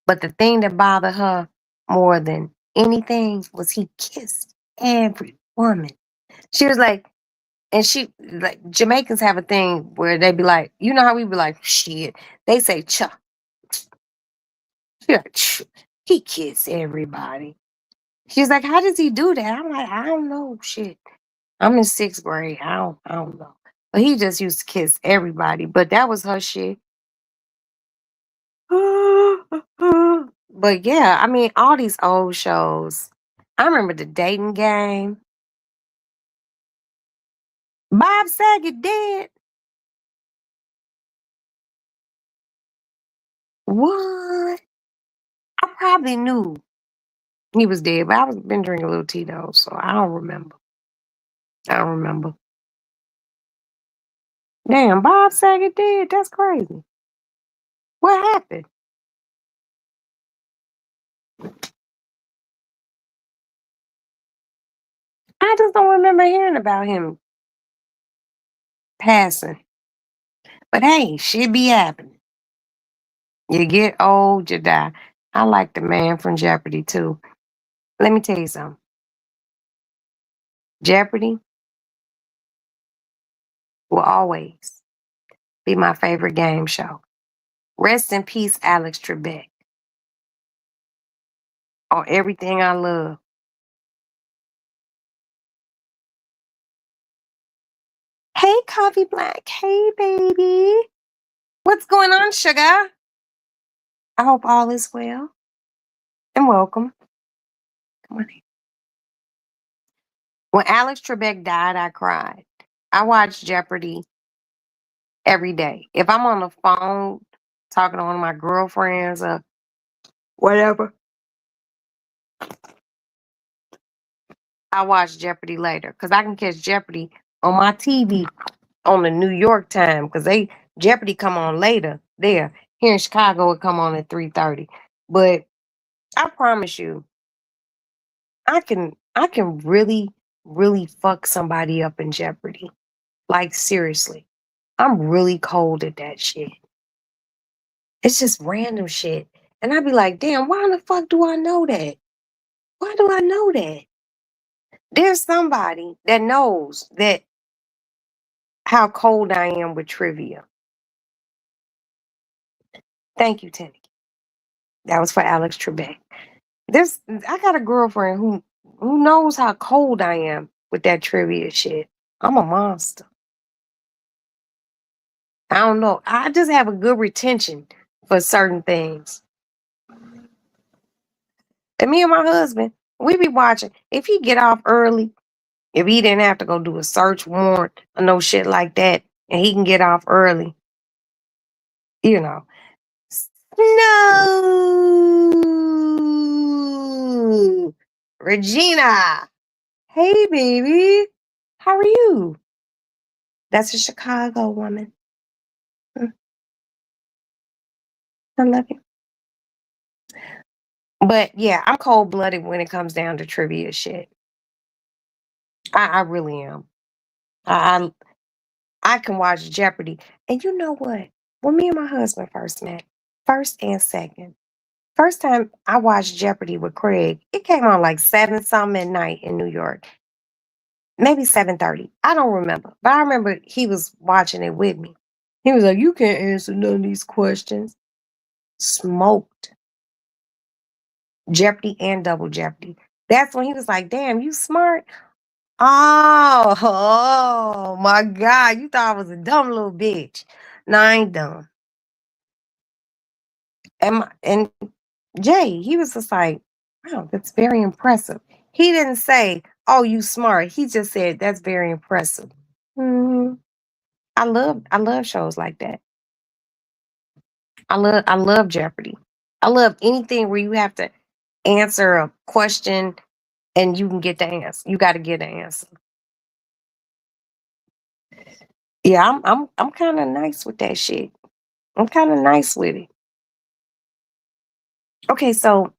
But the thing that bothered her more than anything was he kissed every woman. She was like, and she like Jamaicans have a thing where they be like, you know how we be like, shit. They say cha. She like, "Phew, he kissed everybody." She's like, how does he do that? I'm like, I don't know. Shit. I'm in sixth grade. I don't know. But he just used to kiss everybody. But that was her shit. But yeah, I mean, all these old shows. I remember the dating game. Bob Saget dead. What? I probably knew he was dead, but I was been drinking a little Tito, so I don't remember. I don't remember. Damn, Bob Saget dead. That's crazy. What happened? I just don't remember hearing about him passing. But hey, shit be happening. You get old, you die. I like the man from Jeopardy too. Let me tell you something. Jeopardy will always be my favorite game show. Rest in peace, Alex Trebek, on everything I love. Hey, Coffee Black. Hey, baby. What's going on, sugar? I hope all is well and welcome. Come on in. When Alex Trebek died, I cried. I watch Jeopardy every day. If I'm on the phone talking to one of my girlfriends or whatever, I watch Jeopardy later because I can catch Jeopardy on my TV on the New York time because they Jeopardy come on later there. Here in Chicago, it come on at 3:30. But I promise you, I can really, really fuck somebody up in Jeopardy. Like seriously. I'm really cold at that shit. It's just random shit. And I'd be like, damn, why the fuck do I know that? Why do I know that? There's somebody that knows that how cold I am with trivia. Thank you, Tenny. That was for Alex Trebek. I got a girlfriend who knows how cold I am with that trivia shit. I'm a monster. I don't know. I just have a good retention for certain things. And me and my husband, we be watching. If he get off early, if he didn't have to go do a search warrant or no shit like that, and he can get off early, you know. No, Regina. Hey, baby. How are you? That's a Chicago woman. Mm, I love you. But yeah, I'm cold blooded when it comes down to trivia shit. I really am. I, I can watch Jeopardy. And you know what? When me and my husband first met, first and second, first time I watched Jeopardy with Craig, it came on like 7 something at night in New York. Maybe 7:30. I don't remember. But I remember he was watching it with me. He was like, you can't answer none of these questions. Smoked Jeopardy and Double Jeopardy. That's when he was like, damn, you smart. Oh my God. You thought I was a dumb little bitch. No, I ain't dumb. And Jay, he was just like, wow, that's very impressive. He didn't say, oh, you smart. He just said, that's very impressive. Mhm. I love shows like that. I love Jeopardy. I love anything where you have to answer a question and you can get the answer. You got to get the answer. Yeah, I'm kind of nice with that shit. I'm kind of nice with it. Okay, so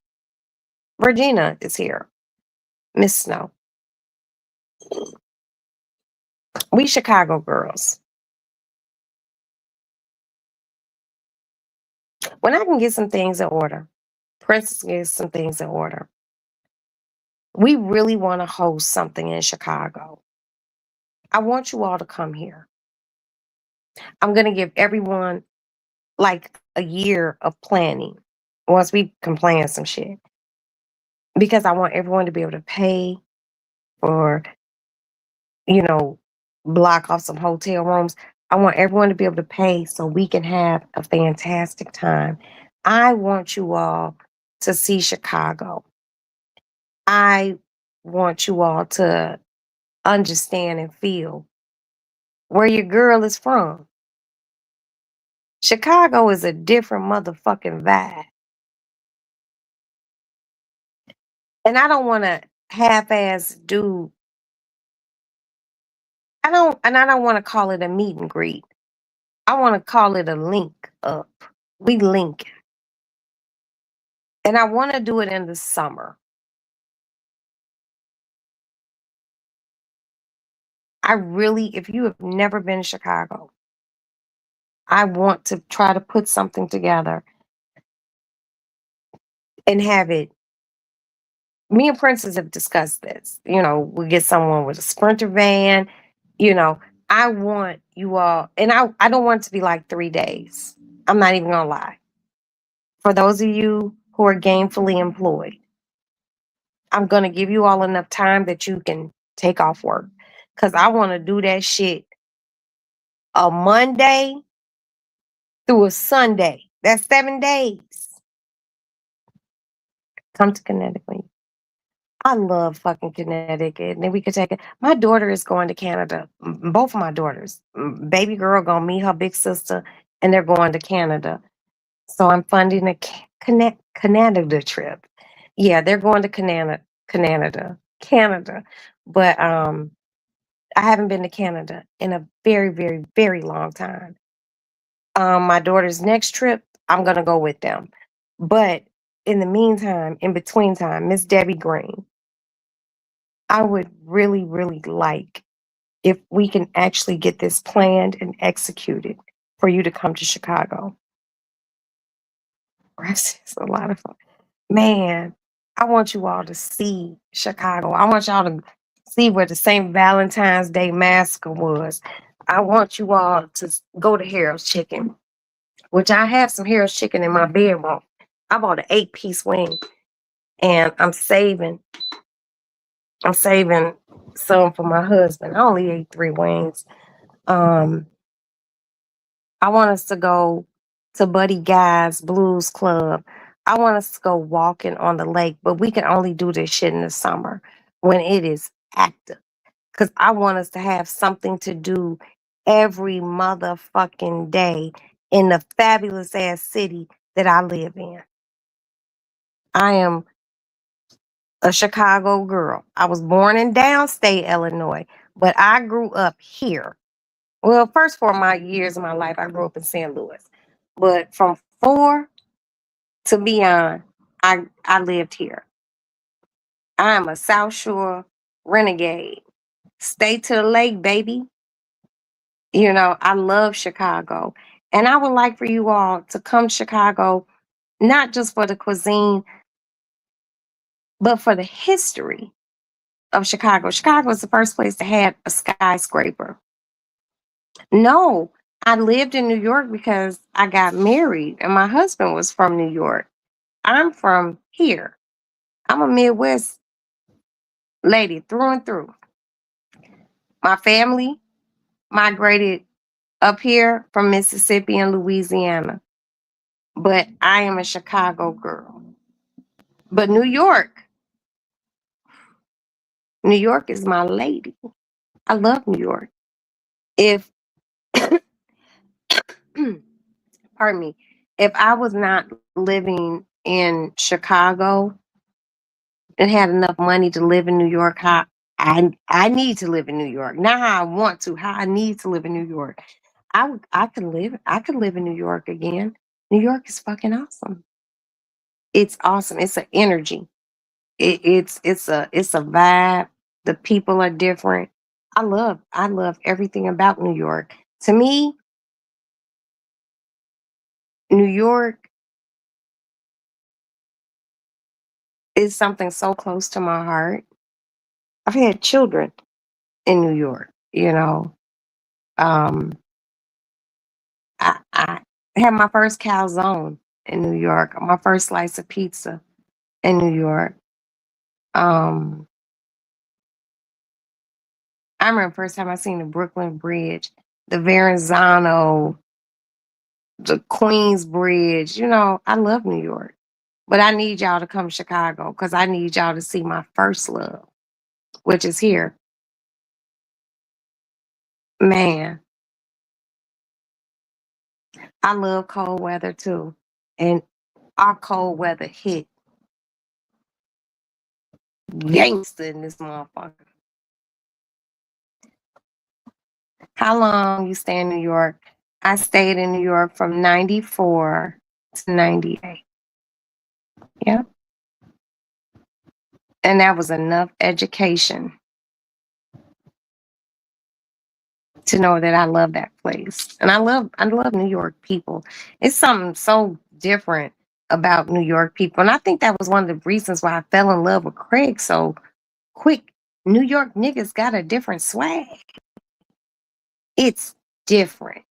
Regina is here. Miss Snow. We Chicago girls. When I can get some things in order, Princess gets some things in order. We really want to host something in Chicago. I want you all to come here. I'm going to give everyone like a year of planning. once we can plan some shit. Because I want everyone to be able to pay for, you know, block off some hotel rooms. I want everyone to be able to pay so we can have a fantastic time. I want you all to see Chicago. I want you all to understand and feel where your girl is from. Chicago is a different motherfucking vibe. And I don't want to half ass do, I don't want to call it a meet and greet. I want to call it a link up. We link. And I want to do it in the summer. I really, if you have never been to Chicago, I want to try to put something together and have it. Me and Princess have discussed this. You know, we get someone with a Sprinter van. You know, I want you all, and I don't want it to be like 3 days. I'm not even gonna lie. For those of you who are gainfully employed, I'm gonna give you all enough time that you can take off work. Cause I want to do that shit a Monday through a Sunday. That's 7 days. Come to Connecticut. I love fucking Connecticut. And then we could take it. My daughter is going to Canada. Both of my daughters. Baby girl gonna meet her big sister, and they're going to Canada. So I'm funding a Canada trip. Yeah, they're going to Canada. But I haven't been to Canada in a very, very, very long time. My daughter's next trip, I'm gonna go with them. But in the meantime, in between time, Miss Debbie Green, I would really, really like if we can actually get this planned and executed for you to come to Chicago. It's a lot of fun. Man, I want you all to see Chicago. I want y'all to see where the St. Valentine's Day Massacre was. I want you all to go to Harold's Chicken, which I have some Harold's Chicken in my bedroom. I bought an 8-piece wing, and I'm saving some for my husband. I only ate 3 wings. Um, I want us to go to Buddy Guy's Blues Club. I want us to go walking on the lake, but we can only do this shit in the summer when it is active. Because I want us to have something to do every motherfucking day in the fabulous ass city that I live in. I am a Chicago girl. I was born in downstate Illinois, but I grew up here. Well, first 4 years of my life, I grew up in St. Louis. But from 4 to beyond, I lived here. I am a South Shore renegade. Stay to the lake, baby. You know, I love Chicago. And I would like for you all to come to Chicago, not just for the cuisine, but for the history of Chicago. Chicago was the first place to have a skyscraper. No, I lived in New York because I got married and my husband was from New York. I'm from here. I'm a Midwest lady through and through. My family migrated up here from Mississippi and Louisiana, but I am a Chicago girl. But New York is my lady. I love New York. If, pardon me, if I was not living in Chicago and had enough money to live in New York, how I need to live in New York. Not how I want to, how I need to live in New York. I could live in New York again. New York is fucking awesome. It's awesome. It's an energy. It's a vibe. The people are different. I love everything about New York. To me, New York is something so close to my heart. I've had children in New York, you know. Um, I had my first calzone in New York. My first slice of pizza in New York. Um, I remember the first time I seen the Brooklyn Bridge, the Verrazano, the Queens Bridge. You know, I love New York, but I need y'all to come to Chicago because I need y'all to see my first love, which is here. Man, I love cold weather too. And our cold weather hit gangster in this motherfucker. How long you stay in New York? I stayed in New York from 94 to 98. Yeah. And that was enough education to know that I love that place. And I love New York people. It's something so different about New York people. And I think that was one of the reasons why I fell in love with Craig so quick. New York niggas got a different swag. It's different.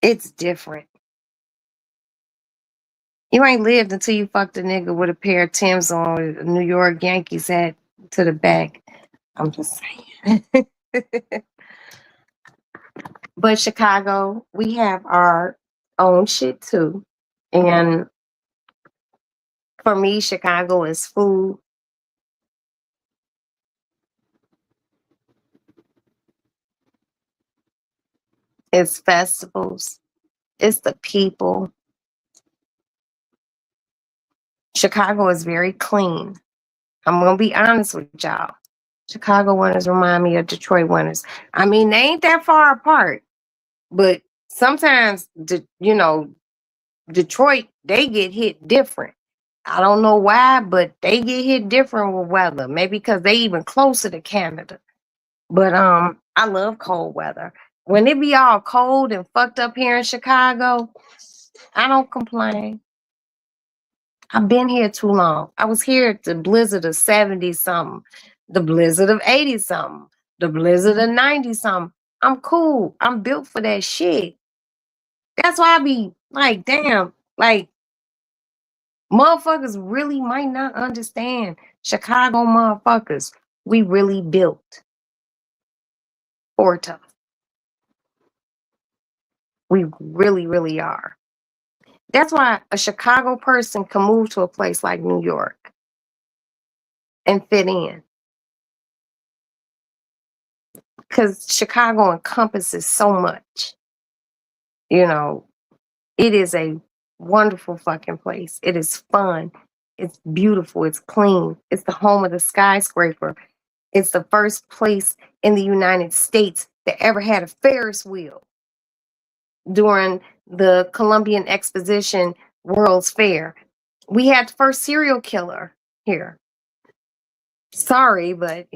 It's different. You ain't lived until you fucked a nigga with a pair of Timbs on with a New York Yankees hat to the back. I'm just saying. But Chicago, we have our own shit too. And for me, Chicago is food. It's festivals. It's the people. Chicago is very clean. I'm gonna be honest with y'all. Chicago winners remind me of Detroit winners. I mean, they ain't that far apart, but sometimes Detroit, they get hit different. I don't know why, but they get hit different with weather. Maybe because they even closer to Canada. But I love cold weather. When it be all cold and fucked up here in Chicago, I don't complain. I've been here too long. I was here at the blizzard of 70 something, the blizzard of 80 something, the blizzard of 90 something. I'm cool. I'm built for that shit. That's why I be like, damn, like motherfuckers really might not understand. Chicago motherfuckers, we really built for tough. We really, really are. That's why a Chicago person can move to a place like New York and fit in. Because Chicago encompasses so much. You know, it is a wonderful fucking place. It is fun. It's beautiful. It's clean. It's the home of the skyscraper. It's the first place in the United States that ever had a Ferris wheel during the Columbian Exposition World's Fair. We had the first serial killer here. Sorry, but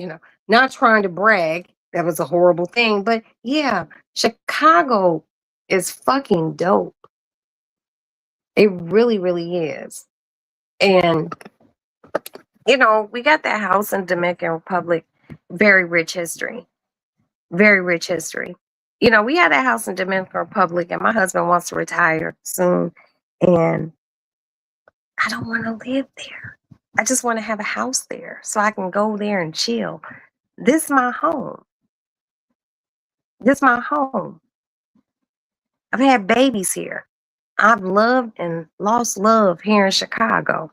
not trying to brag. That was a horrible thing. But yeah, Chicago is fucking dope. It really, really is. And we got that house in Dominican Republic, very rich history. Very rich history. We had that house in Dominican Republic, and my husband wants to retire soon. And I don't want to live there. I just want to have a house there so I can go there and chill. This is my home. This is my home. I've had babies here. I've loved and lost love here in Chicago.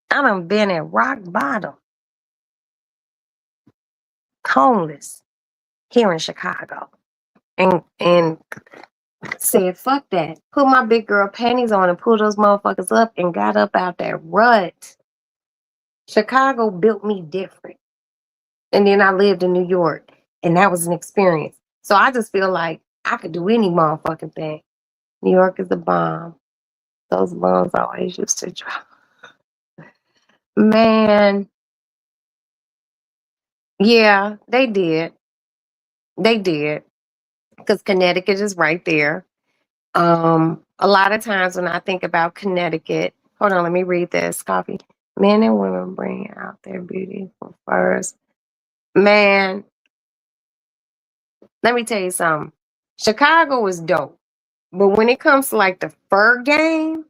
I done been at rock bottom, homeless here in Chicago. And said, fuck that. Put my big girl panties on and pull those motherfuckers up and got up out that rut. Chicago built me different. And then I lived in New York, and that was an experience. So I just feel like I could do any motherfucking thing. New York is the bomb. Those bombs always used to drop. Man, yeah, they did. They did. Because Connecticut is right there. A lot of times when I think about Connecticut, hold on, let me read this copy. Men and women bring out their beautiful first. Man, let me tell you something. Chicago is dope. But when it comes to like the fur game,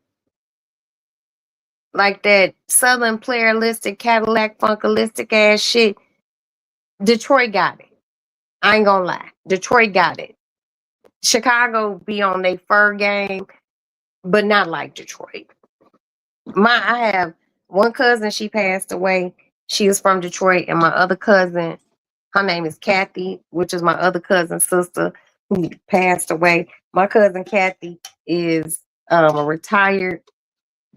like that Southern playerlistic, Cadillac funkalistic ass shit, Detroit got it. I ain't gonna lie. Detroit got it. Chicago be on their fur game, but not like Detroit. I have one cousin, she passed away. She is from Detroit, and my other cousin, her name is Kathy, which is my other cousin's sister who passed away. My cousin Kathy is a retired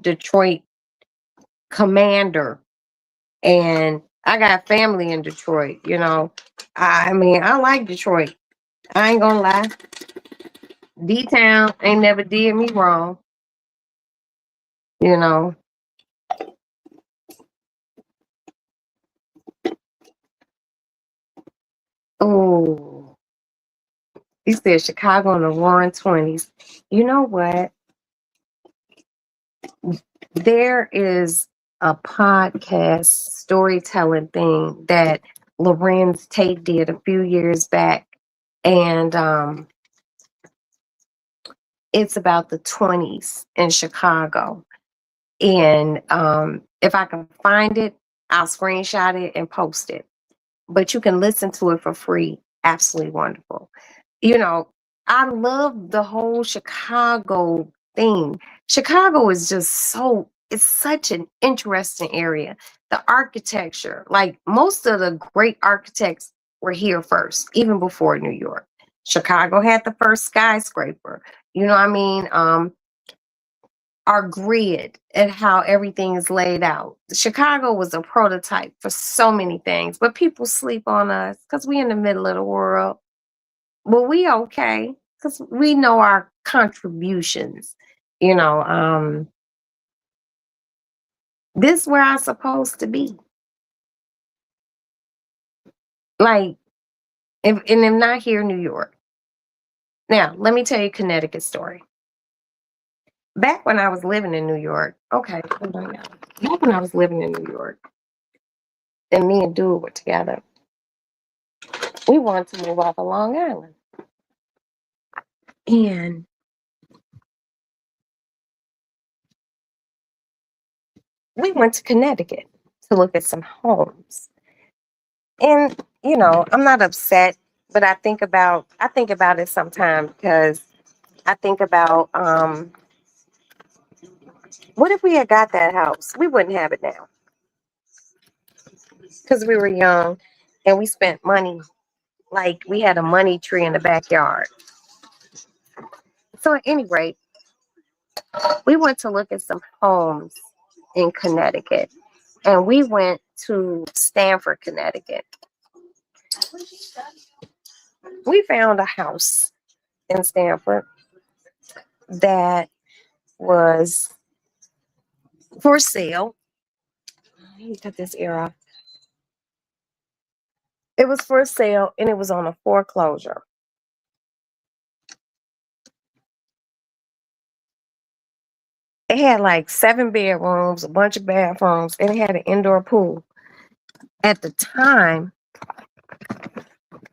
Detroit commander, and I got family in Detroit. You know, I mean, I like Detroit. I ain't gonna lie. D Town ain't never did me wrong. You know. Oh, you said Chicago in the Roaring 20s. You know what? There is a podcast storytelling thing that Lorenz Tate did a few years back. And it's about the 20s in Chicago. And if I can find it, I'll screenshot it and post it. But you can listen to it for free. Absolutely wonderful. You know, I love the whole Chicago thing. Chicago is just it's such an interesting area. The architecture, like most of the great architects were here first, even before New York. Chicago had the first skyscraper. You know what I mean? Our grid and how everything is laid out. Chicago was a prototype for so many things, but people sleep on us because we in the middle of the world. Well, we okay because we know our contributions. You know, this is where I'm supposed to be. Like, if not here, New York. Now, let me tell you a Connecticut story. Back when I was living in New York, okay, hold on now. Back when I was living in New York, and me and Dude were together, we wanted to move off of Long Island. And we went to Connecticut to look at some homes. And, you know, I'm not upset, but I think about it sometimes because I think about what if we had got that house? We wouldn't have it now. Because we were young and we spent money. Like we had a money tree in the backyard. So at any rate, we went to look at some homes in Connecticut. And we went to Stamford, Connecticut. We found a house in Stamford that was for sale. Let me cut this ear off. It was for sale and it was on a foreclosure. It had like 7 bedrooms, a bunch of bathrooms, and it had an indoor pool. At the time,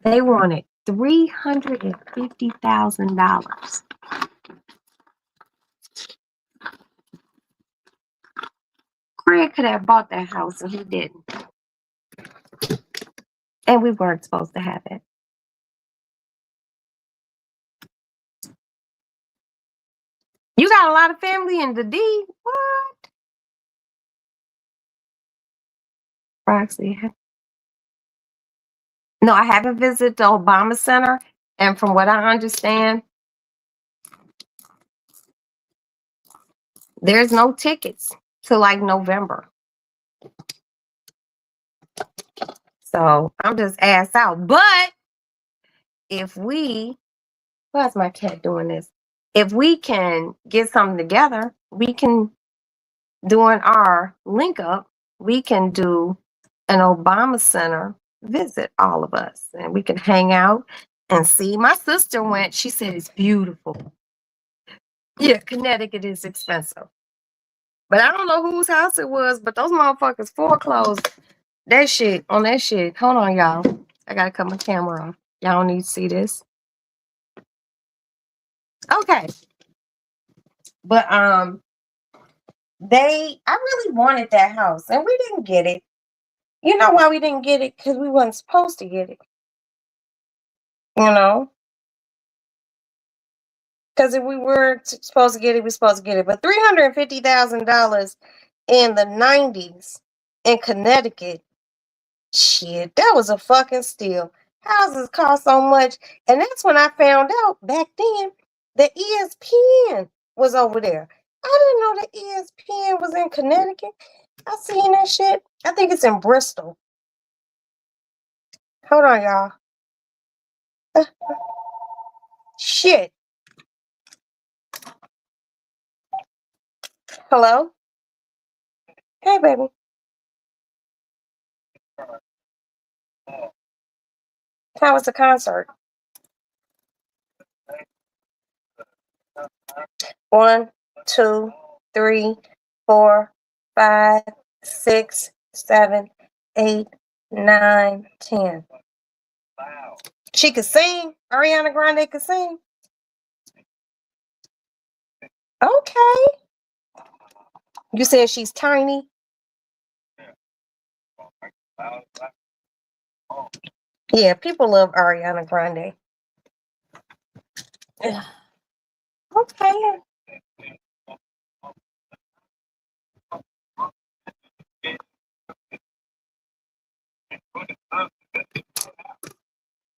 they wanted $350,000. Craig could have bought that house and he didn't. And we weren't supposed to have it. You got a lot of family in the D? What? Roxy. No, I haven't visited the Obama Center. And from what I understand, there's no tickets till like November. So I'm just ass out. But if why's my cat doing this? If we can get something together, we can, during our link up, we can do an Obama Center visit, all of us, and we can hang out and see. My sister went, she said it's beautiful. Yeah, Connecticut is expensive. But I don't know whose house it was, but those motherfuckers foreclosed that shit on that shit. Hold on, y'all. I gotta cut my camera off. Y'all don't need to see this. Okay. But I really wanted that house and we didn't get it. You know why we didn't get it? Because we wasn't supposed to get it. You know? Because if we were supposed to get it, we're supposed to get it. But $350,000 in the 90s in Connecticut, shit, that was a fucking steal. Houses cost so much. And that's when I found out back then that ESPN was over there. I didn't know that ESPN was in Connecticut. I seen that shit. I think it's in Bristol. Hold on, y'all. Shit. Hello? Hey, baby. How was the concert? 1, 2, 3, 4, 5, 6, 7, 8, 9, 10. She could sing. Ariana Grande could sing. Okay. You said she's tiny? Yeah, people love Ariana Grande. Yeah. Okay.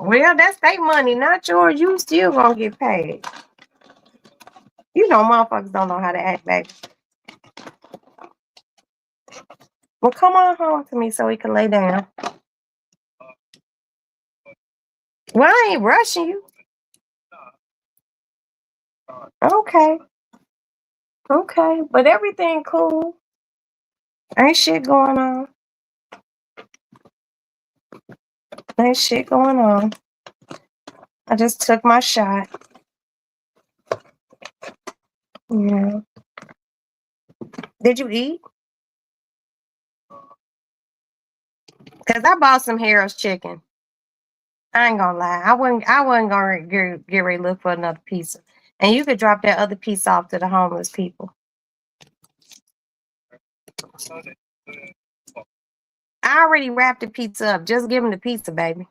Well, that's their money, not yours. You still gonna get paid. You know, motherfuckers don't know how to act back. Well, come on home to me so we can lay down. Well, I ain't rushing you. Okay. Okay. But everything cool. Ain't shit going on. Ain't shit going on. I just took my shot. Yeah. Did you eat? Because I bought some Harold's chicken. I ain't gonna lie. I wasn't gonna get ready to look for another pizza. And you could drop that other piece off to the homeless people. I already wrapped the pizza up. Just give them the pizza, baby.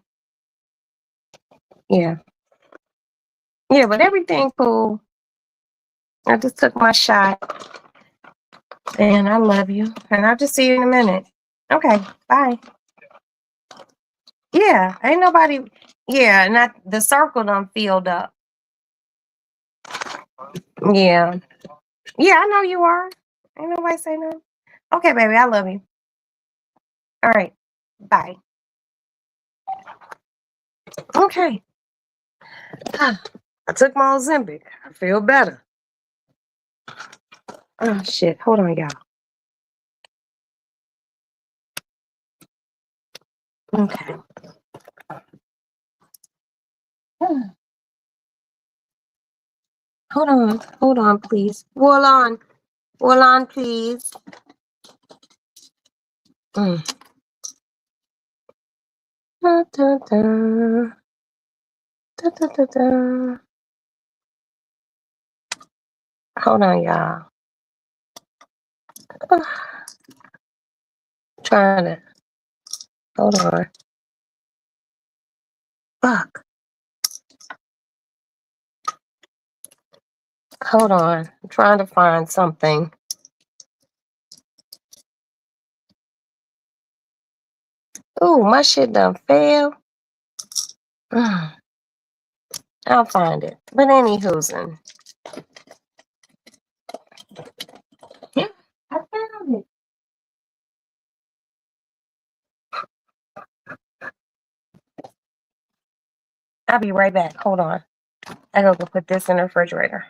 Yeah. Yeah, but everything cool. I just took my shot. And I love you. And I'll just see you in a minute. Okay. Bye. Yeah. Ain't nobody. Yeah. And the circle done filled up. Yeah. Yeah, I know you are. Ain't nobody say no. Okay, baby. I love you. All right. Bye. Okay. I took my Ozempic. I feel better. Oh shit. Hold on, y'all. Okay. Hold on. Hold on, please. Hold on. Hold on, please. Mm. Da, da, da. Da, da, da, da. Hold on, y'all. Trying to. Hold on. Fuck. Hold on. I'm trying to find something. Ooh, my shit done failed. I'll find it. But anywho's, yeah, I found it. I'll be right back. Hold on. I gotta go put this in the refrigerator.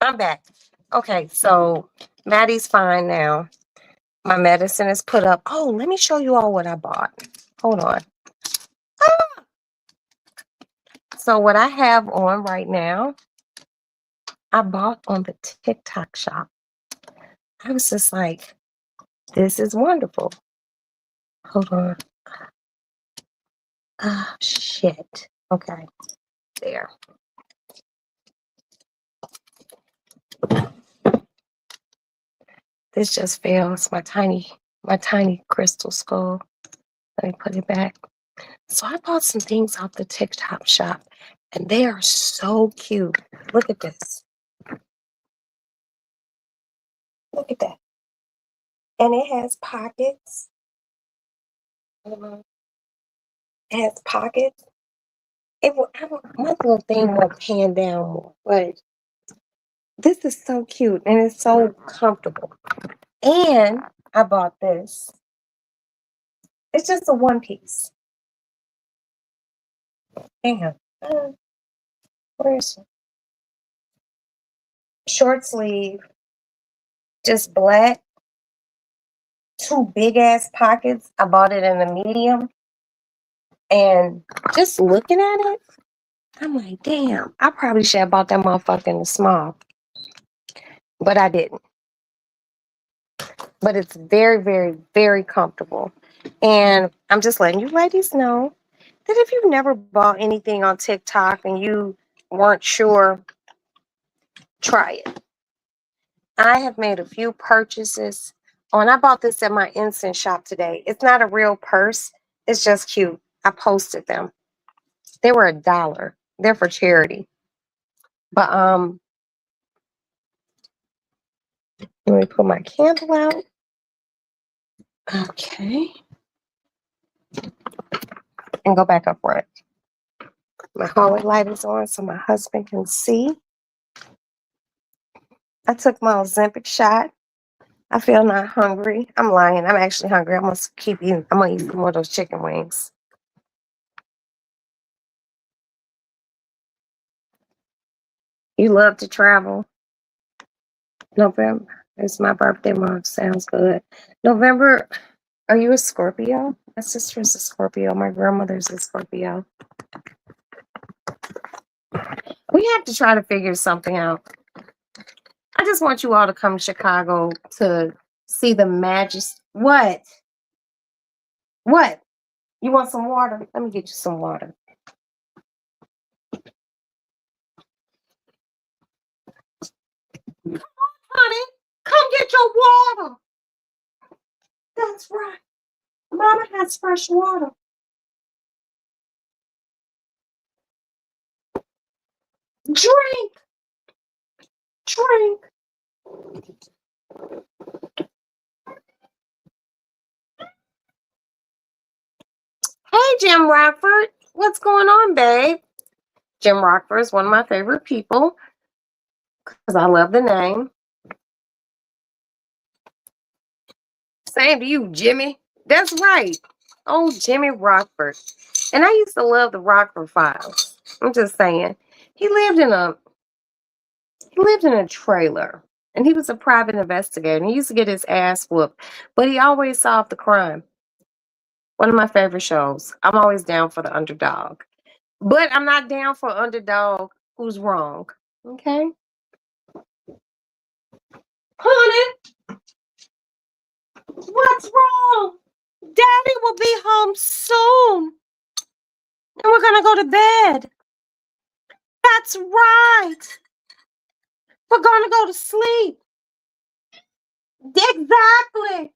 I'm back. Okay, so Maddie's fine now. My medicine is put up. Oh, let me show you all what I bought. Hold on. So what I have on right now, I bought on the TikTok shop. I was just like, this is wonderful. Hold on. Ah, shit. Okay, there. This just fell. It's my tiny crystal skull. Let me put it back. So I bought some things off the TikTok shop, and they are so cute. Look at this. Look at that. And it has pockets. It has pockets. My little thing won't pan down more, but this is so cute and it's so comfortable. And I bought this. It's just a one piece. Damn. Where's it? Short sleeve, just black, two big ass pockets. I bought it in a medium. And just looking at it, I'm like, damn, I probably should have bought that motherfucker in the small. But I didn't. But it's very, very, very comfortable. And I'm just letting you ladies know that if you've never bought anything on TikTok and you weren't sure, try it. I have made a few purchases. Oh, and I bought this at my Instant shop today. It's not a real purse. It's just cute. I posted them. They were $1. They're for charity. But let me put my candle out. Okay. And go back up front. My hallway light is on so my husband can see. I took my Ozempic shot. I feel not hungry. I'm lying. I'm actually hungry. I'm gonna keep eating. I'm gonna eat some more of those chicken wings. You love to travel. November. It's my birthday month. Sounds good. November. Are you a Scorpio? My sister's a Scorpio. My grandmother's a Scorpio. We have to try to figure something out. I just want you all to come to Chicago to see the majesty. What? What? You want some water? Let me get you some water. Honey, come get your water. That's right. Mama has fresh water. Drink. Drink. Hey, Jim Rockford. What's going on, babe? Jim Rockford is one of my favorite people because I love the name. Same to you, Jimmy. That's right. Oh, Jimmy Rockford. And I used to love the Rockford Files. I'm just saying. He lived in a trailer. And he was a private investigator. And he used to get his ass whooped. But he always solved the crime. One of my favorite shows. I'm always down for the underdog. But I'm not down for underdog who's wrong. Okay? Honey, what's wrong? Daddy will be home soon. And we're going to go to bed. That's right. We're going to go to sleep. Exactly.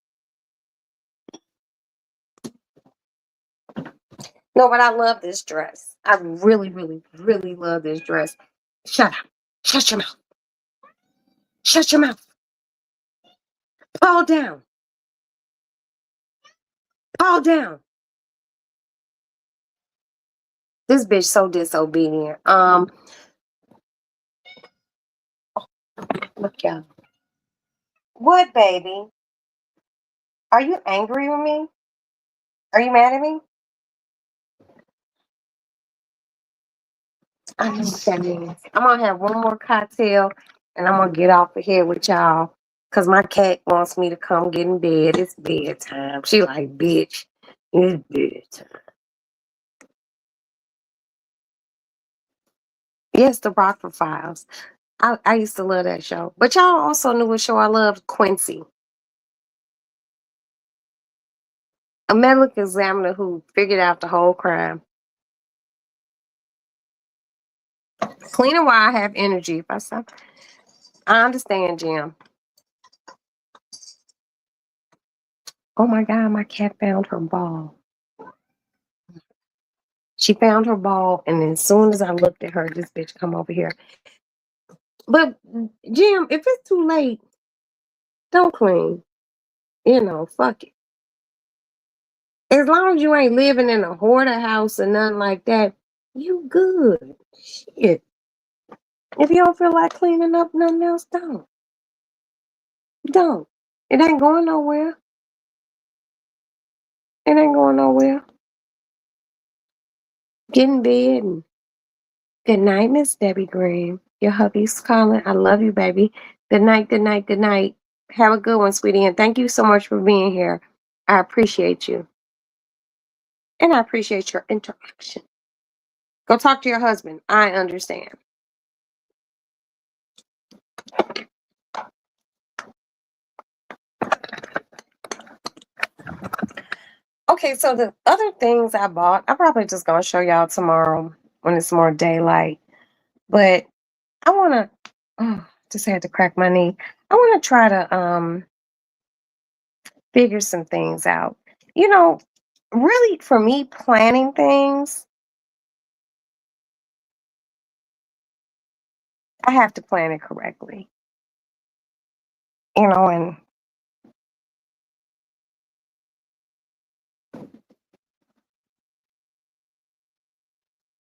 No, but I love this dress. I really, really, really love this dress. Shut up. Shut your mouth. Shut your mouth. Paw down. Paw down. This bitch so disobedient. Look, y'all. What, baby? Are you angry with me? Are you mad at me? I know what that means. I'm gonna have one more cocktail and I'm gonna get off of here with y'all because my cat wants me to come get in bed. It's bedtime. She like, bitch, it's bedtime. Yes, the Rockford Files. I used to love that show. But y'all also knew a show I loved, Quincy. A medical examiner who figured out the whole crime. Cleaner while I have energy. If I stop, I understand, Jim. Oh my God, my cat found her ball. She found her ball, and as soon as I looked at her, this bitch come over here. But Jim, if it's too late, don't clean. You know, fuck it. As long as you ain't living in a hoarder house or nothing like that, you good. Shit. If you don't feel like cleaning up nothing else, don't. Don't. It ain't going nowhere. It ain't going nowhere. Get in bed and good night, Miss Debbie Green. Your hubby's calling. I love you, baby. Good night, good night, good night. Have a good one, sweetie. And thank you so much for being here. I appreciate you. And I appreciate your interaction. Go talk to your husband. I understand. Okay, so the other things I bought, I'm probably just gonna show y'all tomorrow when it's more daylight. But I wanna just had to crack my knee. I wanna try to figure some things out. You know, really for me planning things, I have to plan it correctly. You know, and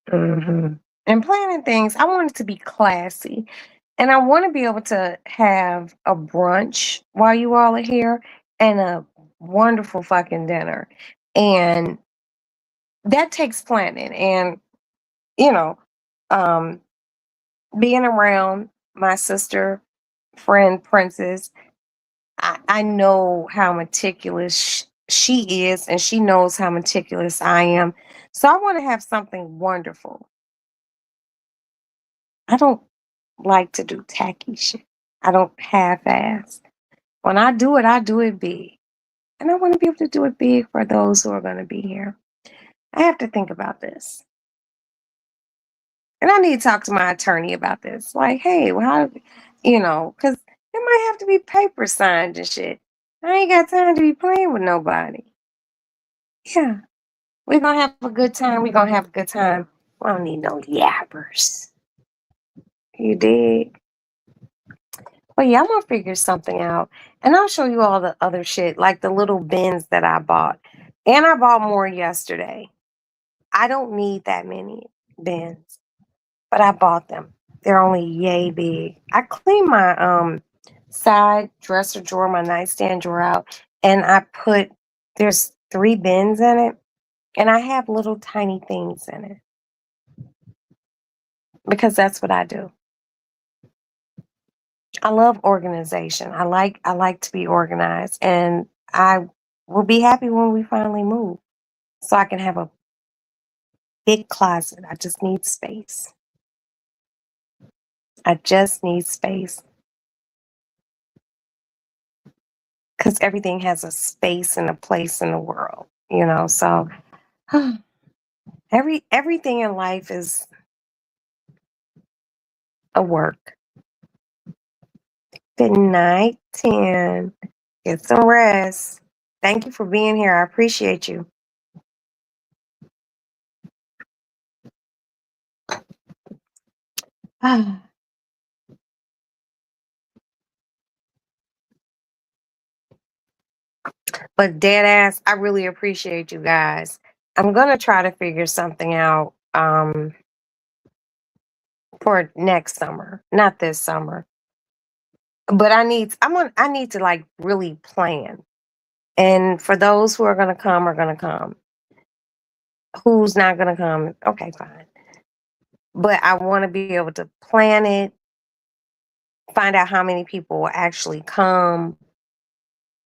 and planning things, I want it to be classy. And I want to be able to have a brunch while you all are here and a wonderful fucking dinner. And that takes planning and, you know, um, being around my sister, friend, Princess, I know how meticulous she is, and she knows how meticulous I am. So I want to have something wonderful. I don't like to do tacky shit. I don't half ass. When I do it big. And I want to be able to do it big for those who are going to be here. I have to think about this. And I need to talk to my attorney about this. Like, hey, well, how, because it might have to be paper signed and shit. I ain't got time to be playing with nobody. Yeah, we're going to have a good time. We're going to have a good time. We don't need no yappers. You dig? Well, yeah, I'm going to figure something out. And I'll show you all the other shit, like the little bins that I bought. And I bought more yesterday. I don't need that many bins, but I bought them. They're only yay big. I cleaned my side dresser drawer, my nightstand drawer out, and I put there's 3 bins in it, and I have little tiny things in it because that's what I do. I love organization. I like to be organized, and I will be happy when we finally move, so I can have a big closet. I just need space. I just need space because everything has a space and a place in the world, So everything in life is a work. Good night, 10. Get some rest. Thank you for being here. I appreciate you. But dead ass, I really appreciate you guys. I'm gonna try to figure something out for next summer, not this summer. But I need to like really plan. And for those who are gonna come. Who's not gonna come? Okay, fine. But I want to be able to plan it find out how many people will actually come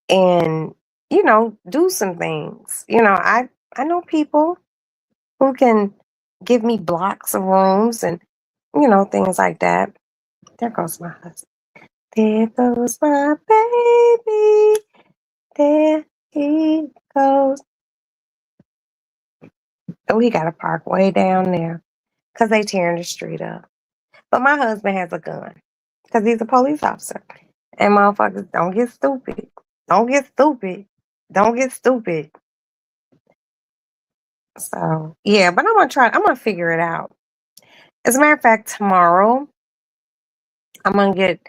and, do some things. I know people who can give me blocks of rooms and, things like that. There goes my husband. There goes my baby. There he goes. Oh, he got to park way down there because they tearing the street up. But my husband has a gun because he's a police officer. And motherfuckers, don't get stupid. Don't get stupid. Don't get stupid. So, yeah, but I'm going to figure it out. As a matter of fact, tomorrow, I'm going to get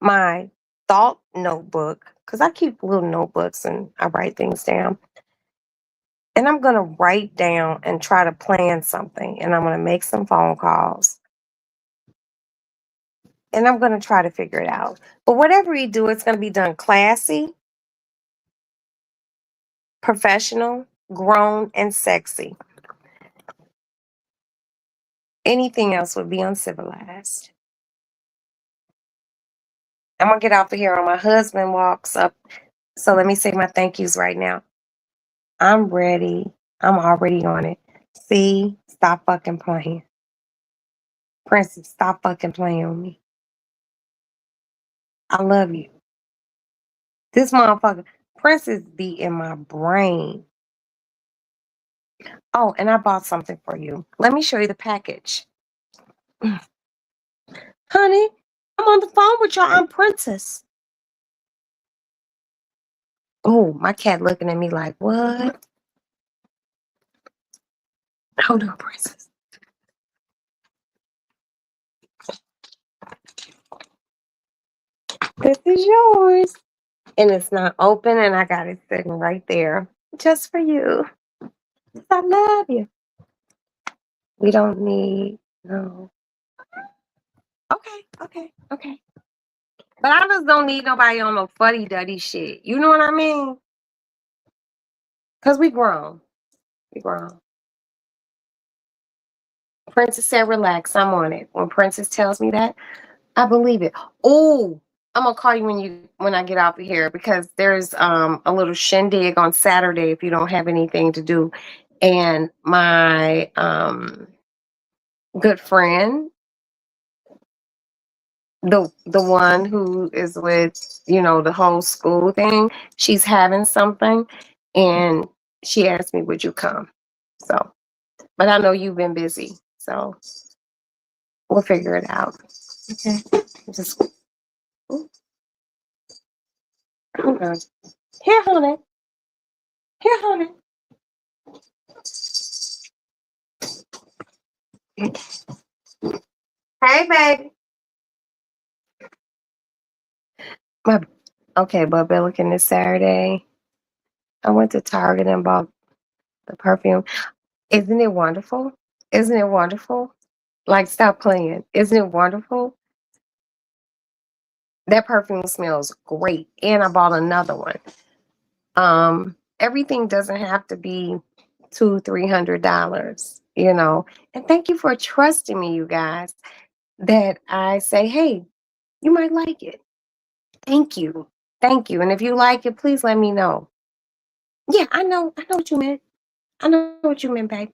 my thought notebook because I keep little notebooks and I write things down. And I'm going to write down and try to plan something. And I'm going to make some phone calls. And I'm going to try to figure it out. But whatever you do, it's going to be done classy, professional, grown, and sexy. Anything else would be uncivilized. I'm going to get off of here. My husband walks up. So let me say my thank yous right now. I'm ready. I'm already on it. See, stop fucking playing. Princess, stop fucking playing with me. I love you. This motherfucker, Princess be in my brain. Oh, and I bought something for you. Let me show you the package. Honey, I'm on the phone with your Aunt Princess. Oh, my cat looking at me like, what? Hold on, Princess. This is yours. And it's not open, and I got it sitting right there just for you. I love you. We don't need, no. Okay. But I just don't need nobody on no fuddy duddy shit. You know what I mean? Because we grown. We grown. Princess said, relax. I'm on it. When Princess tells me that, I believe it. Oh, I'm gonna call you when I get off of here because there's a little shindig on Saturday if you don't have anything to do. And my good friend, the one who is with, the whole school thing, she's having something and she asked me, would you come? So, but I know you've been busy, so we'll figure it out. Okay. Just ooh, hold on. Here, honey. Here, honey. Hey, baby. My, okay, but looking this Saturday, I went to Target and bought the perfume. Isn't it wonderful? Isn't it wonderful? Like, stop playing. Isn't it wonderful? That perfume smells great. And I bought another one. Everything doesn't have to be $200-300, And thank you for trusting me, you guys, that I say, hey, you might like it. Thank you. Thank you. And if you like it, please let me know. Yeah, I know what you meant. I know what you meant, babe.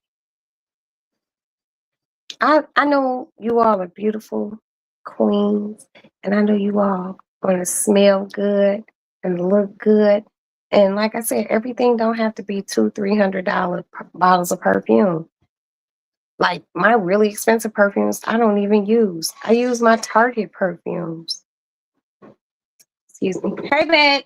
I know you all are beautiful queens, and I know you all going to smell good and look good. And like I said, everything don't have to be $200-300 bottles of perfume. Like my really expensive perfumes, I don't even use. I use my Target perfumes. Excuse me. Hey, babe.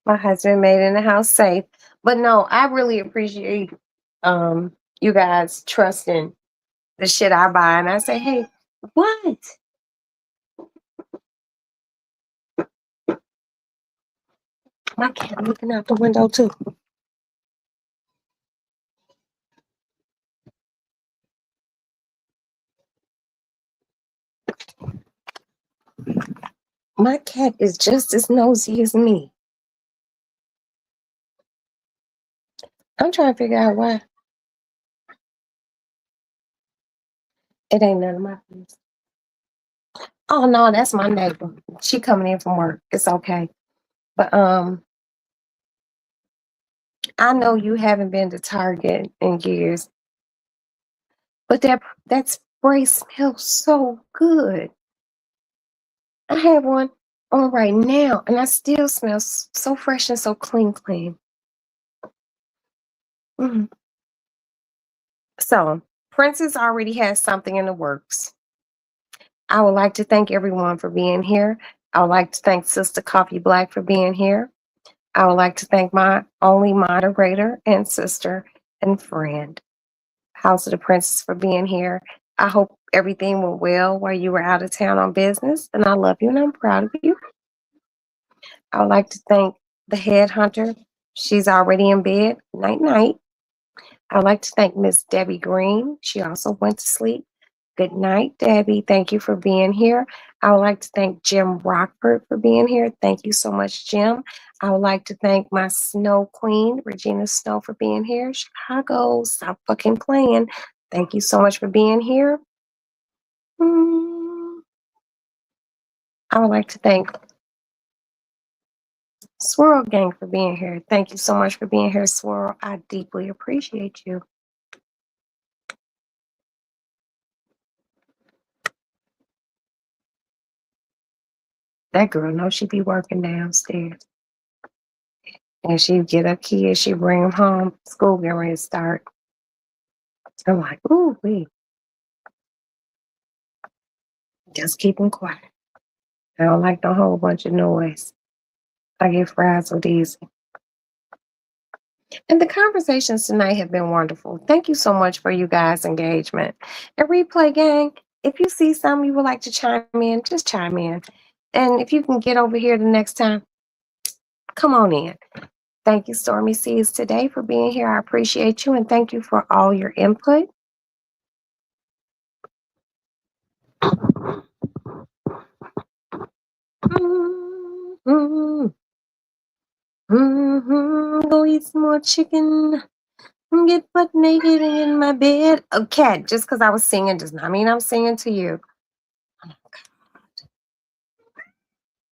My husband made it in the house safe. But no, I really appreciate you guys trusting the shit I buy. And I say, hey, what? My cat looking out the window too. My cat is just as nosy as me. I'm trying to figure out why. It ain't none of my business. Oh no, that's my neighbor. She coming in from work. It's okay. But I know you haven't been to Target in years, but that spray smells so good. I have one on right now, and I still smell so fresh and so clean. Mhm. So, Princess already has something in the works. I would like to thank everyone for being here. I would like to thank Sister Coffee Black for being here. I would like to thank my only moderator and sister and friend, House of the Princess, for being here. I hope everything went well while you were out of town on business, and I love you and I'm proud of you. I would like to thank the headhunter. She's already in bed. Night, night. I'd like to thank Miss Debbie Green. She also went to sleep. Good night, Debbie. Thank you for being here. I would like to thank Jim Rockford for being here. Thank you so much, Jim. I would like to thank my snow queen, Regina Snow, for being here. Chicago, stop fucking playing. Thank you so much for being here. I would like to thank Swirl Gang for being here. Thank you so much for being here, Swirl. I deeply appreciate you. That girl knows she be working downstairs. And she get her kids, she bring them home. School getting ready to start. I'm like, ooh, wait. Just keep them quiet. I don't like the whole bunch of noise. I get frazzled easy. And the conversations tonight have been wonderful. Thank you so much for you guys' engagement. And Replay Gang, if you see something you would like to chime in, just chime in. And if you can get over here the next time, come on in. Thank you, Stormy Seas, today for being here. I appreciate you and thank you for all your input. Go eat some more chicken. Get butt naked in my bed. Okay, just because I was singing does not mean I'm singing to you.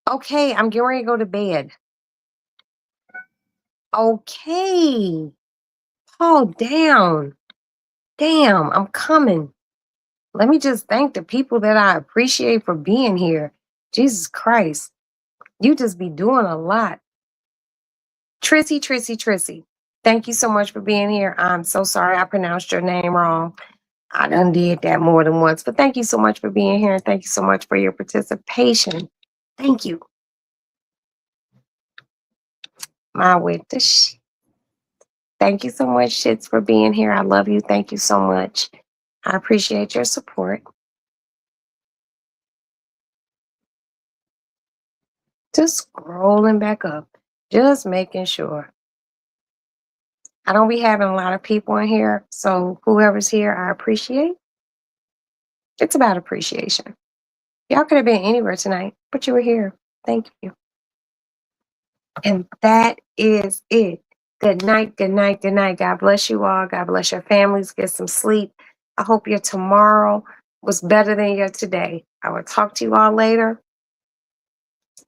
Oh, okay, I'm getting ready to go to bed. Okay. Oh, down. Damn, I'm coming. Let me just thank the people that I appreciate for being here. Jesus Christ. You just be doing a lot. Trissy. Thank you so much for being here. I'm so sorry I pronounced your name wrong. I done did that more than once, but thank you so much for being here. And thank you so much for your participation. Thank you. My with the Thank you so much, Shits, for being here. I love you. Thank you so much. I appreciate your support. Just scrolling back up, just making sure. I don't be having a lot of people in here, so whoever's here, I appreciate. It's about appreciation. Y'all could have been anywhere tonight, but you were here. Thank you. And that is it. Good night. God bless you all. God bless your families. Get some sleep. I hope your tomorrow was better than your today. I will talk to you all later.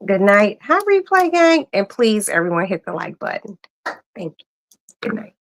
Good night. Hi, Replay Gang. And please, everyone, hit the like button. Thank you. Good night.